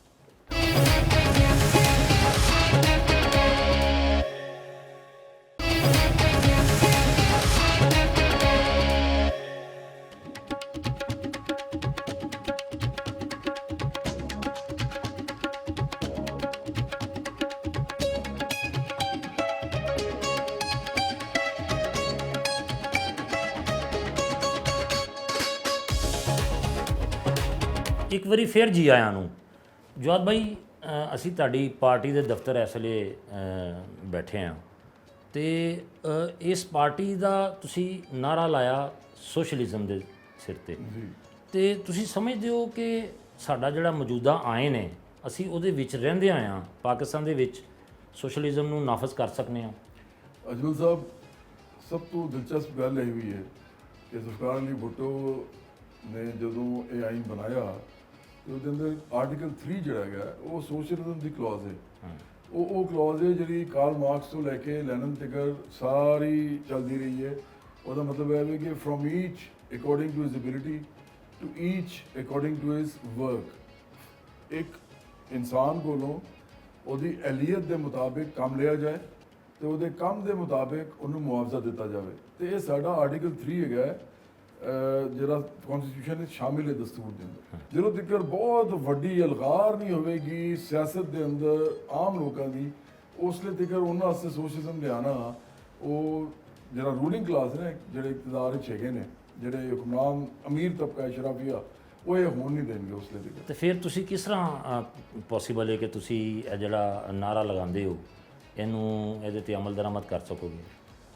ਇੱਕ ਵਾਰੀ ਫਿਰ ਜੀ ਆਇਆਂ ਨੂੰ। ਜਵਾਦ ਭਾਈ, ਅਸੀਂ ਤੁਹਾਡੀ ਪਾਰਟੀ ਦੇ ਦਫ਼ਤਰ ਇਸ ਵੇਲੇ ਬੈਠੇ ਹਾਂ ਤੇ ਇਸ ਪਾਰਟੀ ਦਾ ਤੁਸੀਂ ਨਾਅਰਾ ਲਾਇਆ ਸੋਸ਼ਲਿਜ਼ਮ ਦੇ ਸਿਰ ਤੇ ਤੁਸੀਂ ਸਮਝਦੇ ਹੋ ਕਿ ਸਾਡਾ ਜਿਹੜਾ ਮੌਜੂਦਾ ਆਇਨ ਹੈ, ਅਸੀਂ ਉਹਦੇ ਵਿੱਚ ਰਹਿੰਦੇ ਆਏ ਪਾਕਿਸਤਾਨ ਦੇ ਵਿੱਚ ਸੋਸ਼ਲਿਜ਼ਮ ਨੂੰ ਨਾਫਜ਼ ਕਰ ਸਕਨੇ ਹਾਂ? ਅਜਮਲ ਸਾਹਿਬ, ਸਭ ਤੋਂ ਦਿਲਚਸਪ ਗੱਲ ਇਹ ਵੀ ਹੈ ਕਿ ਜ਼ੁਲਫਕਾਰ ਅਲੀ ਭੁੱਟੋ ਨੇ ਜਦੋਂ ਇਹ ਆਇਨ ਬਣਾਇਆ ਤੇ ਉਹਦੇ ਅੰਦਰ ਆਰਟੀਕਲ 3 ਜਿਹੜਾ ਹੈਗਾ ਉਹ ਸੋਸ਼ਲਿਜ਼ਮ ਦੀ ਕਲੌਜ਼ ਹੈ। ਉਹ ਕਲੌਜ਼ ਹੈ ਜਿਹੜੀ ਕਾਰਲ ਮਾਰਕਸ ਤੋਂ ਲੈ ਕੇ ਲੈਨਨ ਤੱਕ ਸਾਰੀ ਚੱਲਦੀ ਰਹੀ ਹੈ। ਉਹਦਾ ਮਤਲਬ ਇਹ ਹੈ ਕਿ from each according to his ability to each according to his work. ਇੱਕ ਇਨਸਾਨ ਕੋਲੋਂ ਉਹਦੀ ਅਹਿਲੀਅਤ ਦੇ ਮੁਤਾਬਿਕ ਕੰਮ ਲਿਆ ਜਾਏ ਤੇ ਉਹਦੇ ਕੰਮ ਦੇ ਮੁਤਾਬਿਕ ਉਹਨੂੰ ਮੁਆਵਜ਼ਾ ਦਿੱਤਾ ਜਾਵੇ। ਤੇ ਇਹ ਸਾਡਾ ਆਰਟੀਕਲ 3 ਹੈਗਾ ਜਿਹੜਾ ਕਨਸਟੀਟਿਊਸ਼ਨ ਵਿੱਚ ਸ਼ਾਮਿਲ ਹੈ ਦਸਤੂਰ ਦੇ ਅੰਦਰ। ਜਦੋਂ ਤੱਕ ਬਹੁਤ ਵੱਡੀ ਅਲਗਾਰ ਨਹੀਂ ਹੋਵੇਗੀ ਸਿਆਸਤ ਦੇ ਅੰਦਰ ਆਮ ਲੋਕਾਂ ਦੀ, ਉਸ ਲਈ ਤੱਕ ਉਹਨਾਂ ਵਾਸਤੇ ਸੋਸ਼ਲਿਜ਼ਮ ਲਿਆਉਣਾ, ਉਹ ਜਿਹੜਾ ਰੂਲਿੰਗ ਕਲਾਸ ਨੇ, ਜਿਹੜੇ ਇਕਤਦਾਰ ਵਿੱਚ ਹੈਗੇ ਨੇ, ਜਿਹੜੇ ਹੁਕਮਰਾਨ ਅਮੀਰ ਤਬਕਾ ਸ਼ਰਾਫੀਆ, ਉਹ ਇਹ ਹੋਣ ਨਹੀਂ ਦੇਣਗੇ ਉਸ ਲਈ ਤੱਕ। ਤੇ ਫਿਰ ਤੁਸੀਂ ਕਿਸ ਤਰ੍ਹਾਂ ਪੋਸੀਬਲ ਹੈ ਕਿ ਤੁਸੀਂ ਇਹ ਜਿਹੜਾ ਨਾਅਰਾ ਲਗਾਉਂਦੇ ਹੋ ਇਹਨੂੰ ਇਹਦੇ 'ਤੇ ਅਮਲ ਦਰਾਮਦ ਕਰ ਸਕੋਗੇ?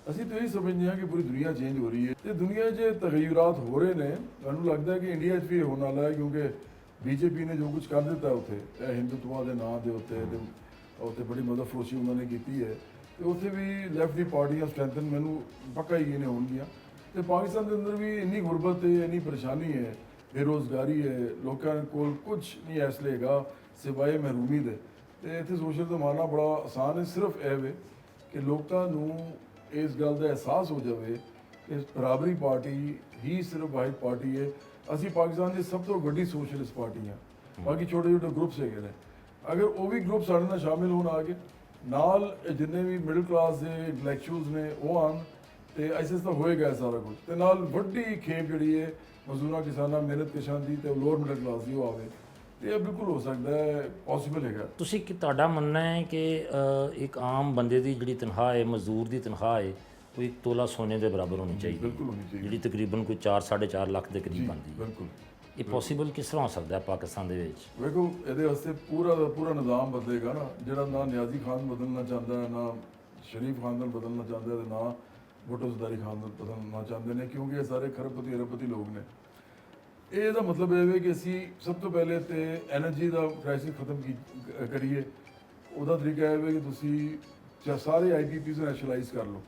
ਅਸੀਂ ਤਾਂ ਇਹ ਸਮਝਦੇ ਹਾਂ ਕਿ ਪੂਰੀ ਦੁਨੀਆ ਚੇਂਜ ਹੋ ਰਹੀ ਹੈ ਤੇ ਦੁਨੀਆ 'ਚ ਤਗਯੁਰਾਤ ਹੋ ਰਹੇ ਨੇ। ਮੈਨੂੰ ਲੱਗਦਾ ਹੈ ਕਿ ਇੰਡੀਆ 'ਚ ਵੀ ਹੋਣ ਵਾਲਾ ਹੈ, ਕਿਉਂਕਿ ਬੀਜੇਪੀ ਨੇ ਜੋ ਕੁਝ ਕਰ ਦਿੱਤਾ ਉੱਥੇ ਇਹ ਹਿੰਦੂਤਵਾ ਦੇ ਨਾਂ ਦੇ ਉੱਤੇ ਤੇ ਉੱਥੇ ਬੜੀ ਮਦਦਫਰੋਸ਼ੀ ਉਹਨਾਂ ਨੇ ਕੀਤੀ ਹੈ ਤੇ ਉੱਥੇ ਵੀ ਲੈਫਟ ਦੀ ਪਾਰਟੀਆਂ ਸਟਰੈਂਥਨ ਮੈਨੂੰ ਪੱਕਾ ਹੀ ਨੇ ਹੋਣਗੀਆਂ। ਤੇ ਪਾਕਿਸਤਾਨ ਦੇ ਅੰਦਰ ਵੀ ਇੰਨੀ ਗੁਰਬਤ ਹੈ, ਇੰਨੀ ਪਰੇਸ਼ਾਨੀ ਹੈ, ਬੇਰੁਜ਼ਗਾਰੀ ਹੈ, ਲੋਕਾਂ ਕੋਲ ਕੁਝ ਨਹੀਂ ਇਸ ਲਈ ਹੈਗਾ ਸਿਵਾਏ ਮਹਿਰੂਮੀ ਦੇ। ਤੇ ਇੱਥੇ ਸੋਸ਼ਲ ਦਾ ਮਾਰਨਾ ਬੜਾ ਆਸਾਨ ਹੈ, ਸਿਰਫ ਇਹ ਵੇ ਕਿ ਲੋਕਾਂ ਨੂੰ ਇਸ ਗੱਲ ਦਾ ਅਹਿਸਾਸ ਹੋ ਜਾਵੇ ਕਿ ਬਰਾਬਰੀ ਪਾਰਟੀ ਹੀ ਸਿਰਫ ਵਾਹਿਦ ਪਾਰਟੀ ਹੈ। ਅਸੀਂ ਪਾਕਿਸਤਾਨ ਦੀ ਸਭ ਤੋਂ ਵੱਡੀ ਸੋਸ਼ਲਿਸਟ ਪਾਰਟੀ ਹਾਂ, ਬਾਕੀ ਛੋਟੇ ਛੋਟੇ ਗਰੁੱਪਸ ਹੈਗੇ ਨੇ। ਅਗਰ ਉਹ ਵੀ ਗਰੁੱਪ ਸਾਡੇ ਨਾਲ ਸ਼ਾਮਿਲ ਹੋਣ ਆ ਕੇ ਨਾਲ ਜਿੰਨੇ ਵੀ ਮਿਡਲ ਕਲਾਸ ਦੇ ਇੰਟੈਲੈਕਚੁਅਲਸ ਨੇ ਉਹ ਆਉਣ ਤੇ ਐਸੇ ਤਾਂ ਹੋਏਗਾ ਸਾਰਾ ਕੁਝ। ਤੇ ਨਾਲ ਵੱਡੀ ਖੇਪ ਜਿਹੜੀ ਹੈ ਮਜ਼ਦੂਰਾਂ ਕਿਸਾਨਾਂ ਮਿਹਨਤ ਕਸ਼ਾਂ ਦੀ ਤੇ ਲੋਅਰ ਮਿਡਲ ਕਲਾਸ ਦੀ ਉਹ ਆਵੇ ਤੇ ਇਹ ਬਿਲਕੁਲ ਹੋ ਸਕਦਾ ਹੈ, ਪੋਸੀਬਲ ਹੈਗਾ। ਤੁਸੀਂ ਕਿ ਤੁਹਾਡਾ ਮੰਨਣਾ ਹੈ ਕਿ ਇੱਕ ਆਮ ਬੰਦੇ ਦੀ ਜਿਹੜੀ ਤਨਖਾਹ ਹੈ, ਮਜ਼ਦੂਰ ਦੀ ਤਨਖਾਹ ਹੈ, ਉਹ 1 ਤੋਲਾ ਸੋਨੇ ਦੇ ਬਰਾਬਰ ਹੋਣੀ ਚਾਹੀਦੀ, ਬਿਲਕੁਲ ਹੋਣੀ ਚਾਹੀਦੀ, ਜਿਹੜੀ ਤਕਰੀਬਨ ਕੋਈ 4-4.5 ਲੱਖ ਦੇ ਕਰੀਬ ਬਣਦੀ ਹੈ। ਬਿਲਕੁਲ। ਇਹ ਪੋਸੀਬਲ ਕਿਸ ਤਰ੍ਹਾਂ ਹੋ ਸਕਦਾ ਹੈ ਪਾਕਿਸਤਾਨ ਦੇ ਵਿੱਚ? ਵੇਖੋ ਇਹਦੇ ਵਾਸਤੇ ਪੂਰਾ ਦਾ ਪੂਰਾ ਨਿਜ਼ਾਮ ਬਦਲੇਗਾ ਨਾ, ਜਿਹੜਾ ਨਾ ਨਿਆਜ਼ੀ ਖਾਨ ਬਦਲਣਾ ਚਾਹੁੰਦਾ ਹੈ, ਨਾ ਸ਼ਰੀਫ ਖਾਨਦਾਨ ਬਦਲਣਾ ਚਾਹੁੰਦਾ ਹੈ, ਤੇ ਨਾ ਭੁੱਟੋ ਜ਼ਰਦਾਰੀ ਖਾਨਦਾਨ ਬਦਲਣਾ ਚਾਹੁੰਦੇ ਨੇ, ਕਿਉਂਕਿ ਇਹ ਸਾਰੇ ਖਰਬਪਤੀ ਅਰਬਪਤੀ ਲੋਕ ਨੇ। ਇਹਦਾ ਮਤਲਬ ਇਹ ਹੈ ਕਿ ਅਸੀਂ ਸਭ ਤੋਂ ਪਹਿਲੇ ਤੇ ਐਨਰਜੀ ਦਾ ਕ੍ਰਾਈਸਿਸ ਖਤਮ ਕਰੀਏ। ਉਹਦਾ ਤਰੀਕਾ ਇਹ ਹੈ ਕਿ ਤੁਸੀਂ ਸਾਰੇ ਆਈਪੀਪੀਸ ਨੂੰ ਨੈਸ਼ਨਲਾਈਜ਼ ਕਰ ਲਓ।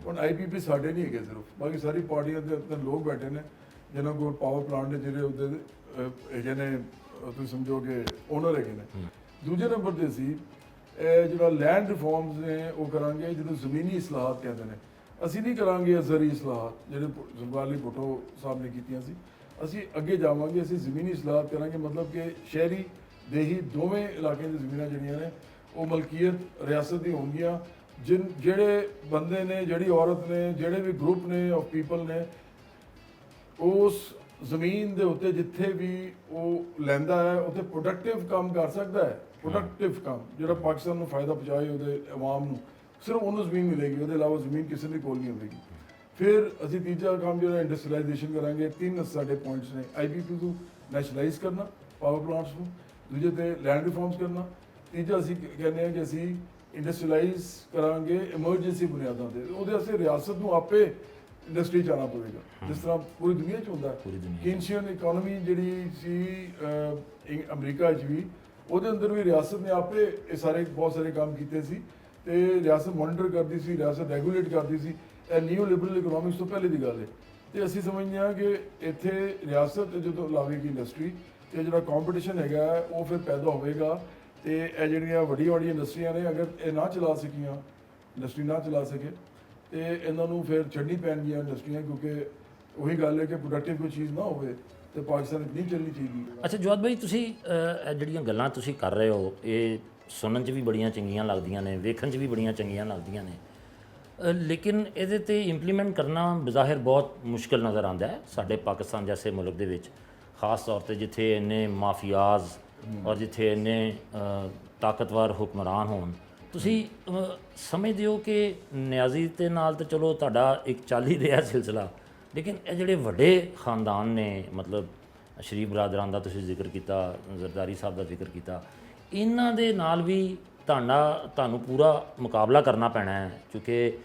ਹੁਣ ਆਈਪੀਪੀ ਸਾਡੇ ਨਹੀਂ ਹੈਗੇ ਸਿਰਫ, ਬਾਕੀ ਸਾਰੀ ਪਾਰਟੀਆਂ ਦੇ ਅੰਦਰ ਲੋਕ ਬੈਠੇ ਨੇ ਜਿਹਨਾਂ ਕੋਲ ਪਾਵਰ ਪਲਾਂਟ ਨੇ, ਜਿਹੜੇ ਉਹਦੇ ਹੈਗੇ ਨੇ, ਤੁਸੀਂ ਸਮਝੋ ਕਿ ਓਨਰ ਹੈਗੇ ਨੇ। ਦੂਜੇ ਨੰਬਰ ਤੇ ਅਸੀਂ ਇਹ ਜਿਹੜਾ ਲੈਂਡ ਰਿਫਾਰਮਸ ਨੇ ਉਹ ਕਰਾਂਗੇ, ਜਿਹਨੂੰ ਜ਼ਮੀਨੀ ਇਸਲਾਹਾਤ ਕਹਿੰਦੇ ਨੇ। ਅਸੀਂ ਨਹੀਂ ਕਰਾਂਗੇ ਜ਼ਰੀ ਇਸਲਾਹਾਤ ਜਿਹੜੇ ਜ਼ਰਦਾਰੀ ਭੁੱਟੋ ਸਾਹਿਬ ਨੇ ਕੀਤੀਆਂ ਸੀ। ਅਸੀਂ ਅੱਗੇ ਜਾਵਾਂਗੇ, ਅਸੀਂ ਜ਼ਮੀਨੀ ਇਸਲਾਹਾਤ ਕਰਾਂਗੇ, ਮਤਲਬ ਕਿ ਸ਼ਹਿਰੀ ਦੇਹੀ ਦੋਵੇਂ ਇਲਾਕਿਆਂ ਦੀ ਜ਼ਮੀਨਾਂ ਜਿਹੜੀਆਂ ਨੇ ਉਹ ਮਲਕੀਅਤ ਰਿਆਸਤ ਦੀ ਹੋਣਗੀਆਂ। ਜਿਹੜੇ ਬੰਦੇ ਨੇ, ਜਿਹੜੀ ਔਰਤ ਨੇ, ਜਿਹੜੇ ਵੀ ਗਰੁੱਪ ਨੇ ਆਫ ਪੀਪਲ ਨੇ, ਉਸ ਜ਼ਮੀਨ ਦੇ ਉੱਤੇ ਜਿੱਥੇ ਵੀ ਉਹ ਲੈਂਦਾ ਹੈ ਉੱਥੇ ਪ੍ਰੋਡਕਟਿਵ ਕੰਮ ਕਰ ਸਕਦਾ ਹੈ। ਪ੍ਰੋਡਕਟਿਵ ਕੰਮ ਜਿਹੜਾ ਪਾਕਿਸਤਾਨ ਨੂੰ ਫਾਇਦਾ ਪਹੁੰਚਾਏ, ਉਹਦੇ ਆਵਾਮ ਨੂੰ, ਸਿਰਫ ਉਹਨੂੰ ਜ਼ਮੀਨ ਮਿਲੇਗੀ, ਉਹਦੇ ਇਲਾਵਾ ਜ਼ਮੀਨ ਕਿਸੇ ਦੇ ਕੋਲ ਨਹੀਂ ਹੋਵੇਗੀ। ਫਿਰ ਅਸੀਂ ਤੀਜਾ ਕੰਮ ਜਿਹੜਾ ਇੰਡਸਟਰੀਲਾਈਜੇਸ਼ਨ ਕਰਾਂਗੇ। 3 ਸਾਡੇ ਪੁਆਇੰਟਸ ਨੇ, ਆਈਪੀਪੀ ਨੂੰ ਨੈਸ਼ਨਲਾਈਜ਼ ਕਰਨਾ, ਪਾਵਰ ਪਲਾਂਟਸ ਨੂੰ, ਦੂਜੇ ਤੇ ਲੈਂਡ ਰਿਫਾਰਮਸ ਕਰਨਾ, ਤੀਜਾ ਅਸੀਂ ਕਹਿੰਦੇ ਹਾਂ ਕਿ ਅਸੀਂ ਇੰਡਸਟਰੀਲਾਈਜ਼ ਕਰਾਂਗੇ ਐਮਰਜੈਂਸੀ ਬੁਨਿਆਦਾਂ ਤੇ। ਉਹਦੇ ਵਾਸਤੇ ਰਿਆਸਤ ਨੂੰ ਆਪੇ ਇੰਡਸਟਰੀ 'ਚ ਆਉਣਾ ਪਵੇਗਾ, ਜਿਸ ਤਰ੍ਹਾਂ ਪੂਰੀ ਦੁਨੀਆ 'ਚ ਹੁੰਦਾ ਹੈ। ਕੇਂਸ਼ੀਅਨ ਇਕਨੋਮੀ ਜਿਹੜੀ ਸੀ ਅਮਰੀਕਾ 'ਚ ਵੀ, ਉਹਦੇ ਅੰਦਰ ਵੀ ਰਿਆਸਤ ਨੇ ਆਪੇ ਇਹ ਸਾਰੇ ਬਹੁਤ ਸਾਰੇ ਕੰਮ ਕੀਤੇ ਸੀ ਤੇ ਰਿਆਸਤ ਮੋਨੀਟਰ ਕਰਦੀ ਸੀ, ਰਿਆਸਤ ਰੈਗੂਲੇਟ ਕਰਦੀ ਸੀ। ਇਹ ਨਿਊ ਲਿਬਰਲ ਇਕਨੋਮਿਕਸ ਤੋਂ ਪਹਿਲੇ ਦੀ ਗੱਲ ਹੈ। ਤੇ ਅਸੀਂ ਸਮਝਦੇ ਹਾਂ ਕਿ ਇੱਥੇ ਰਿਆਸਤ ਜਦੋਂ ਲਾਵੇਗੀ ਇੰਡਸਟਰੀ ਤੇ ਜਿਹੜਾ ਕੰਪੀਟੀਸ਼ਨ ਹੈਗਾ ਉਹ ਫਿਰ ਪੈਦਾ ਹੋਵੇਗਾ। ਤੇ ਇਹ ਜਿਹੜੀਆਂ ਵੱਡੀਆਂ ਵੱਡੀਆਂ ਇੰਡਸਟਰੀਆਂ ਨੇ, ਅਗਰ ਇਹ ਨਾ ਚਲਾ ਸਕੀਆਂ, ਇੰਡਸਟਰੀ ਨਾ ਚਲਾ ਸਕੇ ਤੇ ਇਹਨਾਂ ਨੂੰ ਫਿਰ ਛੱਡਣੀ ਪੈਣਗੀਆਂ ਇੰਡਸਟਰੀਆਂ, ਕਿਉਂਕਿ ਉਹੀ ਗੱਲ ਹੈ ਕਿ ਪ੍ਰੋਡਕਟਿਵ ਕੋਈ ਚੀਜ਼ ਨਾ ਹੋਵੇ ਤੇ ਪਾਕਿਸਤਾਨ ਵਿੱਚ ਨਹੀਂ ਚੱਲਣੀ ਚਾਹੀਦੀ। ਅੱਛਾ ਜਵਾਦ ਭਾਈ, ਤੁਸੀਂ ਇਹ ਜਿਹੜੀਆਂ ਗੱਲਾਂ ਤੁਸੀਂ ਕਰ ਰਹੇ ਹੋ ਇਹ ਸੁਣਨ 'ਚ ਵੀ ਬੜੀਆਂ ਚੰਗੀਆਂ ਲੱਗਦੀਆਂ ਨੇ, ਵੇਖਣ 'ਚ ਵੀ ਬੜੀਆਂ ਚੰਗੀਆਂ ਲੱਗਦੀਆਂ ਨੇ, ਲੇਕਿਨ ਇਹਦੇ ਤੇ ਇੰਪਲੀਮੈਂਟ ਕਰਨਾ ਬਜ਼ਾਹਿਰ ਬਹੁਤ ਮੁਸ਼ਕਿਲ ਨਜ਼ਰ ਆਉਂਦਾ ਹੈ ਸਾਡੇ ਪਾਕਿਸਤਾਨ ਜੈਸੇ ਮੁਲਕ ਦੇ ਵਿੱਚ, ਖਾਸ ਤੌਰ ਤੇ ਜਿੱਥੇ ਇੰਨੇ ਮਾਫੀਆਜ਼ ਔਰ ਜਿੱਥੇ ਇੰਨੇ ਤਾਕਤਵਰ ਹੁਕਮਰਾਨ ਹੋਣ। ਤੁਸੀਂ ਸਮਝਦੇ ਹੋ ਕਿ ਨਿਆਜ਼ੀ ਦੇ ਨਾਲ ਤਾਂ ਚਲੋ ਤੁਹਾਡਾ ਇੱਕ ਚੱਲ ਹੀ ਰਿਹਾ ਸਿਲਸਿਲਾ, ਲੇਕਿਨ ਇਹ ਜਿਹੜੇ ਵੱਡੇ ਖਾਨਦਾਨ ਨੇ, ਮਤਲਬ ਸ਼ਰੀਫ ਬਰਾਦਰਾਂ ਦਾ ਤੁਸੀਂ ਜ਼ਿਕਰ ਕੀਤਾ, ਜ਼ਰਦਾਰੀ ਸਾਹਿਬ ਦਾ ਜ਼ਿਕਰ ਕੀਤਾ, ਇਹਨਾਂ ਦੇ ਨਾਲ ਵੀ ਤੁਹਾਨੂੰ ਪੂਰਾ ਮੁਕਾਬਲਾ ਕਰਨਾ ਪੈਣਾ ਹੈ, ਕਿਉਂਕਿ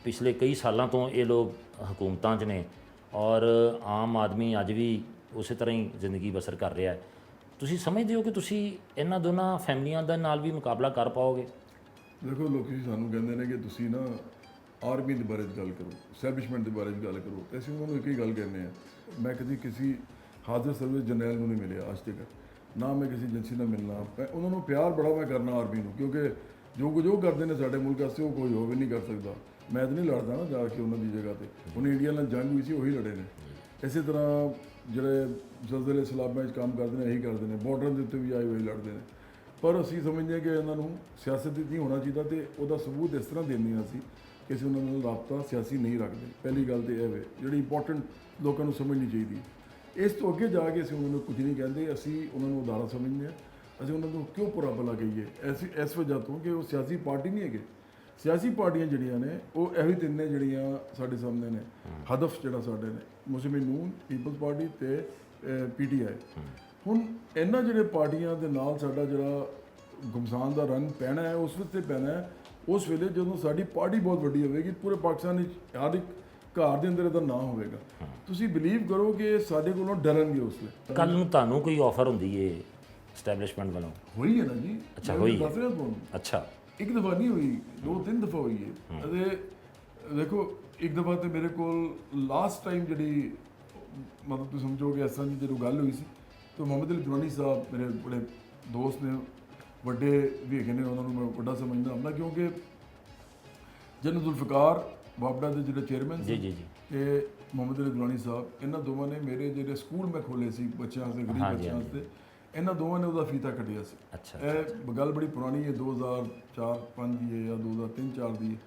ਪਿਛਲੇ ਕਈ ਸਾਲਾਂ ਤੋਂ ਇਹ ਲੋਕ ਹਕੂਮਤਾਂ 'ਚ ਨੇ ਔਰ ਆਮ ਆਦਮੀ ਅੱਜ ਵੀ ਉਸੇ ਤਰ੍ਹਾਂ ਹੀ ਜ਼ਿੰਦਗੀ ਬਸਰ ਕਰ ਰਿਹਾ ਹੈ। ਤੁਸੀਂ ਸਮਝਦੇ ਹੋ ਕਿ ਤੁਸੀਂ ਇਹਨਾਂ ਦੋਨਾਂ ਫੈਮਲੀਆਂ ਦੇ ਨਾਲ ਵੀ ਮੁਕਾਬਲਾ ਕਰ ਪਾਓਗੇ? ਦੇਖੋ, ਲੋਕੀ ਸਾਨੂੰ ਕਹਿੰਦੇ ਨੇ ਕਿ ਤੁਸੀਂ ਨਾ ਆਰਮੀ ਦੇ ਬਾਰੇ ਗੱਲ ਕਰੋ, ਸਟੈਬਲਿਸ਼ਮੈਂਟ ਦੇ ਬਾਰੇ ਗੱਲ ਕਰੋ, ਤੇ ਅਸੀਂ ਉਹਨਾਂ ਨੂੰ ਇੱਕ ਹੀ ਗੱਲ ਕਹਿੰਦੇ ਹਾਂ। ਮੈਂ ਕਦੀ ਕਿਸੇ ਹਾਜ਼ਰ ਸਰਵਿਸ ਜਰਨੈਲ ਨੂੰ ਨਹੀਂ ਮਿਲਿਆ ਅੱਜ ਤੱਕ, ਨਾ ਮੈਂ ਕਿਸੇ ਏਜੰਸੀ ਨਾਲ ਮਿਲਣਾ। ਉਹਨਾਂ ਨੂੰ ਪਿਆਰ ਬੜਾ ਮੈਂ ਕਰਨਾ ਆਰਮੀ ਨੂੰ, ਕਿਉਂਕਿ ਜੋ ਕੁਝ ਉਹ ਕਰਦੇ ਨੇ ਸਾਡੇ ਮੁਲਕ ਵਾਸਤੇ ਉਹ ਕੋਈ ਹੋਰ ਵੀ ਨਹੀਂ ਕਰ ਸਕਦਾ। ਮੈਂ ਤਾਂ ਨਹੀਂ ਲੜਦਾ ਨਾ ਜਾ ਕੇ ਉਹਨਾਂ ਦੀ ਜਗ੍ਹਾ ਤੇ, ਹੁਣ ਇੰਡੀਆ ਨਾਲ ਜੰਗ ਹੋਈ ਸੀ ਉਹੀ ਲੜੇ ਨੇ। ਇਸੇ ਤਰ੍ਹਾਂ ਜਿਹੜੇ ਜ਼ਲਜ਼ਲੇ ਸਲਾਬਾਂ 'ਚ ਕੰਮ ਕਰਦੇ ਨੇ ਇਹੀ ਕਰਦੇ ਨੇ, ਬਾਰਡਰਾਂ ਦੇ ਉੱਤੇ ਵੀ ਆਏ ਹੋਏ ਲੜਦੇ ਨੇ। ਪਰ ਅਸੀਂ ਸਮਝਦੇ ਕਿ ਇਹਨਾਂ ਨੂੰ ਸਿਆਸਤ ਨਹੀਂ ਹੋਣਾ ਚਾਹੀਦਾ, ਤੇ ਉਹਦਾ ਸਬੂਤ ਇਸ ਤਰ੍ਹਾਂ ਦਿੰਦੇ ਹਾਂ ਅਸੀਂ ਕਿ ਅਸੀਂ ਉਹਨਾਂ ਨਾਲ ਰਾਬਤਾ ਸਿਆਸੀ ਨਹੀਂ ਰੱਖਦੇ। ਪਹਿਲੀ ਗੱਲ ਤਾਂ ਇਹ ਵੇ ਜਿਹੜੀ ਇੰਪੋਰਟੈਂਟ ਲੋਕਾਂ ਨੂੰ ਸਮਝਣੀ ਚਾਹੀਦੀ। ਇਸ ਤੋਂ ਅੱਗੇ ਜਾ ਕੇ ਅਸੀਂ ਉਹਨਾਂ ਨੂੰ ਕੁਝ ਨਹੀਂ ਕਹਿੰਦੇ, ਅਸੀਂ ਉਹਨਾਂ ਨੂੰ ਉਦਾਹਰਨ ਸਮਝਦੇ ਹਾਂ। ਅਸੀਂ ਉਹਨਾਂ ਨੂੰ ਕਿਉਂ ਬੁਰਾ ਭਲਾ ਕਹੀਏ? ਇਸ ਵਜ੍ਹਾ ਤੋਂ ਕਿ ਉਹ ਸਿਆਸੀ ਪਾਰਟੀ ਨਹੀਂ ਹੈਗੇ। ਸਿਆਸੀ ਪਾਰਟੀਆਂ ਜਿਹੜੀਆਂ ਨੇ ਉਹ ਇਹੋ ਹੀ ਤਿੰਨ ਨੇ ਜਿਹੜੀਆਂ ਸਾਡੇ ਸਾਹਮਣੇ ਨੇ। ਹਦਫ ਜਿਹੜਾ ਸਾਡੇ ਨੇ ਮੁਸਲਿਮ ਨੂਨ, ਪੀਪਲਸ ਪਾਰਟੀ ਤੇ PTI। ਹੁਣ ਇਹਨਾਂ ਜਿਹੜੇ ਪਾਰਟੀਆਂ ਦੇ ਨਾਲ ਸਾਡਾ ਜਿਹੜਾ ਗੁਮਸਾਨ ਦਾ ਰੰਗ ਪੈਣਾ ਹੈ ਉਸ ਵਿੱਚ ਪੈਣਾ ਹੈ ਉਸ ਵੇਲੇ ਜਦੋਂ ਸਾਡੀ ਪਾਰਟੀ ਬਹੁਤ ਵੱਡੀ ਹੋਵੇਗੀ, ਪੂਰੇ ਪਾਕਿਸਤਾਨ ਵਿੱਚ ਹਰ ਇੱਕ ਘਰ ਦੇ ਅੰਦਰ ਇਹਦਾ ਨਾਂ ਹੋਵੇਗਾ, ਤੁਸੀਂ ਬਿਲੀਵ ਕਰੋ ਕਿ ਸਾਡੇ ਕੋਲੋਂ ਡਰਨਗੇ ਉਸ ਵੇਲੇ। ਕੱਲ ਨੂੰ ਤੁਹਾਨੂੰ ਕੋਈ ਆਫਰ ਹੁੰਦੀ ਏ ਸਟੈਬਲਿਸ਼ਮੈਂਟ ਵੱਲੋਂ? ਹੋਈ ਹੈ ਨਾ ਜੀ। ਅੱਛਾ, ਹੋਈ ਹੈ। ਦੱਸ ਰਿਹਾ ਤੁਹਾਨੂੰ, ਅੱਛਾ, ਇੱਕ ਦਫਾ ਨਹੀਂ ਹੋਈ, 2-3 ਦਫਾ ਹੋਈ ਹੈ। ਅਤੇ ਦੇਖੋ, ਇੱਕ ਦਫਾ ਤੇ ਮੇਰੇ ਕੋਲ ਲਾਸਟ ਟਾਈਮ ਜਿਹੜੀ ਮਤਲਬ ਤੁਸੀਂ ਸਮਝੋਗੇ ਇਸ ਤਰ੍ਹਾਂ ਦੀ ਜਦੋਂ ਗੱਲ ਹੋਈ ਸੀ, ਤਾਂ ਮੁਹੰਮਦ ਅਲੀ ਦੁਰਾਨੀ ਸਾਹਿਬ ਮੇਰੇ ਬੜੇ ਦੋਸਤ ਨੇ, ਵੱਡੇ ਵੀ ਹੈਗੇ ਨੇ, ਉਹਨਾਂ ਨੂੰ ਮੈਂ ਵੱਡਾ ਸਮਝਦਾ ਹੁੰਦਾ, ਕਿਉਂਕਿ ਜਨਰਲ ਜ਼ੁਲਫਕਾਰ ਬਾਬੜਾ ਦੇ ਜਿਹੜੇ ਚੇਅਰਮੈਨ ਸੀ ਜੀ ਤੇ ਮੁਹੰਮਦ ਅਲੀ ਦੁਰਾਨੀ ਸਾਹਿਬ, ਇਹਨਾਂ ਦੋਵਾਂ ਨੇ ਮੇਰੇ ਜਿਹੜੇ ਸਕੂਲ ਮੈਂ ਖੋਲੇ ਸੀ ਬੱਚਿਆਂ ਵਾਸਤੇ, ਗਰੀਬ ਬੱਚਿਆਂ ਵਾਸਤੇ, ਇਹਨਾਂ ਦੋਵਾਂ ਨੇ ਉਹਦਾ ਫੀਤਾ ਕੱਢਿਆ ਸੀ। ਅੱਛਾ, ਇਹ ਗੱਲ ਬੜੀ ਪੁਰਾਣੀ ਹੈ, 2004-5 ਦੀ ਹੈ ਜਾਂ 2003-4 ਦੀ ਹੈ।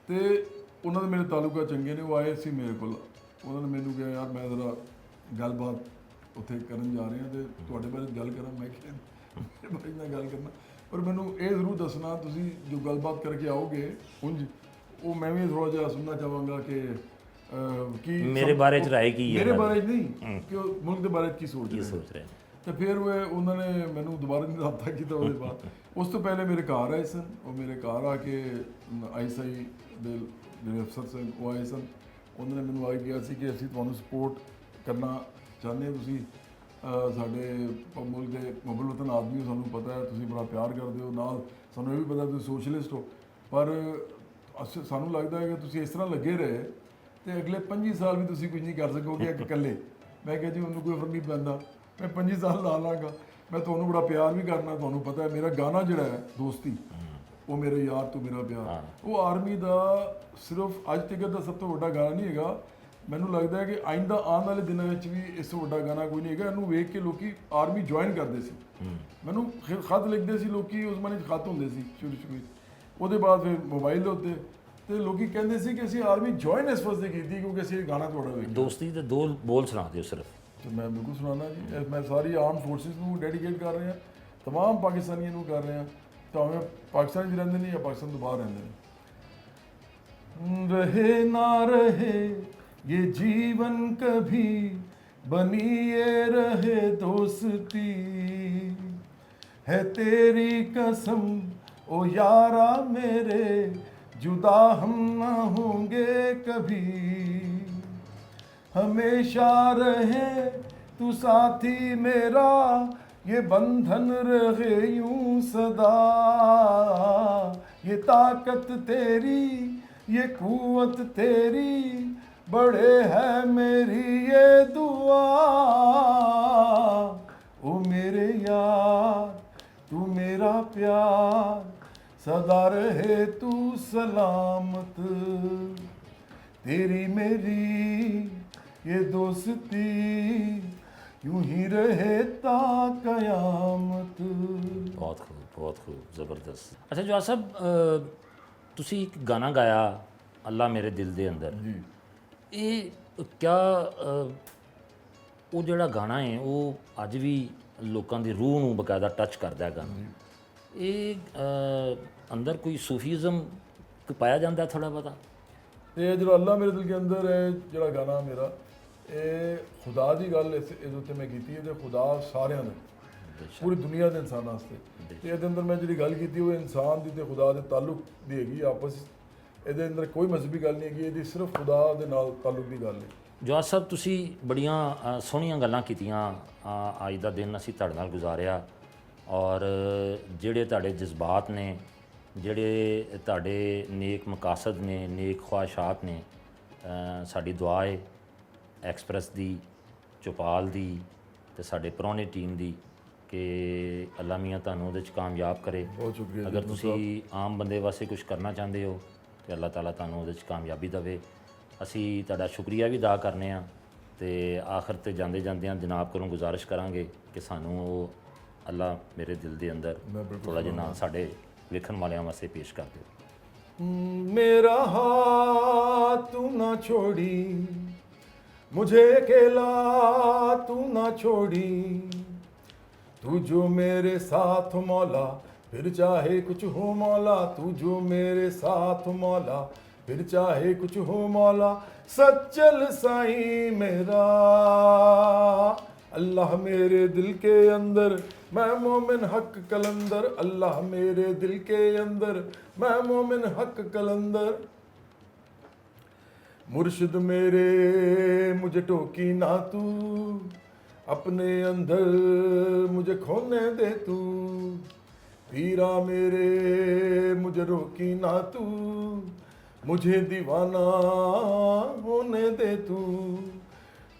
ਤੇ ਉਹਨਾਂ ਦੇ ਮੇਰੇ ਤਾਲੁਕਾ ਚੰਗੇ ਨੇ, ਉਹ ਆਏ ਸੀ ਮੇਰੇ ਕੋਲ, ਉਹਨਾਂ ਨੇ ਮੈਨੂੰ ਕਿਹਾ ਯਾਰ ਮੈਂ ਜ਼ਰਾ ਗੱਲਬਾਤ ਉੱਥੇ ਕਰਨ ਜਾ ਰਹੇ ਹਾਂ ਤੇ ਤੁਹਾਡੇ ਬਾਰੇ ਗੱਲ ਕਰਾਂ। ਮੈਂ ਕਿਹਾ ਮੇਰੇ ਬਾਰੇ ਨਾਲ ਗੱਲ ਕਰਨਾ, ਪਰ ਮੈਨੂੰ ਇਹ ਜ਼ਰੂਰ ਦੱਸਣਾ ਤੁਸੀਂ ਜੋ ਗੱਲਬਾਤ ਕਰਕੇ ਆਓਗੇ ਉਂਝ, ਉਹ ਮੈਂ ਵੀ ਥੋੜ੍ਹਾ ਜਿਹਾ ਸੁਣਨਾ ਚਾਹਾਂਗਾ ਕਿ ਕੀ ਮੇਰੇ ਬਾਰੇ ਚ ਰਾਏ ਕੀ ਹੈ, ਮੇਰੇ ਬਾਰੇ ਨਹੀਂ ਕਿ ਉਹ ਮੁਲਕ ਦੇ ਬਾਰੇ ਕੀ ਸੋਚ ਰਹੇ। ਤੇ ਫਿਰ ਉਹਨਾਂ ਨੇ ਮੈਨੂੰ ਦੁਬਾਰਾ ਨਹੀਂ ਰਾਬਤਾ ਕੀਤਾ ਉਹਦੇ ਬਾਅਦ। ਉਸ ਤੋਂ ਪਹਿਲੇ ਮੇਰੇ ਘਰ ਆਏ ਸਨ, ਉਹ ਮੇਰੇ ਘਰ ਆ ਕੇ ISI ਦੇ ਜਿਹੜੇ ਅਫਸਰ ਸਨ ਉਹ ਆਏ ਸਨ, ਉਹਨਾਂ ਨੇ ਮੈਨੂੰ ਆ ਕੇ ਕਿਹਾ ਸੀ ਕਿ ਅਸੀਂ ਤੁਹਾਨੂੰ ਸਪੋਰਟ ਕਰਨਾ ਚਾਹੁੰਦੇ ਹਾਂ, ਤੁਸੀਂ ਸਾਡੇ ਮੁਲਕ ਦੇ ਮੁਗਲ ਵਤਨ ਆਦਮੀ ਹੋ, ਸਾਨੂੰ ਪਤਾ ਹੈ ਤੁਸੀਂ ਬੜਾ ਪਿਆਰ ਕਰਦੇ ਹੋ, ਨਾਲ ਸਾਨੂੰ ਇਹ ਵੀ ਪਤਾ ਤੁਸੀਂ ਸੋਸ਼ਲਿਸਟ ਹੋ, ਪਰ ਸਾਨੂੰ ਲੱਗਦਾ ਹੈ ਕਿ ਤੁਸੀਂ ਇਸ ਤਰ੍ਹਾਂ ਲੱਗੇ ਰਹੇ ਤੇ ਅਗਲੇ 25 ਸਾਲ ਵੀ ਤੁਸੀਂ ਕੁਝ ਨਹੀਂ ਕਰ ਸਕੋਗੇ ਇਕੱਲੇ। ਮੈਂ ਕਿਹਾ ਜੀ ਉਹਨੂੰ ਕੋਈ ਫਰਕ ਨਹੀਂ ਪੈਂਦਾ, ਮੈਂ 25 ਸਾਲ ਲਾ ਲਾਂਗਾ, ਮੈਂ ਤੁਹਾਨੂੰ ਬੜਾ ਪਿਆਰ ਵੀ ਕਰਨਾ, ਤੁਹਾਨੂੰ ਪਤਾ ਹੈ ਮੇਰਾ ਗਾਣਾ ਜਿਹੜਾ ਹੈ ਦੋਸਤੀ, ਉਹ ਮੇਰੇ ਯਾਰ ਤੂੰ ਮੇਰਾ ਪਿਆਰ, ਉਹ ਆਰਮੀ ਦਾ ਸਿਰਫ ਅੱਜ ਤੱਕ ਦਾ ਸਭ ਤੋਂ ਵੱਡਾ ਗਾਣਾ ਨਹੀਂ ਹੈਗਾ। ਮੈਨੂੰ ਲੱਗਦਾ ਹੈ ਕਿ ਆਇੰਦਾ ਆਉਣ ਵਾਲੇ ਦਿਨਾਂ ਵਿੱਚ ਵੀ ਇਸ ਤੋਂ ਵੱਡਾ ਗਾਣਾ ਕੋਈ ਨਹੀਂ ਹੈਗਾ। ਇਹਨੂੰ ਵੇਖ ਕੇ ਲੋਕੀ ਆਰਮੀ ਜੁਆਇਨ ਕਰਦੇ ਸੀ, ਮੈਨੂੰ ਖਤ ਲਿਖਦੇ ਸੀ ਲੋਕੀ, ਉਸ ਜ਼ਮਾਨੇ 'ਚ ਖਤ ਹੁੰਦੇ ਸੀ ਸ਼ੁਰੂ ਵਿੱਚ, ਉਹਦੇ ਬਾਅਦ ਫਿਰ ਮੋਬਾਈਲ ਉੱਤੇ, ਤੇ ਲੋਕੀ ਕਹਿੰਦੇ ਸੀ ਕਿ ਅਸੀਂ ਆਰਮੀ ਜੁਆਇਨ ਇਸ ਵਾਸਤੇ ਕੀਤੀ ਕਿਉਂਕਿ ਅਸੀਂ ਇਹ ਗਾਣਾ ਤੁਹਾਡਾ ਵੇਖਿਆ। ਦੋਸਤੀ ਦੇ 2 ਬੋਲ ਸੁਣਾ ਦਿਓ ਸਿਰਫ। ਤੇ ਮੈਂ ਬਿਲਕੁਲ ਸੁਣਾਉਣਾ ਜੀ, ਮੈਂ ਸਾਰੀ ਆਰਮ ਫੋਰਸਿਸ ਨੂੰ ਡੈਡੀਕੇਟ ਕਰ ਰਿਹਾ, तमाम ਪਾਕਿਸਤਾਨੀਆਂ ਨੂੰ ਕਰ ਰਿਹਾ, ਭਾਵੇਂ ਪਾਕਿਸਤਾਨ 'ਚ ਰਹਿੰਦੇ ਨੇ ਜਾਂ ਪਾਕਿਸਤਾਨ ਤੋਂ ਬਾਹਰ ਰਹਿੰਦੇ ਨੇ। ਰਹੇ ਨਾ ਰਹੇ ये जीवन कभी बनी ये रहे दोस्ती, है तेरी कसम ओ यारा मेरे, जुदा हम ना होंगे कभी, हमेशा रहे तू साथी मेरा, ये बंधन रहे यूं सदा, ये ताकत तेरी ये कुव्वत तेरी, बड़े है मेरी ये दुआ, ओ मेरे यार तू मेरा प्यार, सदा रहे तू सलामत, तेरी मेरी ये दोस्ती, यूं ही रहे ता कयामत। बहुत खूब ज़बरदस्त। अच्छा जवाब साहब, ਤੁਸੀਂ ਇੱਕ ਗਾਣਾ ਗਾਇਆ ਅੱਲਾ ਮੇਰੇ ਦਿਲ ਦੇ ਅੰਦਰ ਜੀ, ਇਹ ਕਿਆ ਉਹ ਜਿਹੜਾ ਗਾਣਾ ਹੈ ਉਹ ਅੱਜ ਵੀ ਲੋਕਾਂ ਦੀ ਰੂਹ ਨੂੰ ਬਕਾਇਦਾ ਟੱਚ ਕਰਦਾ ਹੈ ਗਾਣਾ। ਇਹ ਅੰਦਰ ਕੋਈ ਸੂਫੀਜ਼ਮ ਪਾਇਆ ਜਾਂਦਾ ਥੋੜਾ ਬਹੁਤਾ? ਇਹ ਜਿਹੜਾ ਅੱਲਾ ਮੇਰੇ ਦਿਲ ਦੇ ਅੰਦਰ ਹੈ ਜਿਹੜਾ ਗਾਣਾ ਮੇਰਾ, ਇਹ ਖੁਦਾ ਦੀ ਗੱਲ ਇਹਦੇ ਉੱਤੇ ਮੈਂ ਕੀਤੀ ਹੈ, ਤੇ ਖੁਦਾ ਸਾਰਿਆਂ ਦਾ, ਪੂਰੀ ਦੁਨੀਆ ਦੇ ਇਨਸਾਨਾਂ ਵਾਸਤੇ। ਤੇ ਇਹਦੇ ਅੰਦਰ ਮੈਂ ਜਿਹੜੀ ਗੱਲ ਕੀਤੀ ਉਹ ਇਨਸਾਨ ਦੀ ਤੇ ਖੁਦਾ ਦੇ ਤਾਲੁਕ ਦੀ ਹੈਗੀ ਆਪਸ, ਇਹਦੇ ਅੰਦਰ ਕੋਈ ਮਜ਼ਹਬੀ ਗੱਲ ਨਹੀਂ ਹੈਗੀ, ਇਹਦੀ ਸਿਰਫ ਖੁਦਾ ਦੇ ਨਾਲ ਤਾਲੁਕ ਦੀ ਗੱਲ ਹੈ। ਜਵਾਦ ਸਾਹਿਬ ਤੁਸੀਂ ਬੜੀਆਂ ਸੋਹਣੀਆਂ ਗੱਲਾਂ ਕੀਤੀਆਂ, ਅੱਜ ਦਾ ਦਿਨ ਅਸੀਂ ਤੁਹਾਡੇ ਨਾਲ ਗੁਜ਼ਾਰਿਆ, ਔਰ ਜਿਹੜੇ ਤੁਹਾਡੇ ਜਜ਼ਬਾਤ ਨੇ, ਜਿਹੜੇ ਤੁਹਾਡੇ ਨੇਕ ਮਕਾਸਦ ਨੇ, ਨੇਕ ਖਵਾਹਿਸ਼ਾਤ ਨੇ, ਸਾਡੀ ਦੁਆ ਹੈ ਐਕਸਪ੍ਰੈਸ ਦੀ, ਚੌਪਾਲ ਦੀ ਤੇ ਸਾਡੇ ਪ੍ਰਾਹੁਣੇ ਟੀਮ ਦੀ ਕਿ ਅੱਲਾ ਮੀਆਂ ਤੁਹਾਨੂੰ ਉਹਦੇ 'ਚ ਕਾਮਯਾਬ ਕਰੇ। ਬਹੁਤ ਸ਼ੁਕਰੀਆ। ਅਗਰ ਤੁਸੀਂ ਆਮ ਬੰਦੇ ਵਾਸਤੇ ਕੁਝ ਕਰਨਾ ਚਾਹੁੰਦੇ ਹੋ ਤੇ ਅੱਲਾਹ ਤਾਲਾ ਤੁਹਾਨੂੰ ਉਹਦੇ 'ਚ ਕਾਮਯਾਬੀ ਦੇਵੇ। ਅਸੀਂ ਤੁਹਾਡਾ ਸ਼ੁਕਰੀਆ ਵੀ ਅਦਾ ਕਰਨੇ ਆ, ਤੇ ਆਖਰ ਤੇ ਜਾਂਦੇ ਜਾਂਦਿਆਂ ਜਨਾਬ ਕੋਲੋਂ ਗੁਜ਼ਾਰਿਸ਼ ਕਰਾਂਗੇ ਕਿ ਸਾਨੂੰ ਉਹ ਅੱਲਾ ਮੇਰੇ ਦਿਲ ਦੇ ਅੰਦਰ ਥੋੜਾ ਜਿਹਾ ਸਾਡੇ ਵੇਖਣ ਵਾਲਿਆਂ ਵਾਸਤੇ ਪੇਸ਼ ਕਰ ਦਿਓ। ਮੇਰਾ हाथ तू ना छोड़ी, मुझे अकेला तू ना छोड़ी, तू जो मेरे साथ मौला फिर चाहे कुछ हो मौला, तू जो मेरे साथ मौला फिर चाहे कुछ हो मौला, सच्चल साईं मेरा अल्लाह मेरे दिल के अंदर, मैं मोमिन हक कलंदर, अल्लाह मेरे दिल के अंदर, मैं मोमिन हक कलंदर। मुर्शिद मेरे मुझे टोकी ना तू, अपने अंदर मुझे खोने दे तू। पीरा मेरे मुझे रोकी ना तू, मुझे दीवाना होने दे तू।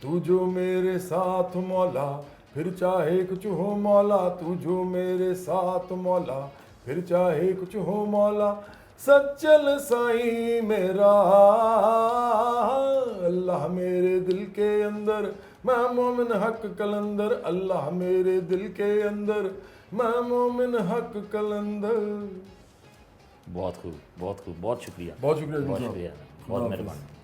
तू जो मेरे साथ मौला, फिर चाहे कुछ हो मौला, तू जो मेरे साथ मौला, फिर चाहे कुछ हो मौला। सच्चल साईं मेरा, अल्लाह मेरे दिल के अंदर, मैं मोमिन हक कलंदर, अल्लाह मेरे दिल के अंदर, मैं मोमिन हक कलंदर। बहुत खूब, बहुत खूब, बहुत शुक्रिया, बहुत शुक्रिया, बहुत साहब। शुक्रिया, खुदा बहुत हाफिज़। मेहरबानी।